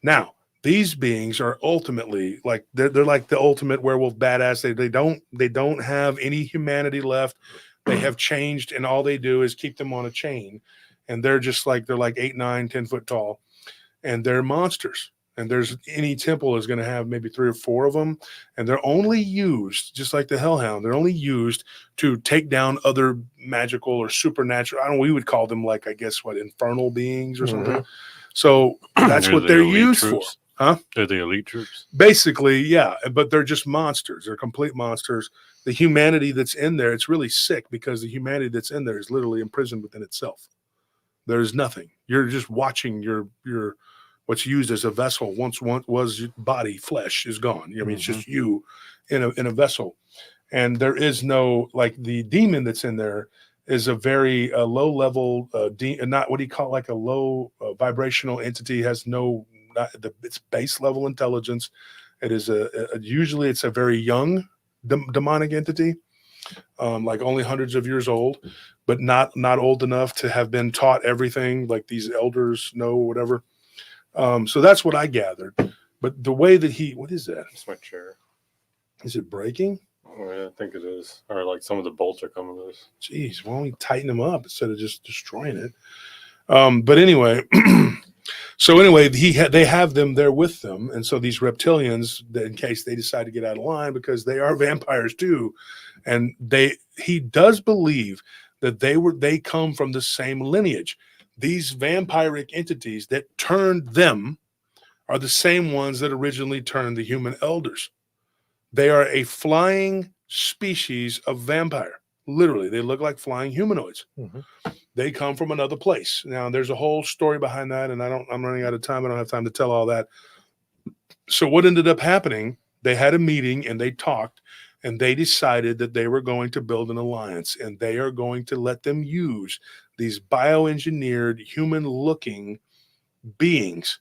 Now, these beings are ultimately like they're like the ultimate werewolf badass. They don't have any humanity left. They have changed, and all they do is keep them on a chain. And they're like 8, 9, 10 foot tall, and they're monsters. And there's any temple is going to have maybe 3 or 4 of them, and they're only used, just like the Hellhound, they're only used to take down other magical or supernatural. I don't know, we would call them like, I guess, infernal beings or something. So that's what they're used troops. For. Huh? They're the elite troops. Basically, yeah, but they're just monsters. They're complete monsters. The humanity that's in there, it's really sick because the humanity that's in there is literally imprisoned within itself. There's nothing. You're just watching your what's used as a vessel once was body, flesh is gone. I mean, it's just you in a vessel. And there is no, like the demon that's in there is a very low level, not what do you call it, like a low vibrational entity, has it's base level intelligence. It is usually it's a very young demonic entity, like only hundreds of years old, but not old enough to have been taught everything like these elders know, whatever. So that's what I gathered. But the way that what is that? It's my chair. Is it breaking? Oh, yeah, I think it is. Or like some of the bolts are coming loose. Jeez, why don't we tighten them up instead of just destroying it? But anyway, they have them there with them. And so these reptilians, in case they decide to get out of line, because they are vampires too. And he does believe that they come from the same lineage. These vampiric entities that turned them are the same ones that originally turned the human elders. They are a flying species of vampire. Literally, they look like flying humanoids. They come from another place. Now, there's a whole story behind that, and I'm running out of time. I don't have time to tell all that. So what ended up happening, they had a meeting and they talked, and they decided that they were going to build an alliance, and they are going to let them use these bioengineered human-looking beings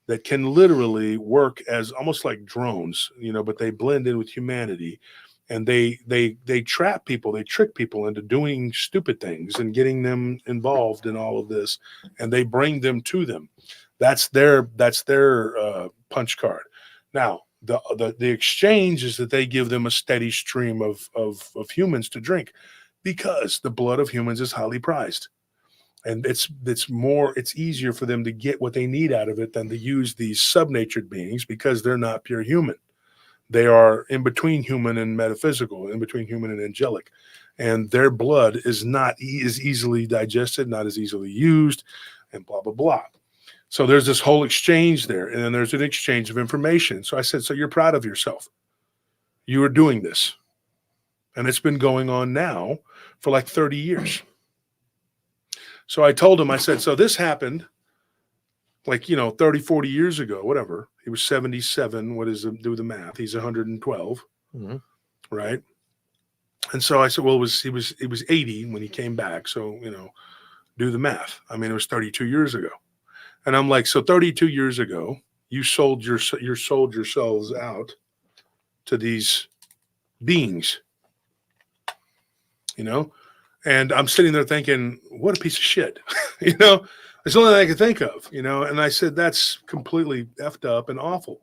that can literally work as almost like drones, but they blend in with humanity, and they trap people, they trick people into doing stupid things and getting them involved in all of this, and they bring them to them. That's their punch card. Now, the exchange is that they give them a steady stream of humans to drink, because the blood of humans is highly prized. And it's easier for them to get what they need out of it than to use these subnatured beings, because they're not pure human. They are in between human and metaphysical, in between human and angelic. And their blood is not as easily digested, not as easily used, and blah, blah, blah. So there's this whole exchange there. And then there's an exchange of information. So I said, so you're proud of yourself. You are doing this. And it's been going on now for like 30 years. So I told him, I said, so this happened like, 30, 40 years ago, whatever. He was 77. Do the math? He's 112. Right. And so I said, well, he was 80 when he came back. So, do the math. I mean, it was 32 years ago. And I'm like, so 32 years ago, you sold yourselves out to these beings, And I'm sitting there thinking, what a piece of shit, It's the only thing I could think of, And I said, that's completely effed up and awful.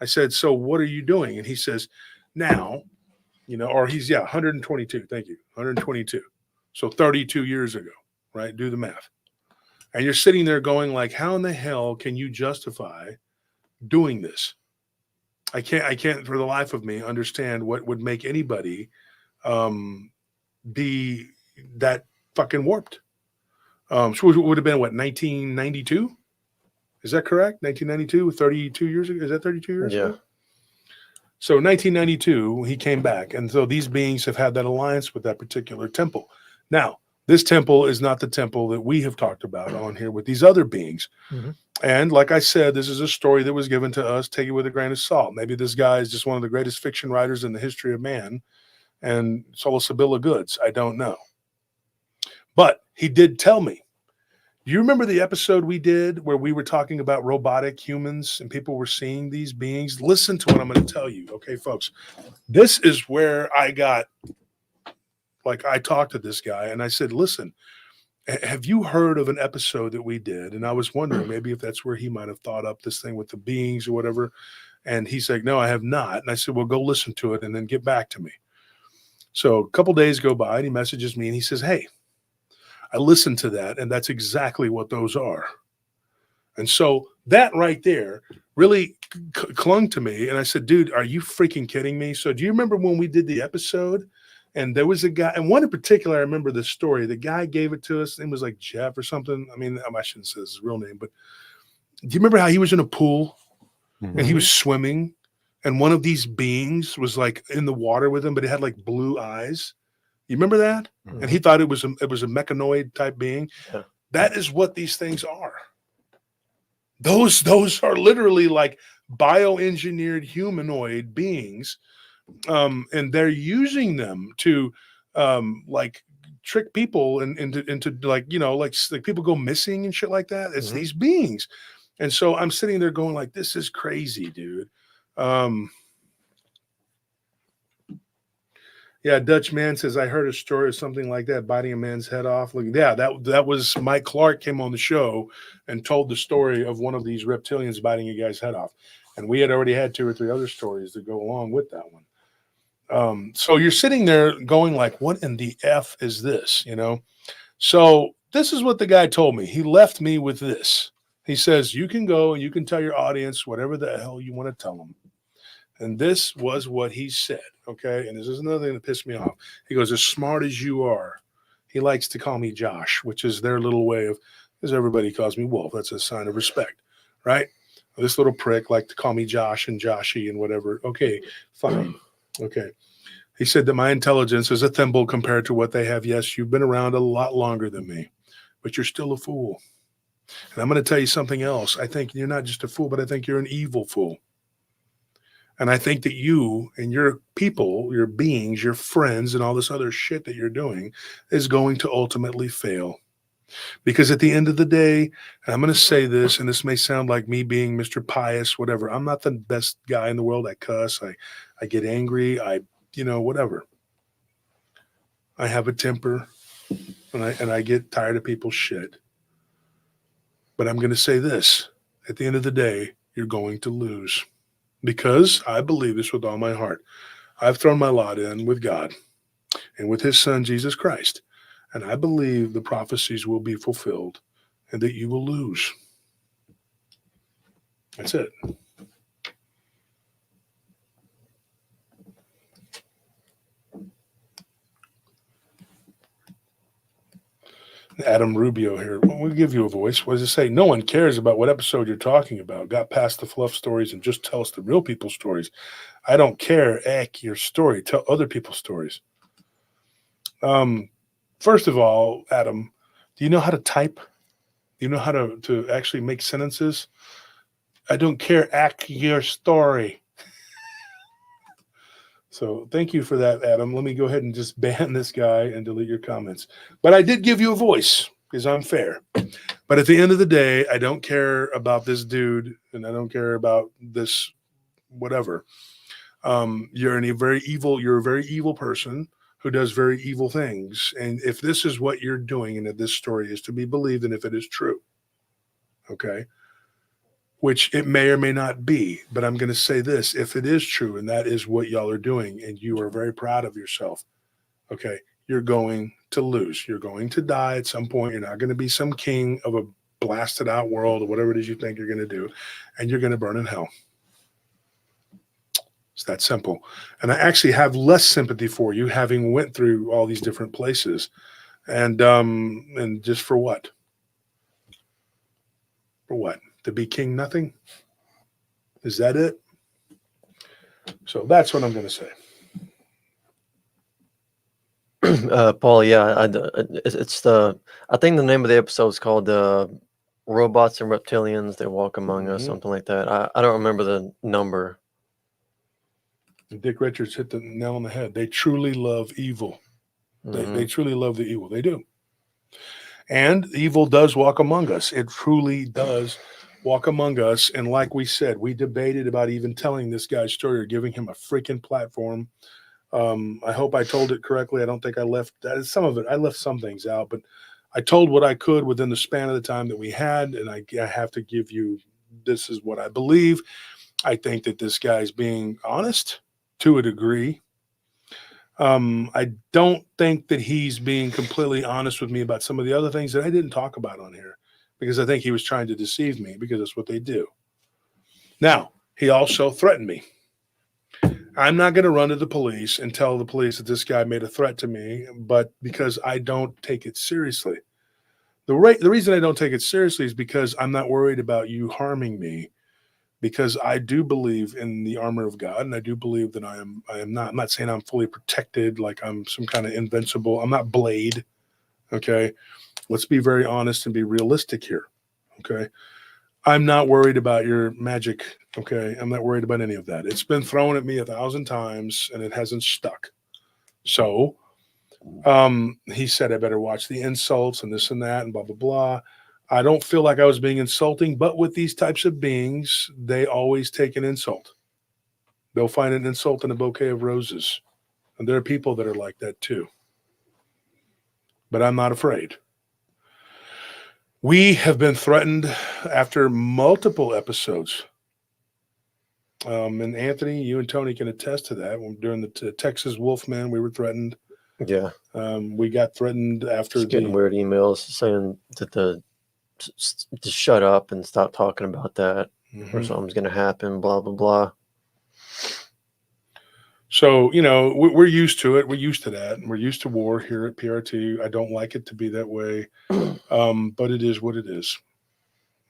I said, so what are you doing? And he says, now or he's 122. Thank you, 122. So 32 years ago, right? Do the math. And you're sitting there going like, how in the hell can you justify doing this? I can't for the life of me understand what would make anybody be that fucking warped. So it would have been what, 1992? Is that correct? 1992, 32 years ago. Is that 32 years ago? So 1992, he came back. And so these beings have had that alliance with that particular temple. Now, this temple is not the temple that we have talked about on here with these other beings. Mm-hmm. And like I said, this is a story that was given to us. Take it with a grain of salt. Maybe this guy is just one of the greatest fiction writers in the history of man. And solo Sibylla Goods. I don't know. But he did tell me. Do you remember the episode we did where we were talking about robotic humans and people were seeing these beings? Listen to what I'm going to tell you. Okay, folks. This is where I got, like, I talked to this guy and I said, listen, have you heard of an episode that we did? And I was wondering maybe if that's where he might have thought up this thing with the beings or whatever. And he's like, no, I have not. And I said, well, go listen to it and then get back to me. So a couple days go by and he messages me and he says, hey, I listened to that and that's exactly what those are. And so that right there really clung to me. And I said, dude, are you freaking kidding me? So do you remember when we did the episode and there was a guy, and one in particular, I remember this story. The guy gave it to us. His name was like Jeff or something. I mean, I shouldn't say his real name, but do you remember how he was in a pool and he was swimming? And one of these beings was like in the water with him, but it had like blue eyes. You remember that? Mm-hmm. And he thought it was a mechanoid type being. Yeah. That is what these things are. Those are literally like bioengineered humanoid beings. And they're using them to like trick people into like, like people go missing and shit like that. It's these beings. And so I'm sitting there going like, this is crazy, dude. Yeah, Dutch man says, I heard a story of something like that, biting a man's head off. Look, yeah, that was Mike Clark came on the show and told the story of one of these reptilians biting a guy's head off. And we had already had 2 or 3 other stories that go along with that one. So you're sitting there going like, what in the F is this, So this is what the guy told me. He left me with this. He says, you can go and you can tell your audience whatever the hell you want to tell them. And this was what he said, okay? And this is another thing that pissed me off. He goes, as smart as you are. He likes to call me Josh, which is their little way of, because everybody calls me Wolf. That's a sign of respect, right? This little prick liked to call me Josh and Joshy and whatever. Okay, fine. Okay. He said that my intelligence is a thimble compared to what they have. Yes, you've been around a lot longer than me, but you're still a fool. And I'm going to tell you something else. I think you're not just a fool, but I think you're an evil fool. And I think that you and your people, your beings, your friends, and all this other shit that you're doing is going to ultimately fail. Because at the end of the day, and I'm going to say this, and this may sound like me being Mr. Pious, whatever. I'm not the best guy in the world. I cuss. I get angry. Whatever. I have a temper, and I get tired of people's shit. But I'm going to say this. At the end of the day, you're going to lose. Because I believe this with all my heart. I've thrown my lot in with God and with his son, Jesus Christ. And I believe the prophecies will be fulfilled and that you will lose. That's it. Adam Rubio here. Well, we'll give you a voice. What does it say? No one cares about what episode you're talking about. Got past the fluff stories and just tell us the real people's stories. I don't care. Your story. Tell other people's stories. First of all, Adam, do you know how to type? Do you know how to actually make sentences? I don't care. Your story. So thank you for that, Adam. Let me go ahead and just ban this guy and delete your comments. But I did give you a voice because I'm fair. But at the end of the day, I don't care about this dude and I don't care about this whatever. You're a very evil person who does very evil things. And if this is what you're doing and if this story is to be believed and if it is true, okay, which it may or may not be. But I'm going to say this: if it is true, and that is what y'all are doing, and you are very proud of yourself, okay, you're going to lose. You're going to die at some point. You're not going to be some king of a blasted out world or whatever it is you think you're going to do, and you're going to burn in hell. It's that simple. And I actually have less sympathy for you, having went through all these different places, and just for what? For what? To be king nothing? Is that it? So that's what I'm going to say. Paul, yeah, it's the. I think the name of the episode is called "Robots and Reptilians. They Walk Among Us," something like that. I don't remember the number. Dick Richards hit the nail on the head. They truly love evil. They truly love the evil. They do. And evil does walk among us. It truly does walk among us. And like we said, we debated about even telling this guy's story or giving him a freaking platform. I hope I told it correctly. I don't think I left some of it. I left some things out, but I told what I could within the span of the time that we had. And I have to give you, this is what I believe. I think that this guy's being honest to a degree. I don't think that he's being completely honest with me about some of the other things that I didn't talk about on here, because I think he was trying to deceive me, because that's what they do. Now, he also threatened me. I'm not going to run to the police and tell the police that this guy made a threat to me, but because I don't take it seriously. The reason I don't take it seriously is because I'm not worried about you harming me, because I do believe in the armor of God, and I do believe that I'm not saying I'm fully protected, like I'm some kind of invincible. I'm not Blade. Okay. Let's be very honest and be realistic here. Okay. I'm not worried about your magic. Okay. I'm not worried about any of that. It's been thrown at me 1,000 times and it hasn't stuck. So he said I better watch the insults and this and that and blah, blah, blah. I don't feel like I was being insulting, but with these types of beings, they always take an insult. They'll find an insult in a bouquet of roses. And there are people that are like that too. But I'm not afraid. We have been threatened after multiple episodes. And Anthony, you and Tony can attest to that. During the Texas Wolfman, we were threatened. Yeah. We got threatened after Just getting weird emails saying that to shut up and stop talking about that, or something's going to happen, blah, blah, blah. So, we're used to it. We're used to that. We're used to war here at PRT. I don't like it to be that way, but it is what it is.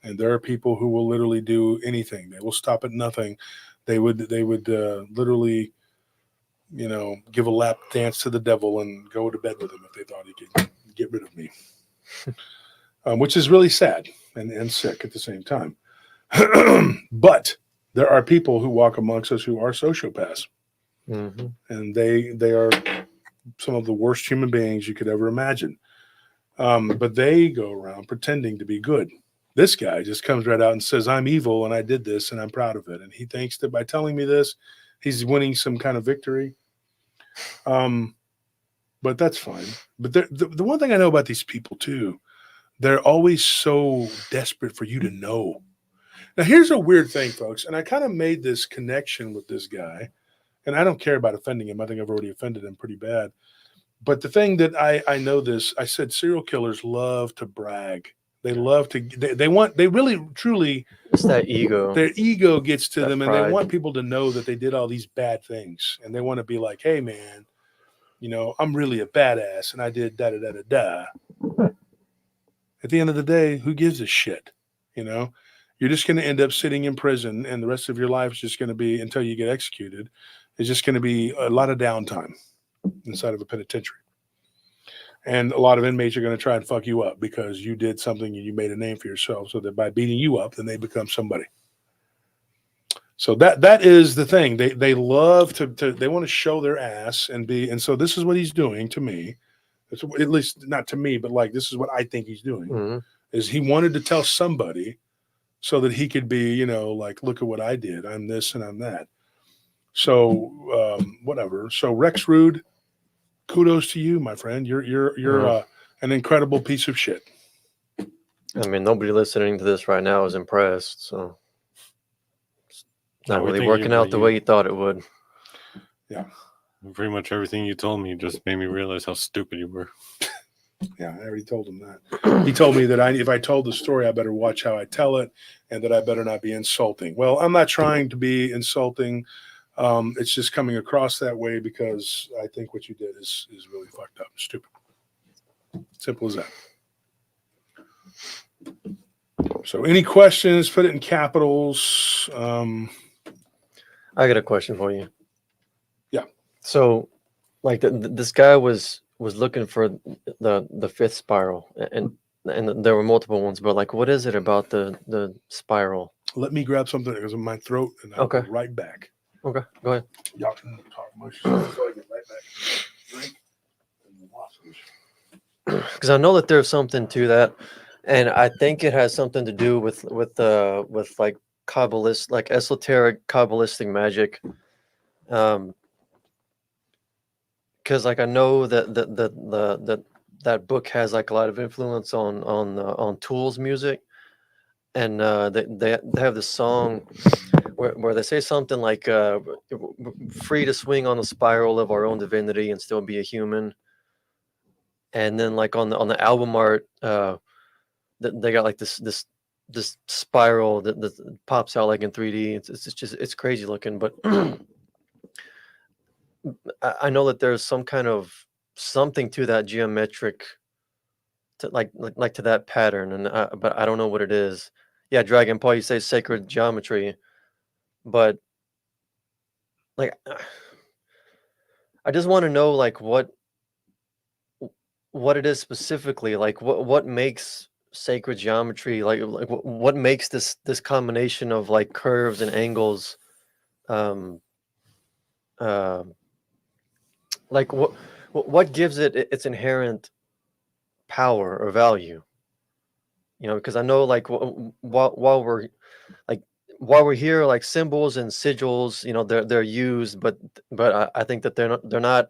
And there are people who will literally do anything. They will stop at nothing. They would literally, give a lap dance to the devil and go to bed with him if they thought he could get rid of me. Which is really sad and sick at the same time. But there are people who walk amongst us who are sociopaths. And they are some of the worst human beings you could ever imagine. But they go around pretending to be good. This guy just comes right out and says, I'm evil and I did this and I'm proud of it. And he thinks that by telling me this, he's winning some kind of victory. But that's fine. But the one thing I know about these people too, they're always so desperate for you to know. Now, here's a weird thing, folks. And I kind of made this connection with this guy. And I don't care about offending him. I think I've already offended him pretty bad. But the thing that I know this, I said serial killers love to brag. They love to, they really, truly. It's that ego. Their ego gets to That them, and pride. they want people to know that they did all these bad things. And they want to be like, hey, man, I'm really a badass and I did da-da-da-da-da. At the end of the day, who gives a shit? You're just going to end up sitting in prison, and the rest of your life is just going to be, until you get executed, it's just going to be a lot of downtime inside of a penitentiary. And a lot of inmates are going to try and fuck you up because you did something and you made a name for yourself, so that by beating you up, then they become somebody. So that is the thing. They love to they want to show their ass and so this is what he's doing to me. It's, at least not to me, but like, this is what I think he's doing. Is he wanted to tell somebody so that he could be, like, look at what I did. I'm this and I'm that. So whatever. So Rex Rude, kudos to you, my friend. You're an incredible piece of shit. I mean, nobody listening to this right now is impressed. So Not really Everything working out the way you thought it would. Yeah. Pretty much everything you told me just made me realize how stupid you were. Yeah, I already told him that. He told me that if I told the story, I better watch how I tell it, and that I better not be insulting. Well, I'm not trying to be insulting. It's just coming across that way because I think what you did is really fucked up and stupid. Simple as that. So, any questions? Put it in capitals. I got a question for you. Yeah. So, like this guy was looking for the fifth spiral, and there were multiple ones, but like, what is it about the spiral? Let me grab something because of my throat, and I'll Okay. be right back. Okay, go ahead. Y'all can talk much until I get right back. Drink and wash. Because I know that there's something to that, and I think it has something to do with like Kabbalist, like esoteric Kabbalistic magic. Because like I know that book has like a lot of influence on Tool's music, and they have this song where they say something like free to swing on the spiral of our own divinity and still be a human. And then like on the album art, they got like this spiral that pops out like in 3D. It's crazy looking, but I know that there's some kind of something to that geometric, to like to that pattern, and but I don't know what it is. Yeah, Dragon Paul, you say sacred geometry, but like I just want to know like what it is specifically, like what makes sacred geometry, like what makes this combination of like curves and angles, um like what gives it its inherent power or value, because I know like while we're like while we're here, like symbols and sigils, they're used, but I think that they're not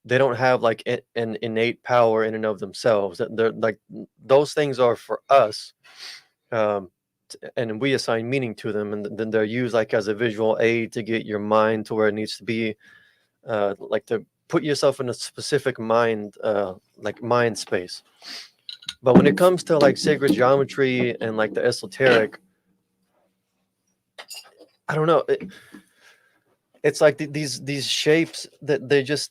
they don't have like an innate power in and of themselves. That they're like those things are for us, and we assign meaning to them, and then they're used like as a visual aid to get your mind to where it needs to be, like to put yourself in a specific mind, like mind space. But when it comes to like sacred geometry and like the esoteric, I don't know. It's like these shapes that they're just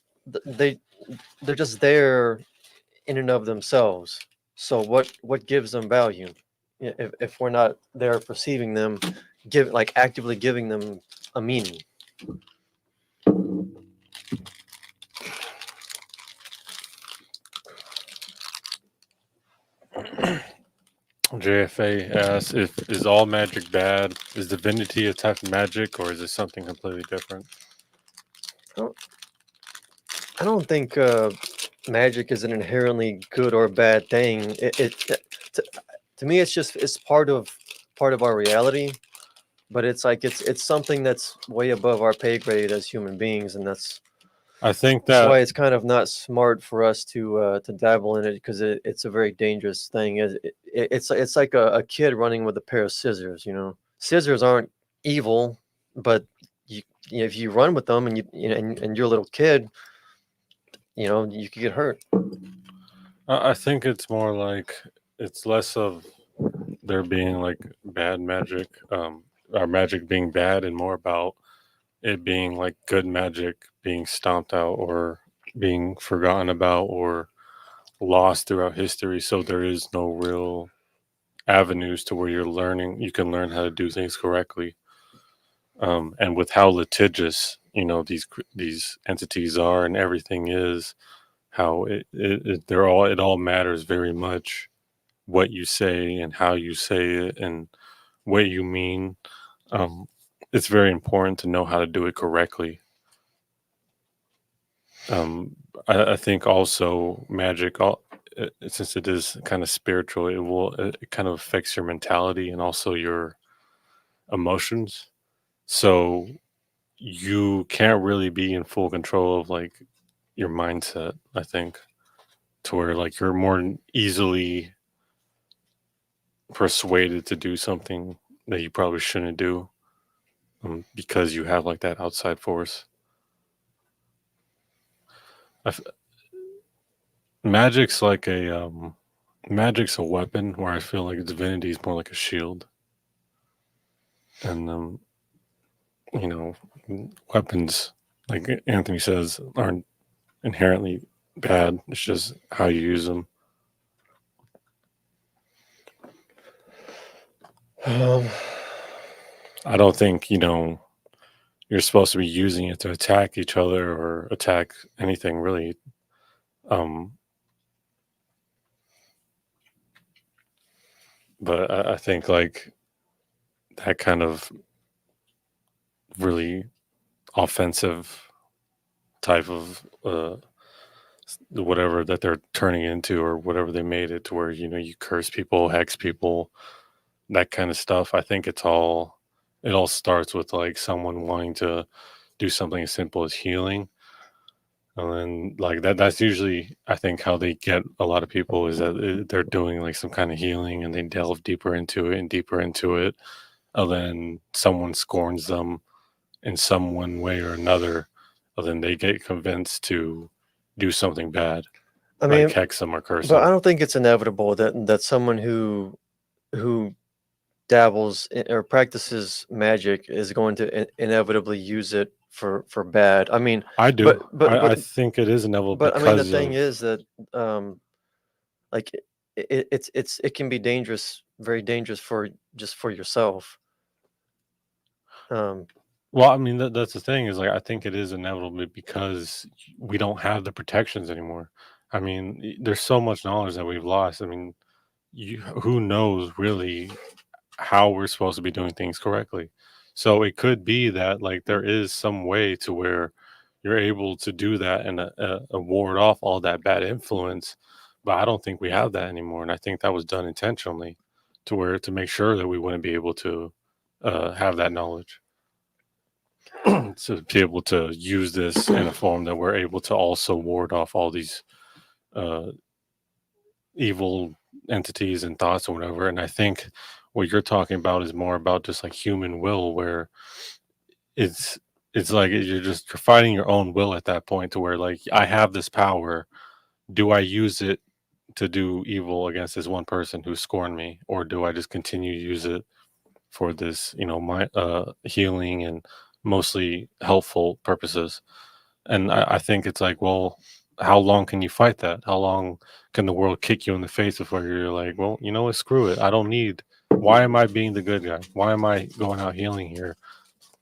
there in and of themselves. So what gives them value? If we're not there perceiving them, actively giving them a meaning. JFA asks, is all magic bad? Is divinity a type of magic, or is it something completely different? I don't think magic is an inherently good or bad thing. To me, it's part of our reality, but it's like it's something that's way above our pay grade as human beings, and that's I think why that it's kind of not smart for us to dabble in it, because it's a very dangerous thing. It's like a kid running with a pair of scissors. Scissors aren't evil, but if you run with them and and you're a little kid, you could get hurt. I think it's more like it's less of there being like bad magic, our magic being bad, and more about it being like good magic being stomped out or being forgotten about or lost throughout history. So there is no real avenues to where you can learn how to do things correctly. And with how litigious, these entities are and everything is, how it all matters very much what you say and how you say it and what you mean. It's very important to know how to do it correctly. I think also magic, since it is kind of spiritual, it kind of affects your mentality and also your emotions. So you can't really be in full control of like your mindset, I think, to where like you're more easily persuaded to do something that you probably shouldn't do. because you have like that outside force. Magic's like magic's a weapon where I feel like divinity is more like a shield. And you know, weapons, like Anthony says, aren't inherently bad. It's just how you use them. I don't think, you're supposed to be using it to attack each other or attack anything really. But I think like that kind of really offensive type of whatever that they're turning into, or whatever they made it to, where you curse people, hex people, that kind of stuff. I think it all starts with like someone wanting to do something as simple as healing. And then like that's usually, I think, how they get a lot of people, is that they're doing like some kind of healing and they delve deeper into it and deeper into it. And then someone scorns them in some one way or another. And then they get convinced to do something bad. I mean, like hex them or curse but I them. don't think it's inevitable that someone who dabbles or practices magic is going to inevitably use it for bad. I mean, I do. but I think it is inevitable but I mean, the because thing of, is that like it can be dangerous, very dangerous for yourself. well, I mean, that's the thing, is like, I think it is inevitable because we don't have the protections anymore. I mean, there's so much knowledge that we've lost. I mean, who knows really how we're supposed to be doing things correctly? So it could be that like there is some way to where you're able to do that and ward off all that bad influence, but I don't think we have that anymore, and I think that was done intentionally to make sure that we wouldn't be able to have that knowledge. To be able to use this in a form that we're able to also ward off all these uh, evil entities and thoughts or whatever. And I think what you're talking about is more about just like human will, where it's like you're fighting your own will at that point, to where like, I have this power. Do I use it to do evil against this one person who scorned me, or do I just continue to use it for this, my healing and mostly helpful purposes? And I think it's like, well, how long can you fight that? How long can the world kick you in the face before you're like, well, you know what, screw it. I don't need, why am I being the good guy? Why am I going out healing here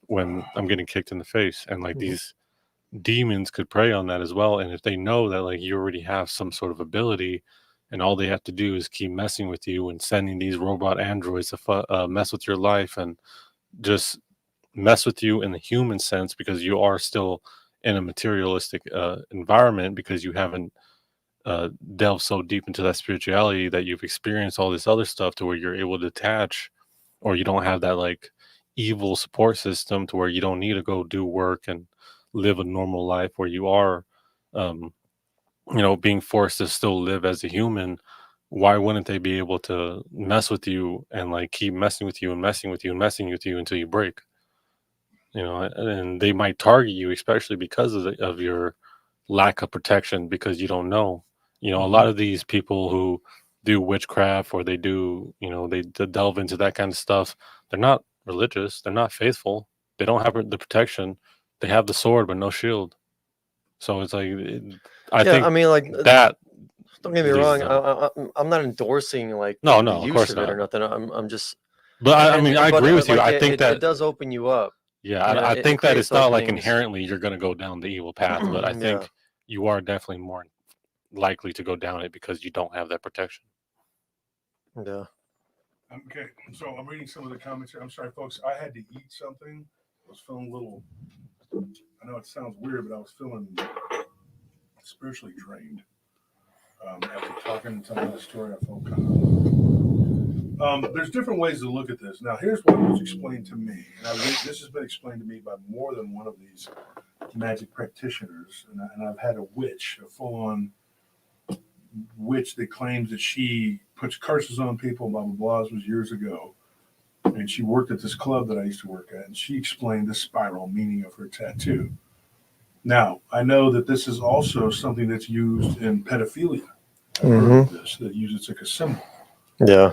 when I'm getting kicked in the face? And like, these demons could prey on that as well. And if they know that like you already have some sort of ability, and all they have to do is keep messing with you and sending these robot androids to mess with your life, and just mess with you in the human sense, because you are still in a materialistic environment, because you haven't delved so deep into that spirituality that you've experienced all this other stuff, to where you're able to detach, or you don't have that like evil support system, to where you don't need to go do work and live a normal life, where you are being forced to still live as a human. Why wouldn't they be able to mess with you and like keep messing with you and messing with you and messing with you until you break? And they might target you, especially because of your lack of protection, because you don't know. A lot of these people who do witchcraft, or they do, they delve into that kind of stuff, they're not religious, they're not faithful, they don't have the protection, they have the sword but no shield. So it's like, I think, I mean, like, that don't get me leads wrong. them. I'm not endorsing like No, the of use course of it or not. nothing. I'm just, But I mean, I agree with you. like, I think that it does open you up. yeah, You know, I it think that creates it's not like openings. inherently you're going to go down the evil path, but I Yeah. think you are definitely more likely to go down it because you don't have that protection. Yeah. Okay, so I'm reading some of the comments here. I'm sorry, folks. I had to eat something. I was feeling a little. I know it sounds weird, but I was feeling spiritually drained. After talking and telling the story, I felt kind of. There's different ways to look at this. Now, here's what was explained to me, and this has been explained to me by more than one of these magic practitioners, and I've had a witch, a full-on witch that claims that she puts curses on people, blah blah blah. This was years ago, and and she worked at this club that I used to work at, and she explained the spiral meaning of her tattoo. Now, I know that this is also something that's used in pedophilia. I've heard of this, that uses it like a symbol. Yeah.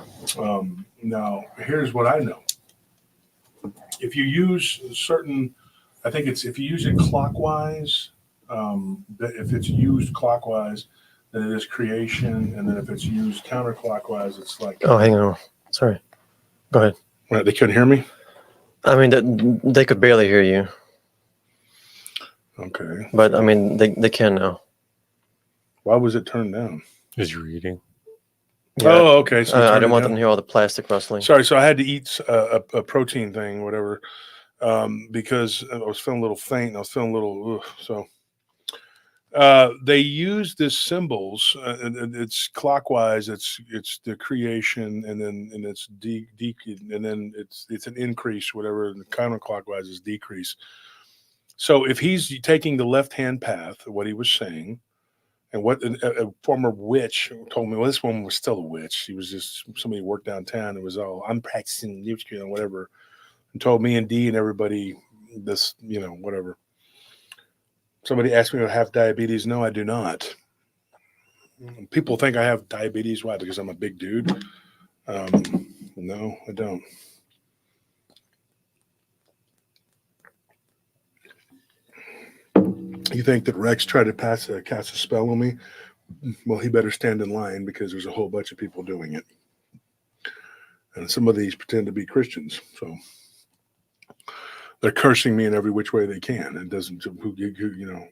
Now, here's what I know. If you use I think it's if you use it clockwise, if it's used clockwise, then it is creation, and then if it's used counterclockwise, it's like. Oh, hang on. Sorry. Go ahead. Right, they couldn't hear me? I mean, they could barely hear you, Okay. but I mean, they can now. Why was it turned down? Is you reading? Yeah. Oh, okay. So I turned didn't it want them down. to hear all the plastic rustling. Sorry, so I had to eat a protein thing, whatever, because I was feeling a little faint. And I was feeling a little, so they use this symbols. And it's clockwise. It's the creation, and then it's and then it's an increase, whatever. And counterclockwise is decrease. So if he's taking the left-hand path, what he was saying. And what a former witch told me, well, this woman was still a witch. She was just somebody who worked downtown. It was all, I'm practicing Livestream and whatever. And told me and Dee and everybody this, whatever. Somebody asked me if I have diabetes. No, I do not. People think I have diabetes. Why? Because I'm a big dude. No, I don't. You think that Rex tried to cast a spell on me? Well, he better stand in line because there's a whole bunch of people doing it. And some of these pretend to be Christians. So they're cursing me in every which way they can. It doesn't,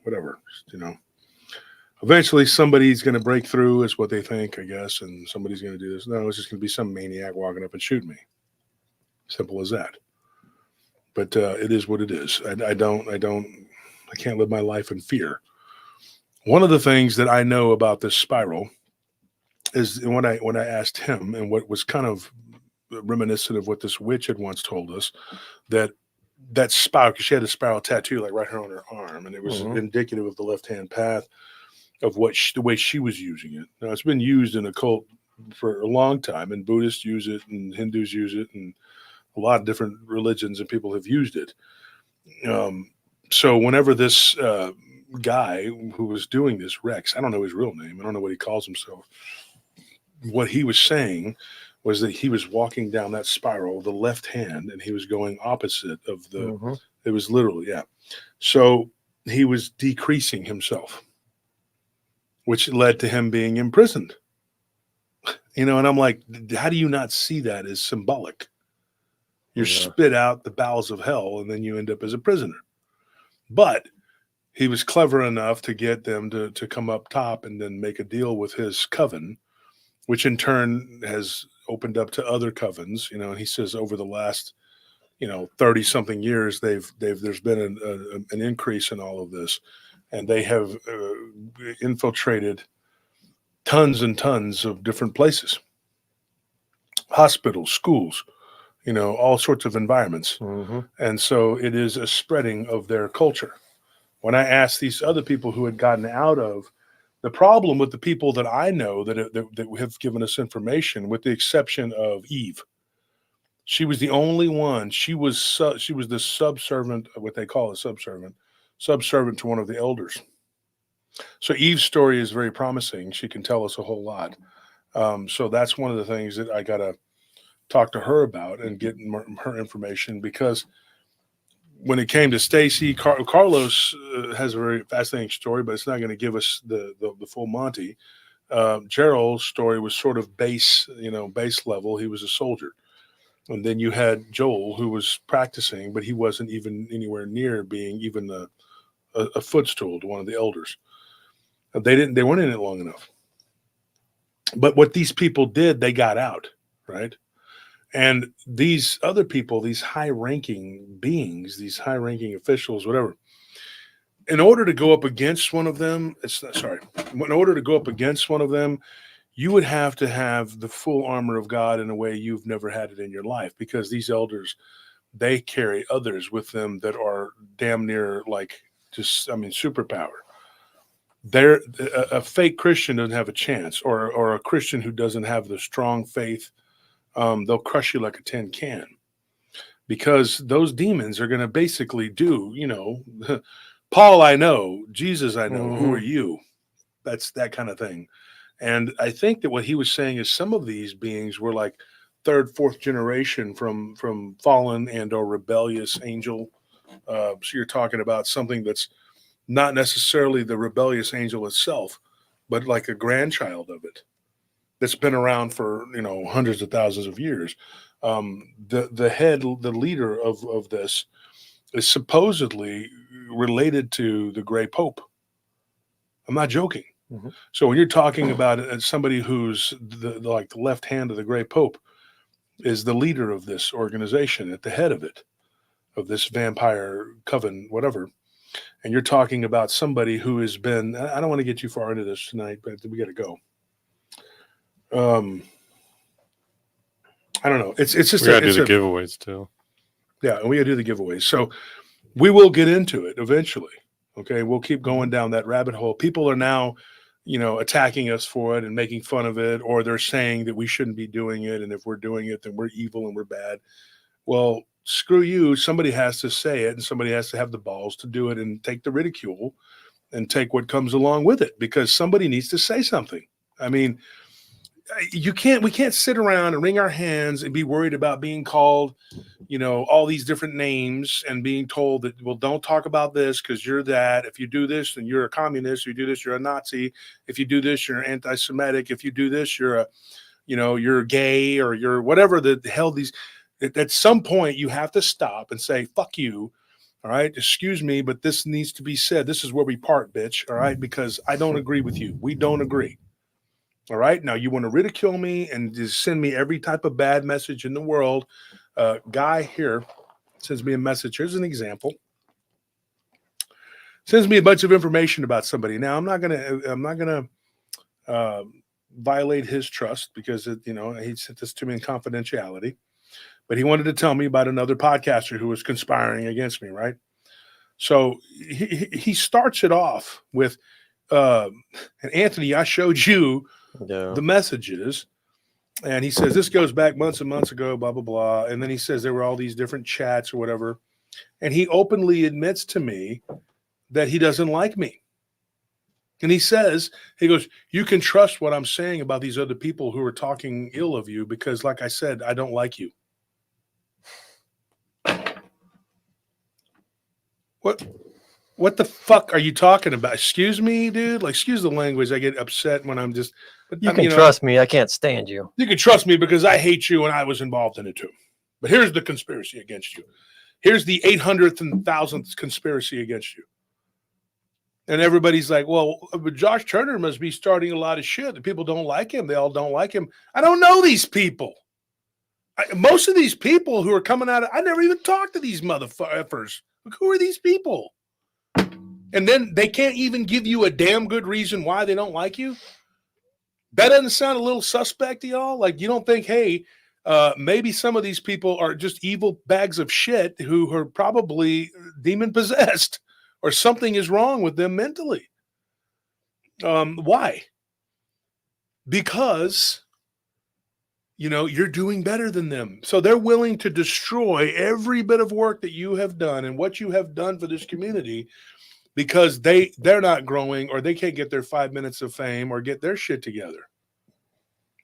whatever, Eventually somebody's going to break through is what they think, I guess. And somebody's going to do this. No, it's just going to be some maniac walking up and shoot me. Simple as that. But it is what it is. I can't live my life in fear. One of the things that I know about this spiral is when I asked him, and what was kind of reminiscent of what this witch had once told us, that spiral, because she had a spiral tattoo like right here on her arm, and it was indicative of the left-hand path of the way she was using it. Now, it's been used in occult for a long time, and Buddhists use it, and Hindus use it, and a lot of different religions and people have used it. So whenever this guy who was doing this, Rex, I don't know his real name. I don't know what he calls himself. What he was saying was that he was walking down that spiral, the left hand, and he was going opposite of the, it was literally, yeah. So he was decreasing himself, which led to him being imprisoned. And I'm like, how do you not see that as symbolic? You're spit out the bowels of hell, and then you end up as a prisoner. But he was clever enough to get them to come up top and then make a deal with his coven, which in turn has opened up to other covens. And he says over the last 30 something years, there's been an increase in all of this, and they have infiltrated tons and tons of different places, hospitals, schools, all sorts of environments. And so it is a spreading of their culture. When I asked these other people who had gotten out of, the problem with the people that I know that have given us information, with the exception of Eve, she was the only one. She was the subservient, what they call a subservient to one of the elders. So Eve's story is very promising. She can tell us a whole lot. So that's one of the things that I got to talk to her about and get her information, because when it came to Stacy, Carlos has a very fascinating story, but it's not going to give us the full Monty. Gerald's story was sort of base level. He was a soldier. And then you had Joel, who was practicing, but he wasn't even anywhere near being even a footstool to one of the elders. They weren't in it long enough. But what these people did, they got out, right? And these other people, these high-ranking beings, these high-ranking officials, whatever, in order to go up against one of them, in order to go up against one of them, you would have to have the full armor of God in a way you've never had it in your life, because these elders, they carry others with them that are damn near like superpower. A fake Christian doesn't have a chance, or a Christian who doesn't have the strong faith. They'll crush you like a tin can. because those demons are going to basically do, you know, Paul, I know, Jesus, I know, who are you? That's that kind of thing. And I think that what he was saying is some of these beings were like third, fourth generation from fallen and or rebellious angel. So you're talking about something that's not necessarily the rebellious angel itself, but like a grandchild of it that's been around for, you know, hundreds of thousands of years. The leader of this is supposedly related to the Gray Pope. I'm not joking. So when you're talking about somebody who's like the left hand of the Gray Pope is the leader of this organization, at the head of it, of this vampire coven, whatever. And you're talking about somebody who has been, I don't want to get too far into this tonight, but we got to go. I don't know. It's just we gotta do the giveaways too. Yeah, and we gotta do the giveaways. So we will get into it eventually. Okay, we'll keep going down that rabbit hole. People are now, you know, attacking us for it and making fun of it, or they're saying that we shouldn't be doing it, and if we're doing it, then we're evil and we're bad. Well, screw you. Somebody has to say it, and somebody has to have the balls to do it and take the ridicule and take what comes along with it, because somebody needs to say something. I mean, we can't sit around and wring our hands and be worried about being called, you know, all these different names and being told that, well, don't talk about this because you're that. If you do this, then you're a communist. If you do this, you're a Nazi. If you do this, you're anti-Semitic. If you do this, you're you're gay, or you're whatever the hell these. At some point, you have to stop and say, fuck you. All right. Excuse me, but this needs to be said. This is where we part, bitch. All right. Because I don't agree with you. We don't agree. All right. Now you want to ridicule me and just send me every type of bad message in the world. Guy here sends me a message. Here's an example. Sends me a bunch of information about somebody. Now I'm not gonna violate his trust because he sent this to me in confidentiality. But he wanted to tell me about another podcaster who was conspiring against me. Right. So he starts it off with, and Anthony, I showed you the messages, and he says this goes back months and months ago, blah blah blah, and then he says there were all these different chats or whatever, and he openly admits to me that he doesn't like me, and he goes, you can trust what I'm saying about these other people who are talking ill of you, because like I said, I don't like you. What the fuck are you talking about? Excuse me, dude. Like, excuse the language. I get upset when I'm just. But you can trust me. I can't stand you. You can trust me because I hate you and I was involved in it too. But here's the conspiracy against you. Here's the 800th and 1000th conspiracy against you. And everybody's like, well, Josh Turner must be starting a lot of shit. The people don't like him. They all don't like him. I don't know these people. Most of these people who are coming out, I never even talked to these motherfuckers. Like, who are these people? And then they can't even give you a damn good reason why they don't like you. That doesn't sound a little suspect to y'all? Like, you don't think, hey, maybe some of these people are just evil bags of shit who are probably demon possessed, or something is wrong with them mentally. Why? Because you're doing better than them. So they're willing to destroy every bit of work that you have done and what you have done for this community, because they're not growing, or they can't get their 5 minutes of fame or get their shit together,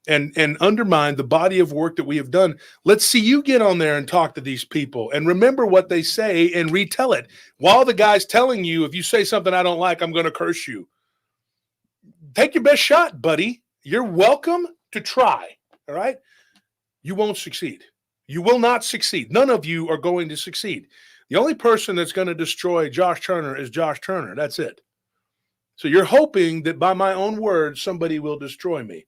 and undermine the body of work that we have done. Let's see you get on there and talk to these people and remember what they say and retell it, while the guy's telling you, if you say something I don't like, I'm going to curse you. Take your best shot, buddy. You're welcome to try. All right. You won't succeed. You will not succeed. None of you are going to succeed. The only person that's going to destroy Josh Turner is Josh Turner. That's it. So you're hoping that by my own words, somebody will destroy me.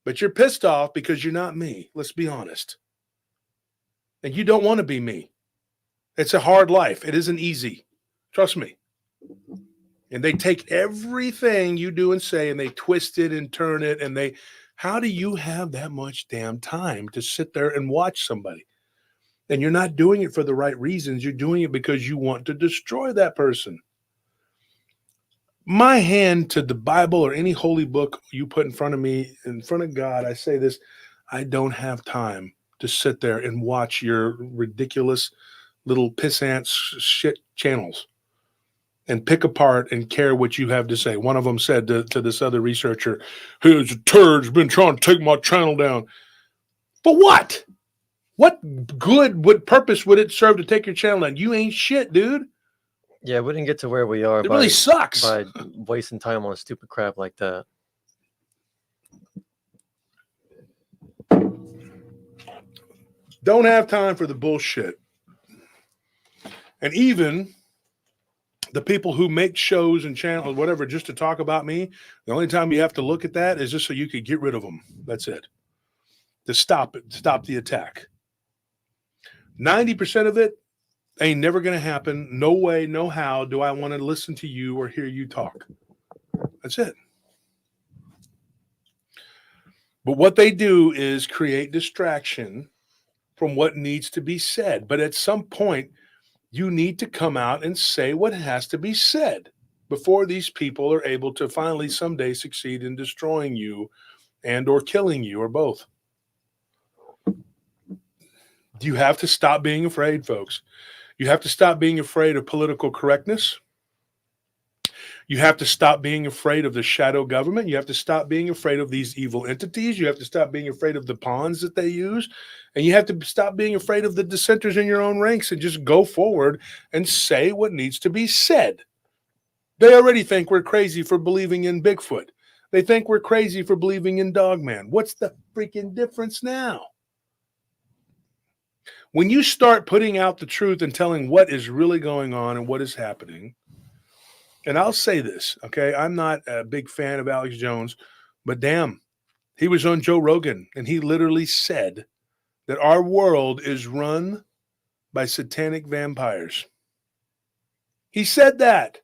But you're pissed off because you're not me. Let's be honest. And you don't want to be me. It's a hard life. It isn't easy. Trust me. And they take everything you do and say, and they twist it and turn it. And how do you have that much damn time to sit there and watch somebody? And you're not doing it for the right reasons. You're doing it because you want to destroy that person. My hand to the Bible or any holy book you put in front of me, in front of God, I say this: I don't have time to sit there and watch your ridiculous little pissant shit channels and pick apart and care what you have to say. One of them said to this other researcher, "Here's a turd's been trying to take my channel down." But what? What good, what purpose would it serve to take your channel down? You ain't shit, dude. Yeah, we didn't get to where we are It really sucks. by wasting time on stupid crap like that. Don't have time for the bullshit. And even the people who make shows and channels, whatever, just to talk about me, the only time you have to look at that is just so you could get rid of them. That's it. To stop it, stop the attack. 90% of it ain't never going to happen. No way, no how do I want to listen to you or hear you talk. That's it. But what they do is create distraction from what needs to be said. But at some point, you need to come out and say what has to be said before these people are able to finally someday succeed in destroying you and or killing you or both. You have to stop being afraid, folks. You have to stop being afraid of political correctness. You have to stop being afraid of the shadow government. You have to stop being afraid of these evil entities. You have to stop being afraid of the pawns that they use. And you have to stop being afraid of the dissenters in your own ranks and just go forward and say what needs to be said. They already think we're crazy for believing in Bigfoot. They think we're crazy for believing in Dogman. What's the freaking difference now? When you start putting out the truth and telling what is really going on and what is happening, and I'll say this, okay? I'm not a big fan of Alex Jones, but damn, he was on Joe Rogan, and he literally said that our world is run by satanic vampires. He said that.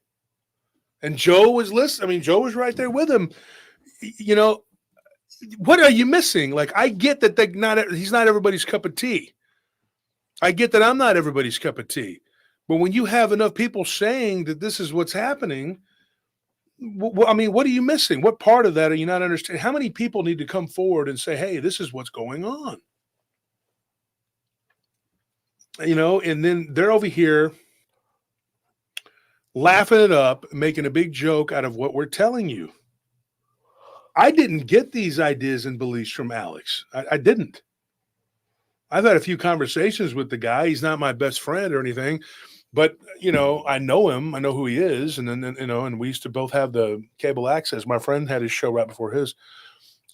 And Joe was listening. I mean, Joe was right there with him. You know, what are you missing? Like, I get that he's not everybody's cup of tea. I get that I'm not everybody's cup of tea. But when you have enough people saying that this is what's happening, I mean, what are you missing? What part of that are you not understanding? How many people need to come forward and say, hey, this is what's going on? You know, and then they're over here laughing it up, making a big joke out of what we're telling you. I didn't get these ideas and beliefs from Alex. I didn't. I've had a few conversations with the guy. He's not my best friend or anything, but, you know, I know him. I know who he is. And then, you know, and we used to both have the cable access. My friend had his show right before his.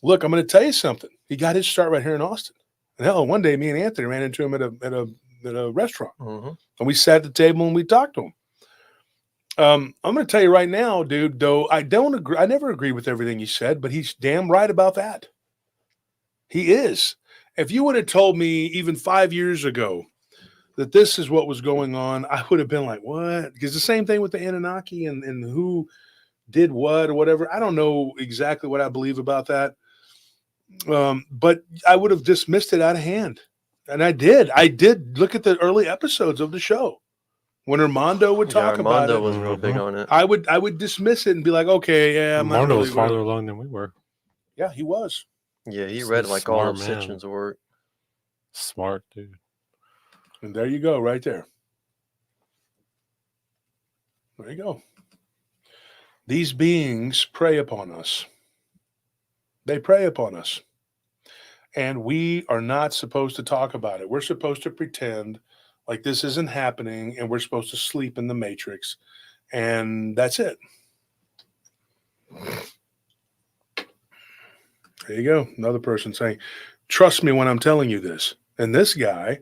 Look, I'm going to tell you something. He got his start right here in Austin. And hell, one day me and Anthony ran into him at a restaurant. Mm-hmm. And we sat at the table and we talked to him. I'm going to tell you right now, dude, though I don't agree. I never agree with everything he said, but he's damn right about that. He is. If you would have told me even 5 years ago that this is what was going on, I would have been like, what? Because the same thing with the Anunnaki and who did what or whatever. I don't know exactly what I believe about that. But I would have dismissed it out of hand. And I did. I did look at the early episodes of the show. When Armando would talk about it. Armando was real big on it. I would dismiss it and be like, okay, yeah. Armando was farther along than we were. Yeah, he was. Yeah, he read like all of Sitchin's work. Smart dude. And there you go, right there. There you go. These beings prey upon us. They prey upon us. And we are not supposed to talk about it. We're supposed to pretend like this isn't happening, and we're supposed to sleep in the matrix. And that's it. There you go. Another person saying, trust me when I'm telling you this. And this guy,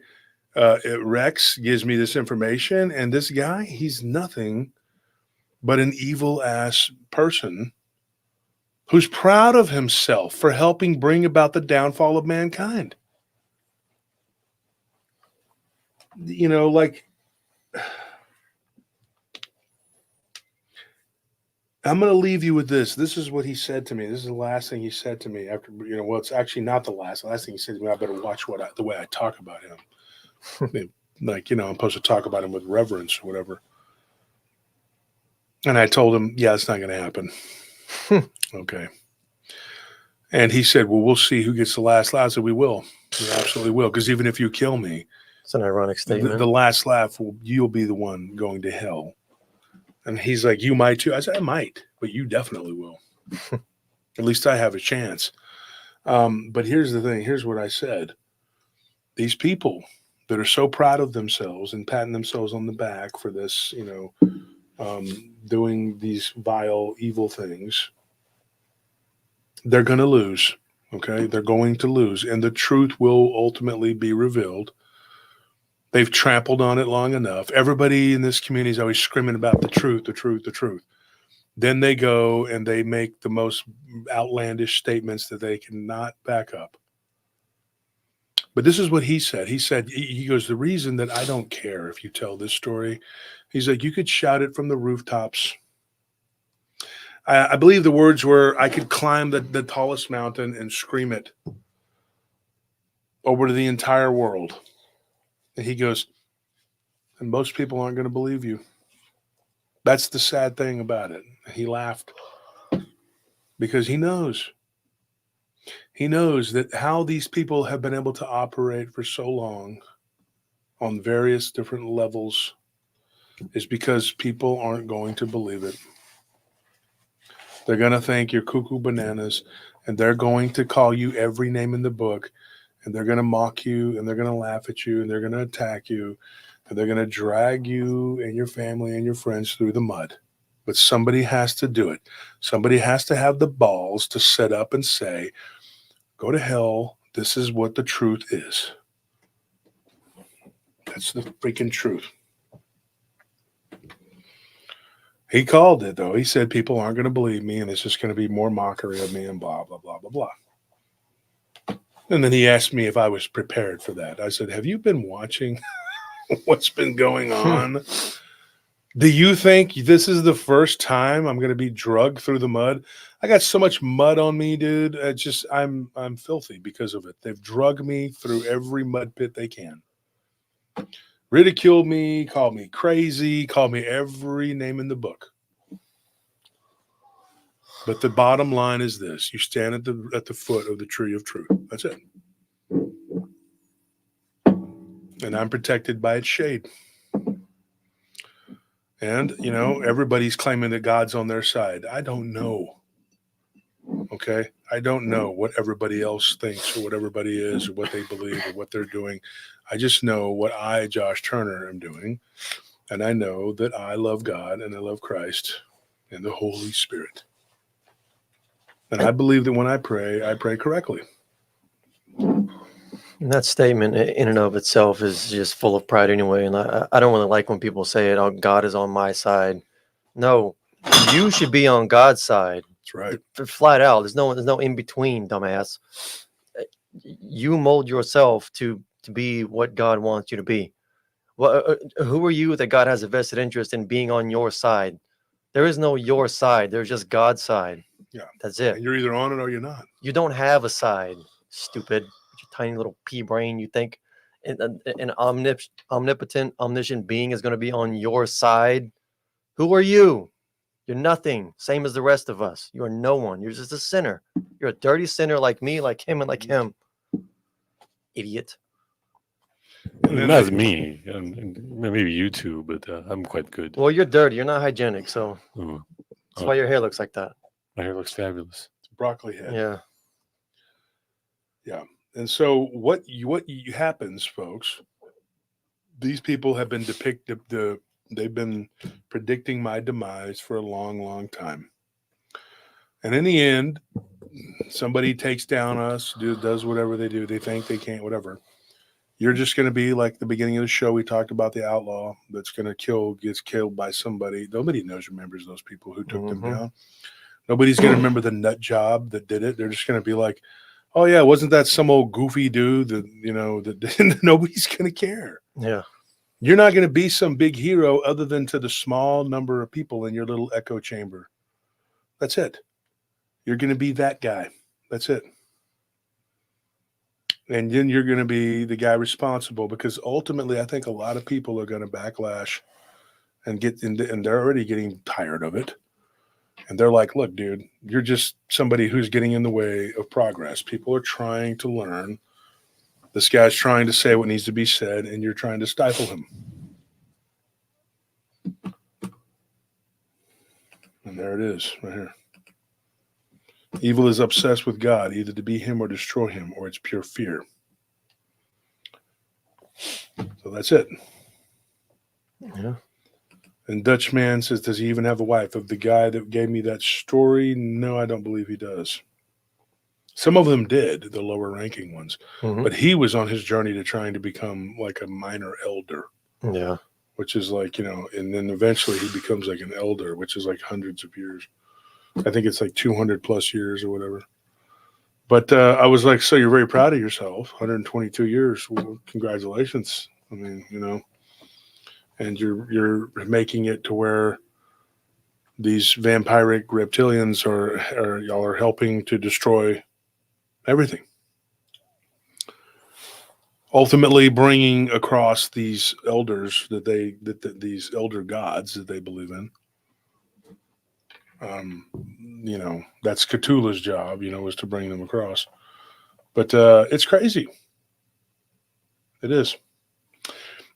Rex, gives me this information. And this guy, he's nothing but an evil-ass person who's proud of himself for helping bring about the downfall of mankind. You know, like, I'm going to leave you with this. This is what he said to me. This is the last thing he said to me after, you know, well, it's actually not the last. The last thing he said to me, I better watch the way I talk about him. Like, you know, I'm supposed to talk about him with reverence or whatever. And I told him, yeah, it's not going to happen. Okay. And he said, well, we'll see who gets the last laugh. I said, we will. We absolutely will. Because even if you kill me, It's an ironic statement. the last laugh, you'll be the one going to hell. And he's like, you might too. I said, I might, but you definitely will. At least I have a chance. But here's the thing. Here's what I said. These people that are so proud of themselves and patting themselves on the back for this, doing these vile, evil things, they're going to lose. Okay. They're going to lose. And the truth will ultimately be revealed. They've trampled on it long enough. Everybody in this community is always screaming about the truth, the truth, the truth. Then they go and they make the most outlandish statements that they cannot back up. But this is what he said. He goes, the reason that I don't care if you tell this story, he's like, you could shout it from the rooftops. I believe the words were, I could climb the tallest mountain and scream it over to the entire world. And he goes, and most people aren't going to believe you. That's the sad thing about it. He laughed because he knows. He knows that how these people have been able to operate for so long on various different levels is because people aren't going to believe it. They're going to think you're cuckoo bananas, and they're going to call you every name in the book, and they're going to mock you, and they're going to laugh at you, and they're going to attack you, and they're going to drag you and your family and your friends through the mud. But somebody has to do it. Somebody has to have the balls to sit up and say, go to hell. This is what the truth is. That's the freaking truth. He called it, though. He said people aren't going to believe me, and it's just going to be more mockery of me and blah, blah, blah, blah, blah. And then he asked me if I was prepared for that. I said, have you been watching what's been going on? Do you think this is the first time I'm going to be drugged through the mud? I got so much mud on me, dude. I'm filthy because of it. They've drugged me through every mud pit they can. Ridiculed me, called me crazy, called me every name in the book. But the bottom line is this. You stand at the foot of the tree of truth. That's it. And I'm protected by its shade. And, everybody's claiming that God's on their side. I don't know. Okay? I don't know what everybody else thinks or what everybody is or what they believe or what they're doing. I just know what I, Josh Turner, am doing. And I know that I love God and I love Christ and the Holy Spirit. And I believe that when I pray correctly. And that statement in and of itself is just full of pride anyway. And I don't really like when people say it, oh, God is on my side. No, you should be on God's side. That's right. Flat out. There's no in between, dumbass. You mold yourself to be what God wants you to be. Well, who are you that God has a vested interest in being on your side? There is no your side. There's just God's side. Yeah. That's it. And you're either on it or you're not. You don't have a side, stupid. Your tiny little pea brain. You think an omnipotent, omniscient being is going to be on your side? Who are you? You're nothing. Same as the rest of us. You are no one. You're just a sinner. You're a dirty sinner like me, like him, and like him. Idiot. That's me. And maybe you too, but I'm quite good. Well, you're dirty. You're not hygienic, so Ooh. that's why your hair looks like that. My hair looks fabulous. It's broccoli head. Yeah. Yeah. And so what happens, folks, these people have been they've been predicting my demise for a long, long time. And in the end, somebody takes down us, does whatever they do. They think they can't, whatever. You're just going to be like the beginning of the show. We talked about the outlaw that's going to gets killed by somebody. Nobody remembers those people who took them down. Nobody's going to remember the nut job that did it. They're just going to be like, oh yeah, wasn't that some old goofy dude that nobody's going to care. Yeah. You're not going to be some big hero other than to the small number of people in your little echo chamber. That's it. You're going to be that guy. That's it. And then you're going to be the guy responsible, because ultimately I think a lot of people are going to backlash and and they're already getting tired of it. And they're like, look, dude, you're just somebody who's getting in the way of progress. People are trying to learn. This guy's trying to say what needs to be said, and you're trying to stifle him. And there it is, right here. Evil is obsessed with God, either to be him or destroy him, or it's pure fear. So that's it. Yeah. And Dutchman says, does he even have a wife? Of the guy that gave me that story, no, I don't believe he does. Some of them did, the lower ranking ones. Mhm. But he was on his journey to trying to become like a minor elder, Yeah. which is like, and then eventually he becomes like an elder, which is like hundreds of years. I think it's like 200 plus years or whatever. But I was like, so you're very proud of yourself, 122 years. Well, congratulations. I mean, and you're making it to where these vampiric reptilians are y'all are helping to destroy everything. Ultimately bringing across these elders that these elder gods that they believe in. That's Cthulhu's job, is to bring them across. But it's crazy. It is.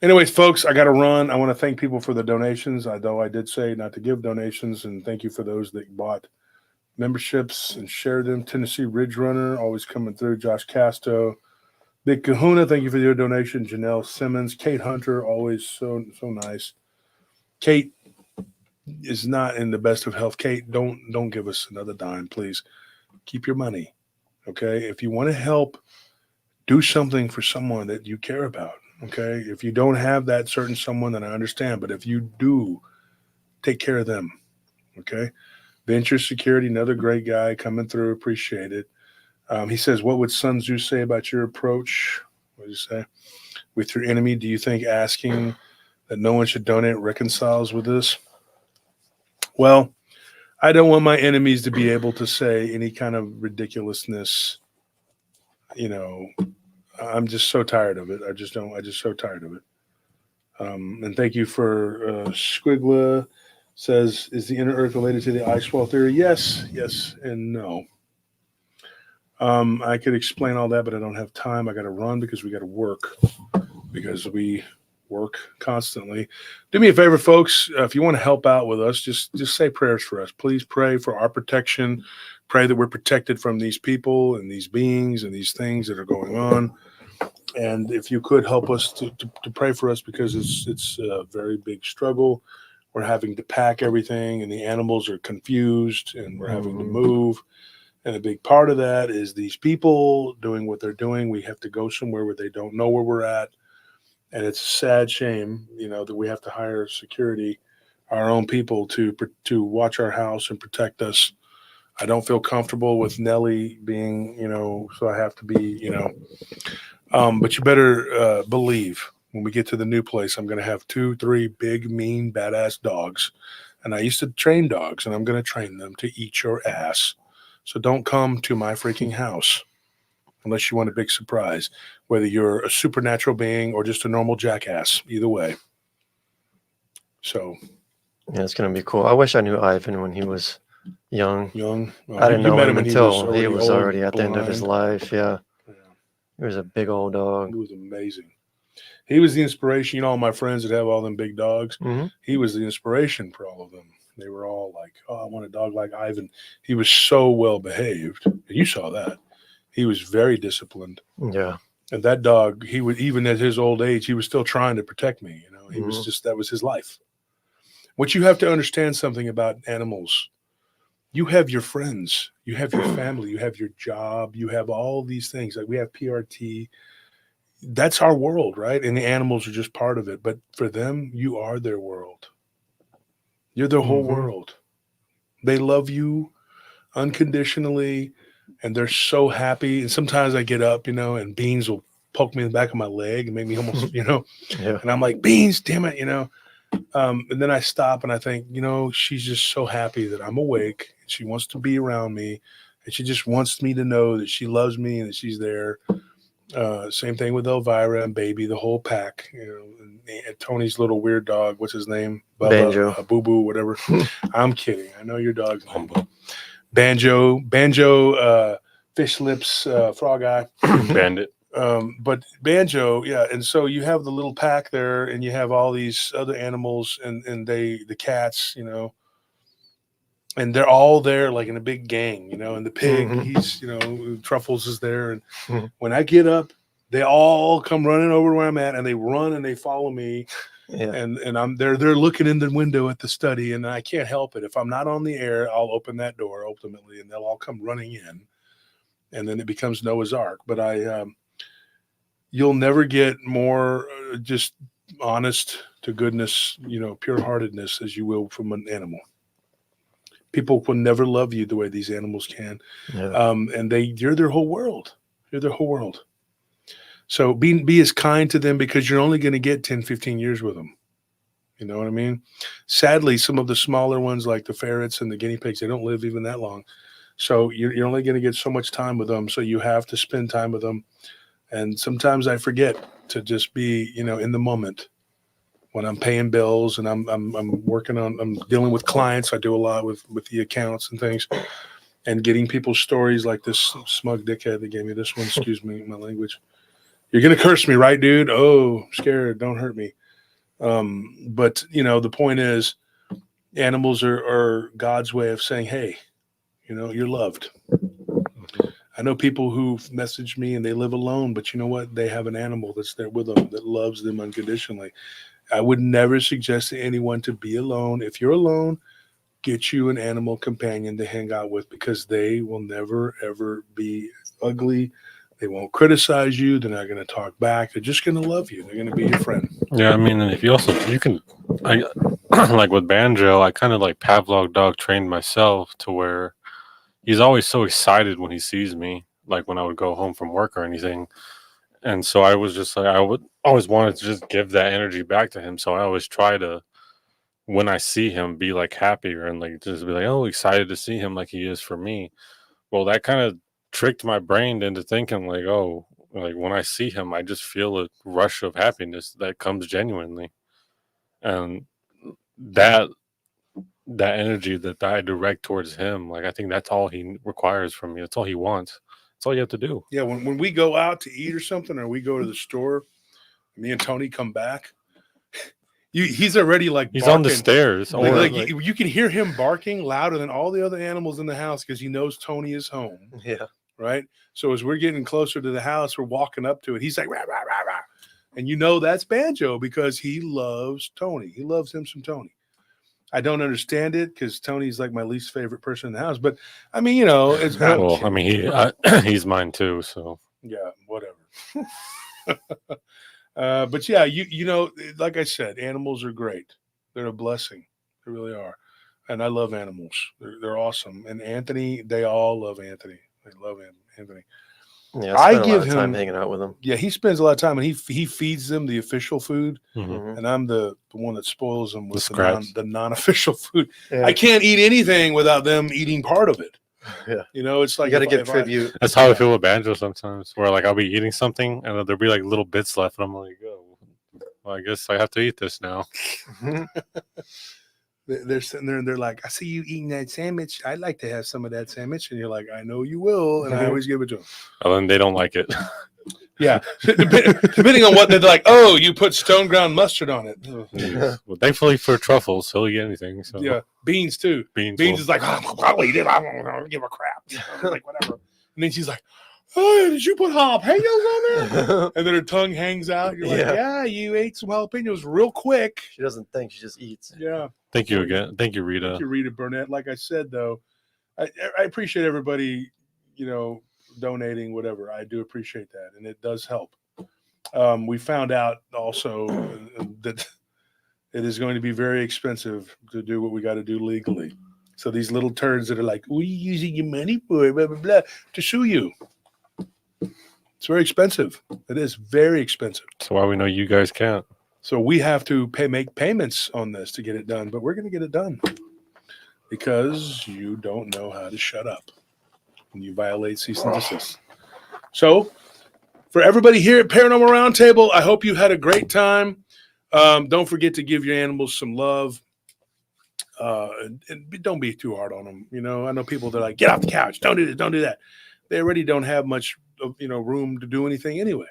Anyways, folks, I got to run. I want to thank people for the donations, although I did say not to give donations, and thank you for those that bought memberships and shared them. Tennessee Ridge Runner, always coming through. Josh Casto. Big Kahuna, thank you for your donation. Janelle Simmons. Kate Hunter, always so nice. Kate is not in the best of health. Kate, don't give us another dime, please. Keep your money, okay? If you want to help, do something for someone that you care about, okay? If you don't have that certain someone, then I understand. But if you do, take care of them, okay? Venture Security, another great guy coming through. Appreciate it. He says, what would Sun Tzu say about your approach? What did you say? With your enemy, do you think asking that no one should donate reconciles with this? Well, I don't want my enemies to be able to say any kind of ridiculousness. I'm just so tired of it. I just so tired of it. And thank you for Squigla says, is the inner earth related to the ice wall theory? Yes, and no. I could explain all that, but I don't have time. I got to run because we got to work, because we work constantly. Do me a favor, folks. If you want to help out with us, just say prayers for us. Please pray for our protection. Pray that we're protected from these people and these beings and these things that are going on. And if you could help us to pray for us, because it's a very big struggle. We're having to pack everything, and the animals are confused, and we're having to move. And a big part of that is these people doing what they're doing. We have to go somewhere where they don't know where we're at. And it's a sad shame, that we have to hire security, our own people to watch our house and protect us. I don't feel comfortable with Nellie being, so I have to be, but you better believe when we get to the new place, I'm going to have 2-3 big, mean, badass dogs. And I used to train dogs, and I'm going to train them to eat your ass. So don't come to my freaking house unless you want a big surprise, whether you're a supernatural being or just a normal jackass, either way. So. Yeah, it's going to be cool. I wish I knew Ivan when he was young. Well, I didn't know him when until he was old, already at the end of his blind. life. Yeah. He was a big old dog. He was amazing. He was the inspiration. All my friends that have all them big dogs, he was the inspiration for all of them. They were all like, oh, I want a dog like Ivan. He was so well behaved. You saw that. He was very disciplined. Yeah. And that dog, he would, even at his old age, he was still trying to protect me. He was just, that was his life. What you have to understand something about animals, you have your friends, you have your family, you have your job, you have all these things. Like we have PRT. That's our world, right? And the animals are just part of it. But for them, you are their world. You're their whole world. They love you unconditionally, and they're so happy. And sometimes I get up, and Beans will poke me in the back of my leg and make me almost, Yeah. And I'm like, Beans, damn it, And then I stop and I think, she's just so happy that I'm awake. And she wants to be around me, and she just wants me to know that she loves me and that she's there. Same thing with Elvira and Baby, the whole pack. And Tony's little weird dog. What's his name? Bubba, Banjo. Boo Boo, whatever. I'm kidding. I know your dog's name. Banjo, Fish Lips, Frog Eye. Bandit. But Banjo, yeah. And so you have the little pack there, and you have all these other animals, and the cats, and they're all there like in a big gang, and the pig, he's, Truffles is there. And when I get up, they all come running over where I'm at, and they run and they follow me. Yeah. And they're looking in the window at the study, and I can't help it. If I'm not on the air, I'll open that door ultimately, and they'll all come running in, and then it becomes Noah's Ark. But you'll never get more just honest to goodness, pure-heartedness as you will from an animal. People will never love you the way these animals can. Yeah. And you're their whole world. You're their whole world. So be as kind to them, because you're only going to get 10, 15 years with them. You know what I mean? Sadly, some of the smaller ones like the ferrets and the guinea pigs, they don't live even that long. So you're only going to get so much time with them. So you have to spend time with them. And sometimes I forget to just be, in the moment. When I'm paying bills and I'm working on, I'm dealing with clients. I do a lot with the accounts and things, and getting people's stories like this smug dickhead that gave me this one. Excuse me, my language. You're going to curse me, right, dude? Oh, I'm scared. Don't hurt me. But the point is, animals are God's way of saying, hey, you're loved. I know people who've messaged me and they live alone, but you know what? They have an animal that's there with them that loves them unconditionally. I would never suggest to anyone to be alone. If you're alone, get you an animal companion to hang out with, because they will never, ever be ugly. They won't criticize you. They're not going to talk back. They're just going to love you. They're going to be your friend. Yeah, I mean, and if you can, like with Banjo, I kind of like Pavlov dog trained myself to where he's always so excited when he sees me, like when I would go home from work or anything. And so I was just like, I would always wanted to just give that energy back to him. So I always try to, when I see him, be like happier and like just be like, oh, excited to see him like he is for me. Well, that kind of tricked my brain into thinking like, oh, like when I see him, I just feel a rush of happiness that comes genuinely. And that energy that I direct towards him, like I think that's all he requires from me. That's all he wants. That's all you have to do. Yeah, when we go out to eat or something, or we go to the store, me and Tony come back, he's already like He's barking. on the stairs. You can hear him barking louder than all the other animals in the house, because he knows Tony is home. Yeah. Right? So as we're getting closer to the house, we're walking up to it. He's like, rah, rah, rah, rah. And that's Banjo, because he loves Tony. He loves him some Tony. I don't understand it, because Tony's like my least favorite person in the house. But I mean, it's well, I mean, he's mine too. So yeah, whatever. But yeah, like I said, animals are great. They're a blessing. They really are. And I love animals. They're awesome. And Anthony, they all love Anthony. They love Anthony. Yeah, I spend a lot of time hanging out with him. Yeah, he spends a lot of time, and he feeds them the official food, mm-hmm. and I'm the one that spoils them with the non-official food. Yeah. I can't eat anything without them eating part of it. Yeah, it's like you got to give tribute. That's how I feel with Banjo sometimes, where like I'll be eating something and there'll be like little bits left, and I'm like, oh, well, I guess I have to eat this now. They're sitting there and they're like, I see you eating that sandwich. I'd like to have some of that sandwich. And you're like, I know you will. And I always give it to them. And then they don't like it. Yeah. Depending on what they're like, oh, you put stone ground mustard on it. Well, thankfully for Truffles, he'll eat anything. So. Yeah. Beans too. Beans is like, I'll eat it. I don't give a crap. I'm like, whatever. And then she's like, oh, did you put jalapenos on there? And then her tongue hangs out. You're like, yeah, you ate some jalapenos real quick. She doesn't think, she just eats. Yeah. Thank you again. Thank you, Rita. Thank you, Rita Burnett. Like I said, though, I appreciate everybody, donating, whatever. I do appreciate that, and it does help. We found out also that it is going to be very expensive to do what we got to do legally. So these little turds that are like, what are you using your money for, blah, blah, blah, to sue you. It's very expensive. It is very expensive. That's why we know you guys can't. So we have to make payments on this to get it done, but we're going to get it done because you don't know how to shut up when you violate cease and desist. So For everybody here at Paranormal Roundtable, I hope you had a great time. Don't forget to give your animals some love. And don't be too hard on them. You know, I know people that are like, get off the couch. Don't do this. Don't do that. They already don't have much, room to do anything anyway.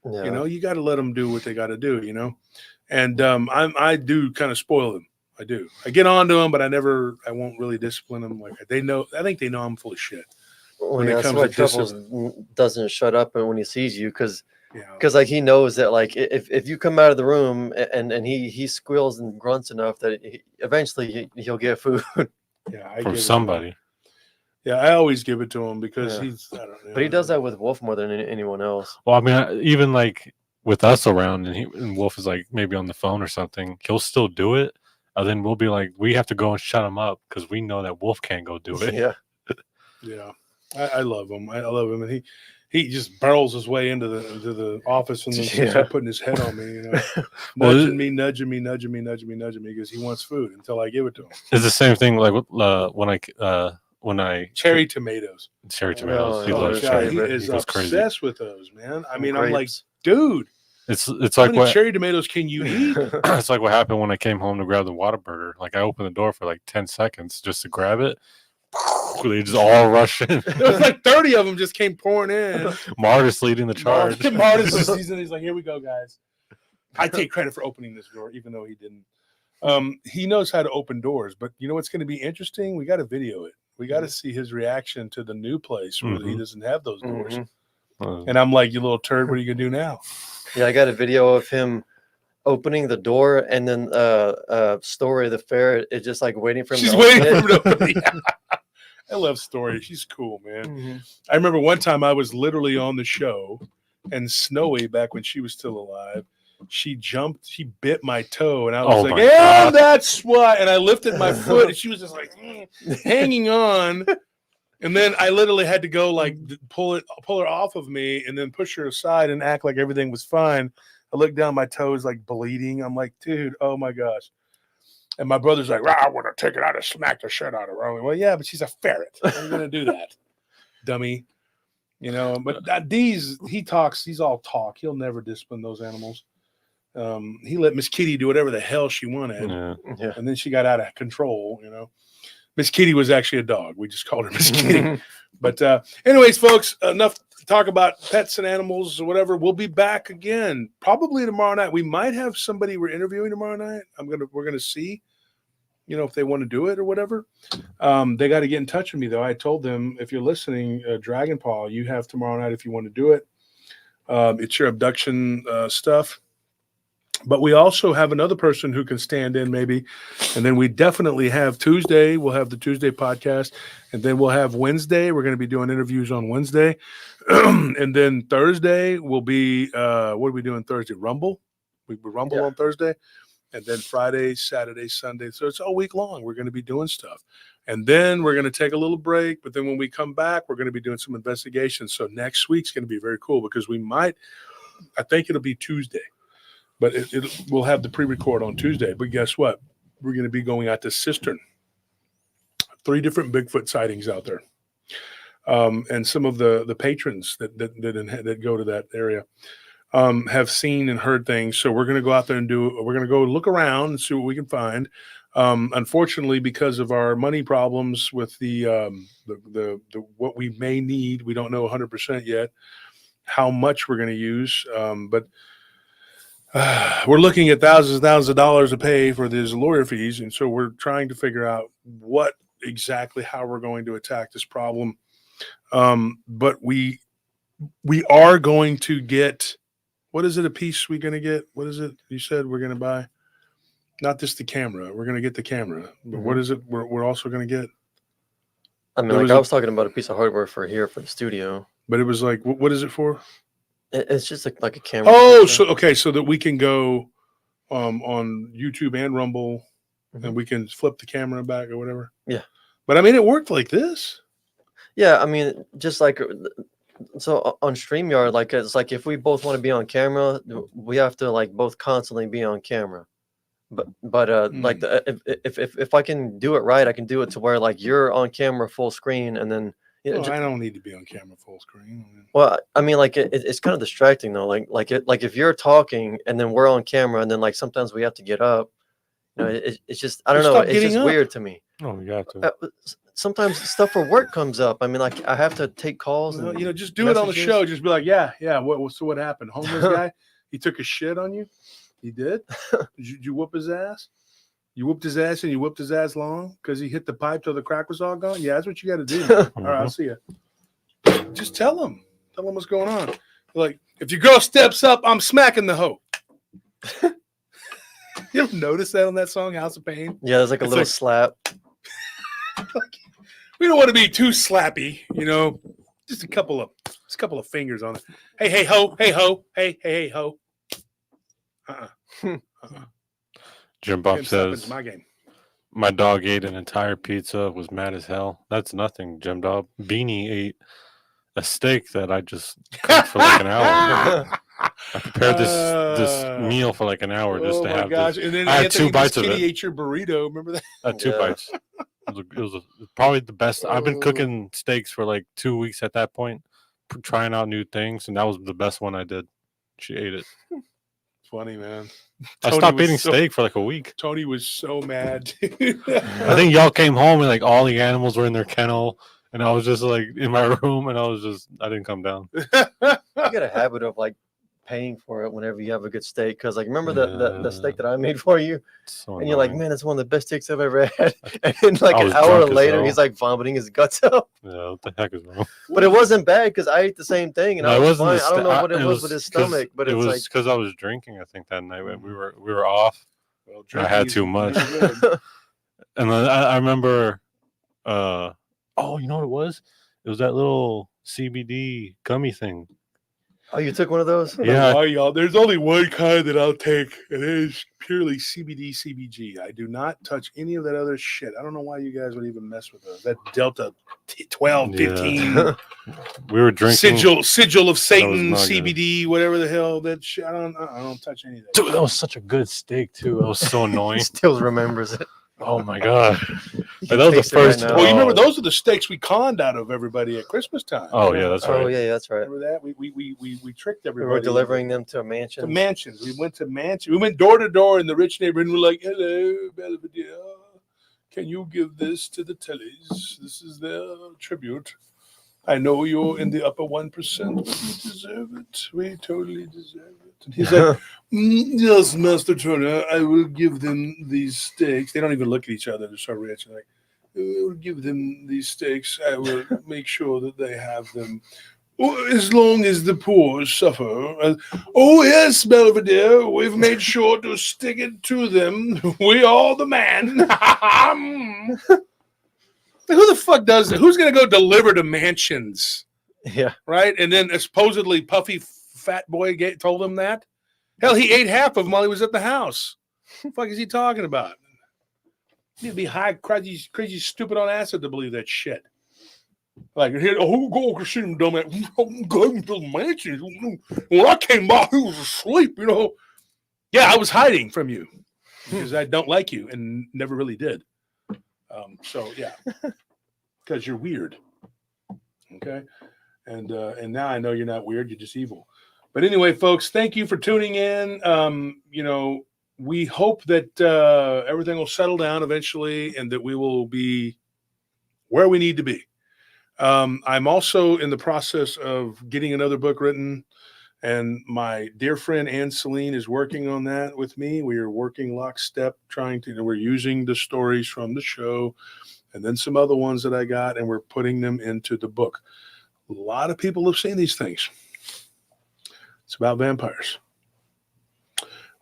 Yeah. You know, you got to let them do what they got to do, And I do kind of spoil them. I do. I get on to them, but I won't really discipline them. Like I think they know I'm full of shit. When it comes to Truffles doesn't shut up when he sees you because like he knows that like if you come out of the room and he squeals and grunts enough that eventually he'll get food. Yeah, from somebody. Yeah, I always give it to him because he's. I don't know. But he does that with Wolf more than anyone else. Well, I mean, even like with us around, and Wolf is like maybe on the phone or something, he'll still do it, and then we'll be like, we have to go and shut him up because we know that Wolf can't go do it. Yeah. Yeah, I love him. I love him, and he just barrels his way into the office and then starts putting his head on me, nudging me because he wants food until I give it to him. It's the same thing like when I cherry tomatoes. He loves cherry. He is obsessed with those, man. I mean, I'm like, dude. It's like what cherry tomatoes can you eat? It's like what happened when I came home to grab the Whataburger. Like I opened the door for like 10 seconds just to grab it. They just all rush in. There was like 30 of them just came pouring in. Martis leading the charge. Martis is he's like, here we go, guys. I take credit for opening this door, even though he didn't. He knows how to open doors, but you know what's going to be interesting? We got to video it. We got to see his reaction to the new place where he doesn't have those doors. And I'm like, you little turd, what are you going to do now? Yeah, I got a video of him opening the door and then Story the ferret is just like waiting for him to open it. I love Story. She's cool, man. I remember one time I was literally on the show and Snowy, back when she was still alive, she bit my toe and I was like, and that's why. And I lifted my foot and she was just like hanging on. And then I literally had to go like pull her off of me and then push her aside and act like everything was fine. I looked down, my toes like bleeding. I'm like, dude, oh my gosh. And my brother's like, I want to take it out and smack the shit out of her. Well, yeah, but she's a ferret. I'm going to do that, dummy. But these all talk. He'll never discipline those animals. He let Miss Kitty do whatever the hell she wanted. Yeah. And then she got out of control, Miss Kitty was actually a dog. We just called her Miss Kitty. But anyways, folks, enough to talk about pets and animals or whatever. We'll be back again probably tomorrow night. We might have somebody we're interviewing tomorrow night. We're gonna see, if they want to do it or whatever. They got to get in touch with me though. I told them, if you're listening, Dragon Paw, you have tomorrow night if you want to do it. It's your abduction stuff. But we also have another person who can stand in maybe. And then we definitely have Tuesday. We'll have the Tuesday podcast. And then we'll have Wednesday. We're going to be doing interviews on Wednesday. And then Thursday will be, what are we doing Thursday? Rumble. We Rumble on Thursday. And then Friday, Saturday, Sunday. So it's all week long. We're going to be doing stuff. And then we're going to take a little break. But then when we come back, we're going to be doing some investigations. So next week's going to be very cool because I think it'll be Tuesday. But we'll have the pre-record on Tuesday. But guess what? We're going to be going out to Cistern. 3 different Bigfoot sightings out there. And some of the patrons that go to that area have seen and heard things. So we're going to go out there and we're going to go look around and see what we can find. Unfortunately, because of our money problems with the what we may need, we don't know 100% yet how much we're going to use. But we're looking at thousands of dollars to pay for these lawyer fees. And so we're trying to figure out how we're going to attack this problem. But we are going to get, what is it a piece we're going to get? What is it you said we're going to buy? Not just the camera. We're going to get the camera. But what is it we're also going to get? I mean, I was talking about a piece of hardware for the studio. But it was like, what is it for? It's just like a camera. Oh, so that we can go on YouTube and Rumble, and we can flip the camera back or whatever. Yeah. But I mean, it worked like this. Yeah, I mean, just like so on StreamYard, like it's like if we both want to be on camera, we have to like both constantly be on camera. But like if I can do it right, I can do it to where like you're on camera full screen, and then Yeah, I don't need to be on camera full screen. well, I mean, like it's kind of distracting though. Like if you're talking and then we're on camera and then like sometimes we have to get up. You know, it's just I don't Just know. stop It's getting just up. weird to me. Oh, you got to. Sometimes stuff for work comes up. I mean, like I have to take calls. Well, And just do it on the messages. show. Just be like, yeah. What happened? Homeless guy? He took a shit on you? He did? Did you whoop his ass? You whooped his ass and you whooped his ass long because he hit the pipe till the crack was all gone? Yeah, that's what you got to do. Man. All right, I'll see you. Just tell him. Tell him what's going on. Like, if your girl steps up, I'm smacking the hoe. You ever notice that on that song, House of Pain? Yeah, there's like a It's little like- slap. We don't want to be too slappy, Just a couple of fingers on it. Hey ho, hey ho, hey ho. Jim Bob Can't step says, into my game. my dog ate an entire pizza, was mad as hell. That's nothing, Jim Bob. Beanie ate a steak that I just cooked for like an hour. I prepared this meal for like an hour just to have this. And then I had Anthony 2 bites of Kitty it. ate your burrito. Remember that? I had 2 Yeah. bites. It was probably the best. I've been cooking steaks for like 2 weeks at that point, trying out new things, and that was the best one I did. She ate it. Funny, man. I Tony stopped was eating so- steak for like a week. Tony was so mad. I think y'all came home and like all the animals were in their kennel, and I was just like in my room, and I didn't come down. You get a habit of like paying for it whenever you have a good steak. Because like remember the steak that I made for you, So and you're like, annoying. man, it's one of the best steaks I've ever had. And then like I an was hour drunk as later, hell. he's like vomiting his guts out. Yeah, what the heck is wrong? But it wasn't bad because I ate the same thing and No, I it was wasn't fine. the I don't know sta- what it was with his stomach, but it it's was like because I was drinking. I think that night when we were off, Well, I had drinking's too much. never good. and then I remember. Oh, you know what it was? It was that little CBD gummy thing. oh, you took one of those? Yeah. Why, y'all? There's only one kind that I'll take. It is purely CBD, CBG. I do not touch any of that other shit. I don't know why you guys would even mess with those. That Delta 12, Yeah. 15 We were drinking. sigil of Satan, not good. CBD, whatever the hell that shit. I don't touch any of that. Dude, that was such a good steak too. That was so He annoying. still remembers it. Oh my god. You But can that was taste the it right first. now. Well, you remember Oh. those are the steaks we conned out of everybody at Christmas time. Oh, yeah, that's Oh right. yeah, that's right. Remember that? We tricked We everybody. were delivering them to a mansion. to mansions. We went to mansions. We went door to door in the rich neighborhood. And we're like, "Hello, Belvedere. Can you give this to the Tellys? This is their tribute. I know you're in the upper 1%, but you deserve it. We totally deserve it." And he's like, "Yes, Master Turner, I will give them these steaks." They don't even look at each other. They're so rich. They're like, "I will give them these steaks. I will make sure that they have them. As long as the poor suffer." "Oh, yes, Belvedere, we've made sure to stick it to them. We are the man." Who the fuck does it? Who's going to go deliver to mansions, Yeah. right? And then supposedly Puffy Fat Boy told him that? Hell, he ate half of them while he was at the house. What the fuck is he talking about? You'd be high, crazy, stupid on acid to believe that shit. Like, here, go see him, dumbass. I'm going to the mansion. When I came by, he was asleep, Yeah, I was hiding from you because I don't like you and never really did. So, yeah, because you're weird. Okay. And now I know you're not weird. You're just evil. But anyway, folks, thank you for tuning in. We hope that everything will settle down eventually and that we will be where we need to be. I'm also in the process of getting another book written, and my dear friend Anne Celine is working on that with me. We are working lockstep, we're using the stories from the show and then some other ones that I got, and we're putting them into the book. A lot of people have seen these things. It's about vampires.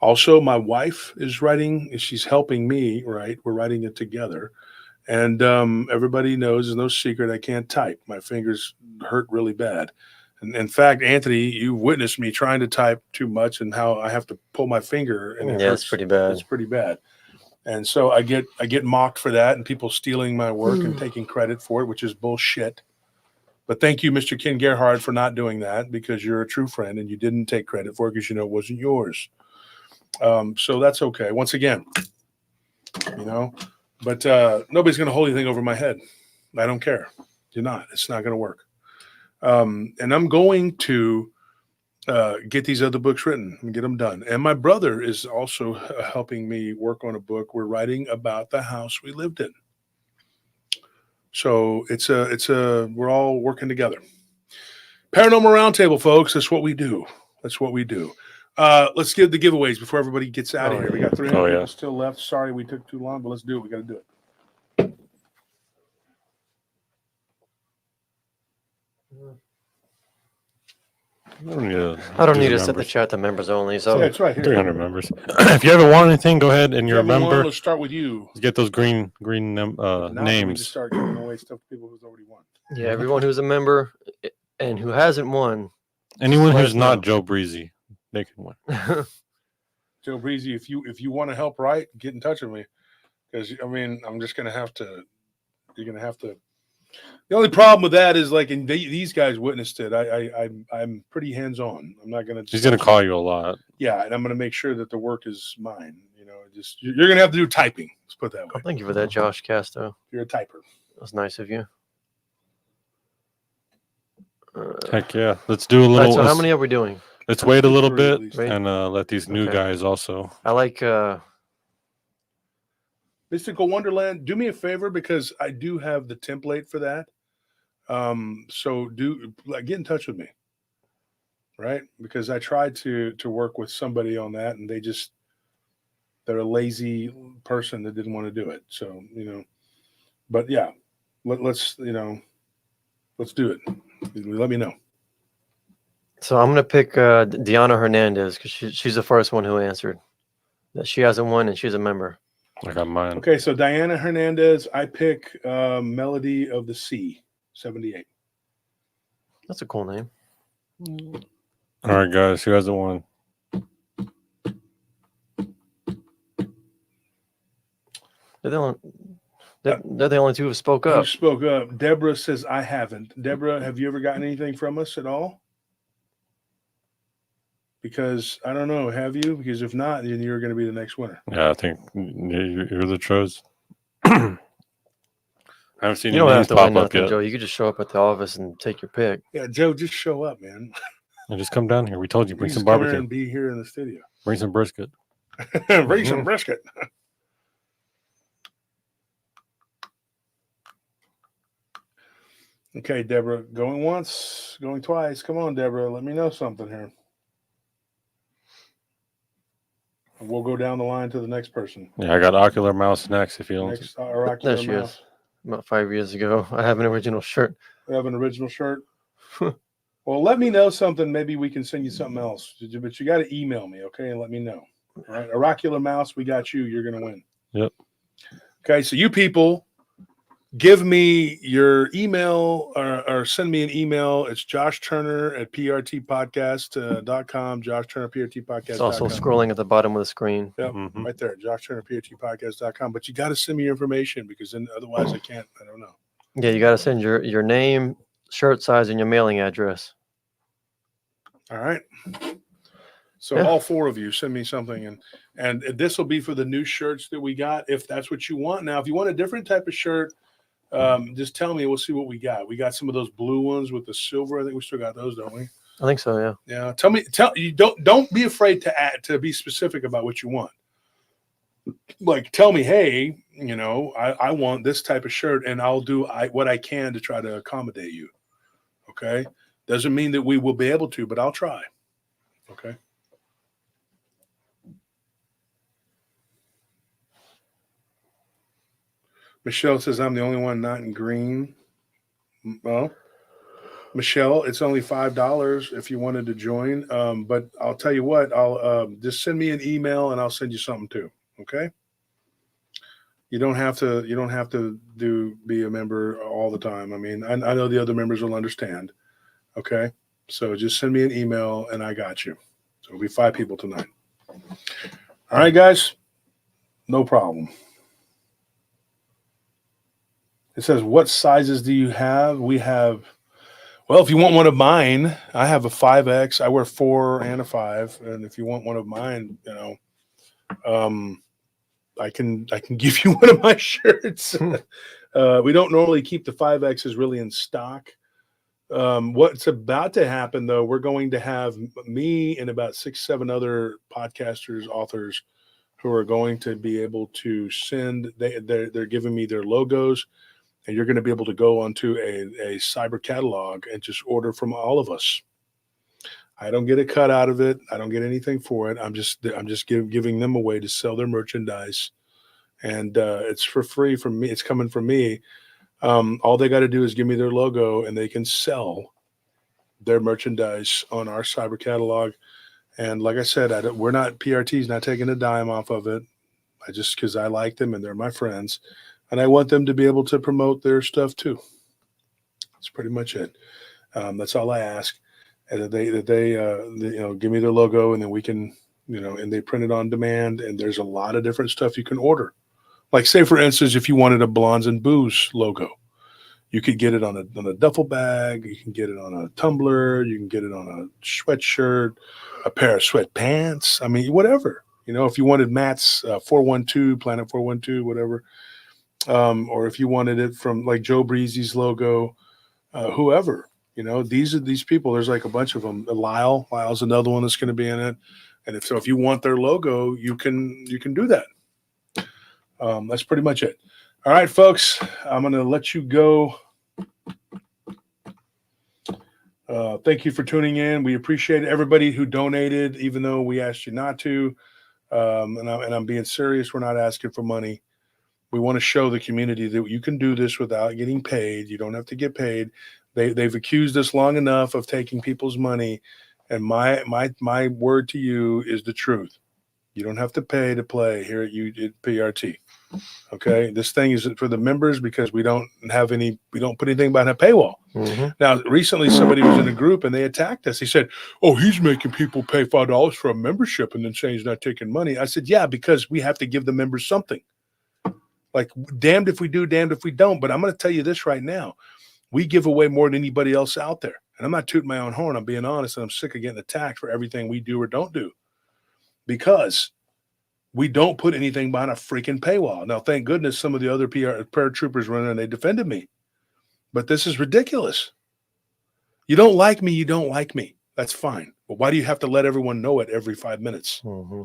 Also, my wife is writing, she's helping me write. We're writing it together. And everybody knows, there's no secret, I can't type. My fingers hurt really bad. And in fact, Anthony, you witnessed me trying to type too much and how I have to pull my finger. And it Yeah, hurts. it's pretty bad. It's pretty bad. And so I get mocked for that and people stealing my work and taking credit for it, which is bullshit. But thank you, Mr. Ken Gerhard, for not doing that, because you're a true friend and you didn't take credit for it because it wasn't yours. So that's okay. Once again, but nobody's going to hold anything over my head. I don't care. You're not. It's not going to work. And I'm going to get these other books written and get them done. And my brother is also helping me work on a book. We're writing about the house we lived in. So we're all working together. Paranormal Roundtable, folks. That's what we do. That's what we do. Let's give the giveaways before everybody gets out of here. We got 300 people still left. Sorry we took too long, but let's do it. We got to do it. I don't need to set the chat to members only. So Yeah, it's right here. 300 members. If you ever want anything, go ahead and you're a member. Let's start with you. Get those green Now we names. just start giving away stuff to people who's already won. yeah, everyone who's a member and who hasn't won. Anyone Let who's us not know. Joe Breezy, they can win. Joe Breezy, if you want to help write, get in touch with me. Because I mean, I'm just gonna have to. You're gonna have to. The only problem with that is like, and these guys witnessed it. I'm pretty hands on. I'm not gonna. He's gonna call you a lot. Yeah, and I'm gonna make sure that the work is mine. You know, just you're gonna have to do typing. Let's put it that way. Thank you for that, Josh Casto. You're a typer. That was nice of you. Heck yeah. Let's do a All little. right, so how many are we doing? Let's wait a little Three at bit least. and let these new Okay. guys also. I like Mystical Wonderland, do me a favor because I do have the template for that. So get in touch with me, right? Because I tried to work with somebody on that, and they're a lazy person that didn't want to do it. So but yeah, let's do it. Let me know. So I'm gonna pick Deanna Hernandez because she's the first one who answered that she hasn't won and she's a member. I got mine. Okay, so Diana Hernandez, I pick Melody of the Sea, 78. That's a cool name. All right, guys. Who has the one? They're the only two who spoke Who up. spoke up? Deborah says, I haven't. Deborah, have you ever gotten anything from us at all? Because I don't know, have you? Because if not, then you're going to be the next winner. Yeah, I think you're the chose. I haven't seen You don't any have to pop win up nothing, yet. Joe. You could just show up at the office and take your pick. Yeah, Joe, just show up, man. And just come down here. We told you, bring You some just come here barbecue, and be here in the studio. bring some brisket. Bring some brisket. Okay, Deborah, going once, going twice. Come on, Deborah, let me know something here. And we'll go down the line to the next person. Yeah, I got Ocular Mouse next. If you don't, Next, Oracular There she Mouse. is. About 5 years ago, I have an original shirt. We have an original shirt. Well, let me know something. Maybe we can send you something else. But you got to email me, okay, and let me know. All right, Oracular Mouse, we got you. You're going to win. Yep. Okay, so you people, give me your email or send me an email. It's Josh Turner at prtpodcast.com. Josh Turner, prtpodcast.com. It's also scrolling at the bottom of the screen. Yep, Mhm. right there, Josh Turner, prtpodcast.com. But you got to send me your information because then otherwise I can't. I don't know. Yeah, you got to send your name, shirt size, and your mailing address. All right. So Yeah. all four of you send me something, and this will be for the new shirts that we got, if that's what you want. Now, if you want a different type of shirt, just tell me. We'll see what we got. We got some of those blue ones with the silver. I think we still got those, don't we? I think so, yeah. Yeah. Tell you don't be afraid to be specific about what you want. Like, tell me, hey, I want this type of shirt, and I'll do what I can to try to accommodate you. Okay. Doesn't mean that we will be able to, but I'll try. Okay. Michelle says I'm the only one not in green. Well, Michelle, it's only $5 if you wanted to join. But I'll tell you what, I'll just send me an email and I'll send you something too. Okay. You don't have to be a member all the time. I mean, I know the other members will understand. Okay. So just send me an email and I got you. So it'll be 5 people tonight. All right, guys. No problem. It says, what sizes do you have? We have, well, if you want one of mine, I have a 5X. I wear 4 and a 5. And if you want one of mine, I can give you one of my shirts. We don't normally keep the 5Xs really in stock. What's about to happen, though, we're going to have me and about 6-7 other podcasters, authors, who are going to be able to send. They're giving me their logos, and you're going to be able to go onto a cyber catalog and just order from all of us. I don't get a cut out of it. I don't get anything for it. I'm just giving them a way to sell their merchandise, and it's for free from me. It's coming from me. All they got to do is give me their logo, and they can sell their merchandise on our cyber catalog. And like I said, we're not PRT's not taking a dime off of it. Because I like them and they're my friends, and I want them to be able to promote their stuff too. That's pretty much it. That's all I ask. And that they give me their logo, and then we can, and they print it on demand. And there's a lot of different stuff you can order. Like, say for instance, if you wanted a Blondes and Booze logo, you could get it on a duffel bag. You can get it on a tumbler. You can get it on a sweatshirt, a pair of sweatpants. I mean, whatever. If you wanted Matt's 412, Planet 412, whatever, or if you wanted it from like Joe Breezy's logo, whoever. These people. There's like a bunch of them. Lyle's another one that's going to be in it. And if you want their logo, you can do that. That's pretty much it. All right, folks, I'm going to let you go. Thank you for tuning in. We appreciate everybody who donated, even though we asked you not to. And I'm being serious. We're not asking for money. We want to show the community that you can do this without getting paid. You don't have to get paid. They've accused us long enough of taking people's money. And my word to you is the truth. You don't have to pay to play here at PRT. Okay, this thing is for the members because we don't put anything behind a paywall. Mm-hmm. Now, recently somebody was in a group and they attacked us. He said, "Oh, he's making people pay $5 for a membership and then saying he's not taking money." I said, "Yeah, because we have to give the members something. Like, damned if we do, damned if we don't." But I'm going to tell you this right now: we give away more than anybody else out there. And I'm not tooting my own horn. I'm being honest, and I'm sick of getting attacked for everything we do or don't do because we don't put anything behind a freaking paywall. Now, thank goodness some of the other paratroopers were in and they defended me. But this is ridiculous. You don't like me, you don't like me. That's fine. But why do you have to let everyone know it every 5 minutes? Mm-hmm.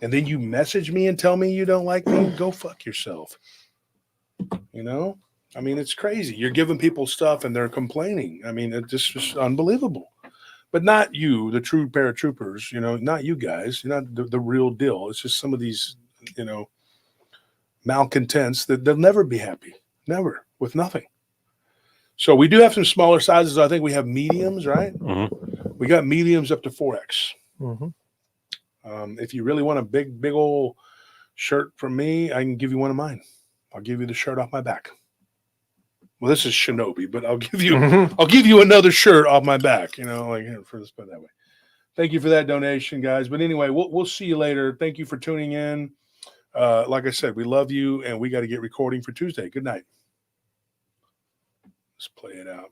And then you message me and tell me you don't like me? Go fuck yourself. I mean, it's crazy. You're giving people stuff and they're complaining. I mean, it's just unbelievable. But not you, the true paratroopers, not you guys. You're not the real deal. It's just some of these, malcontents that they'll never be happy. Never. With nothing. So we do have some smaller sizes. I think we have mediums, right? Mm-hmm. We got mediums up to 4X. Mm-hmm. If you really want a big old shirt from me, I can give you one of mine. I'll give you the shirt off my back. Well, this is Shinobi, but I'll give you another shirt off my back, for this, put that way. Thank you for that donation, guys. But anyway, we'll see you later. Thank you for tuning in. Like I said, we love you, and we got to get recording for Tuesday. Good night. Let's play it out.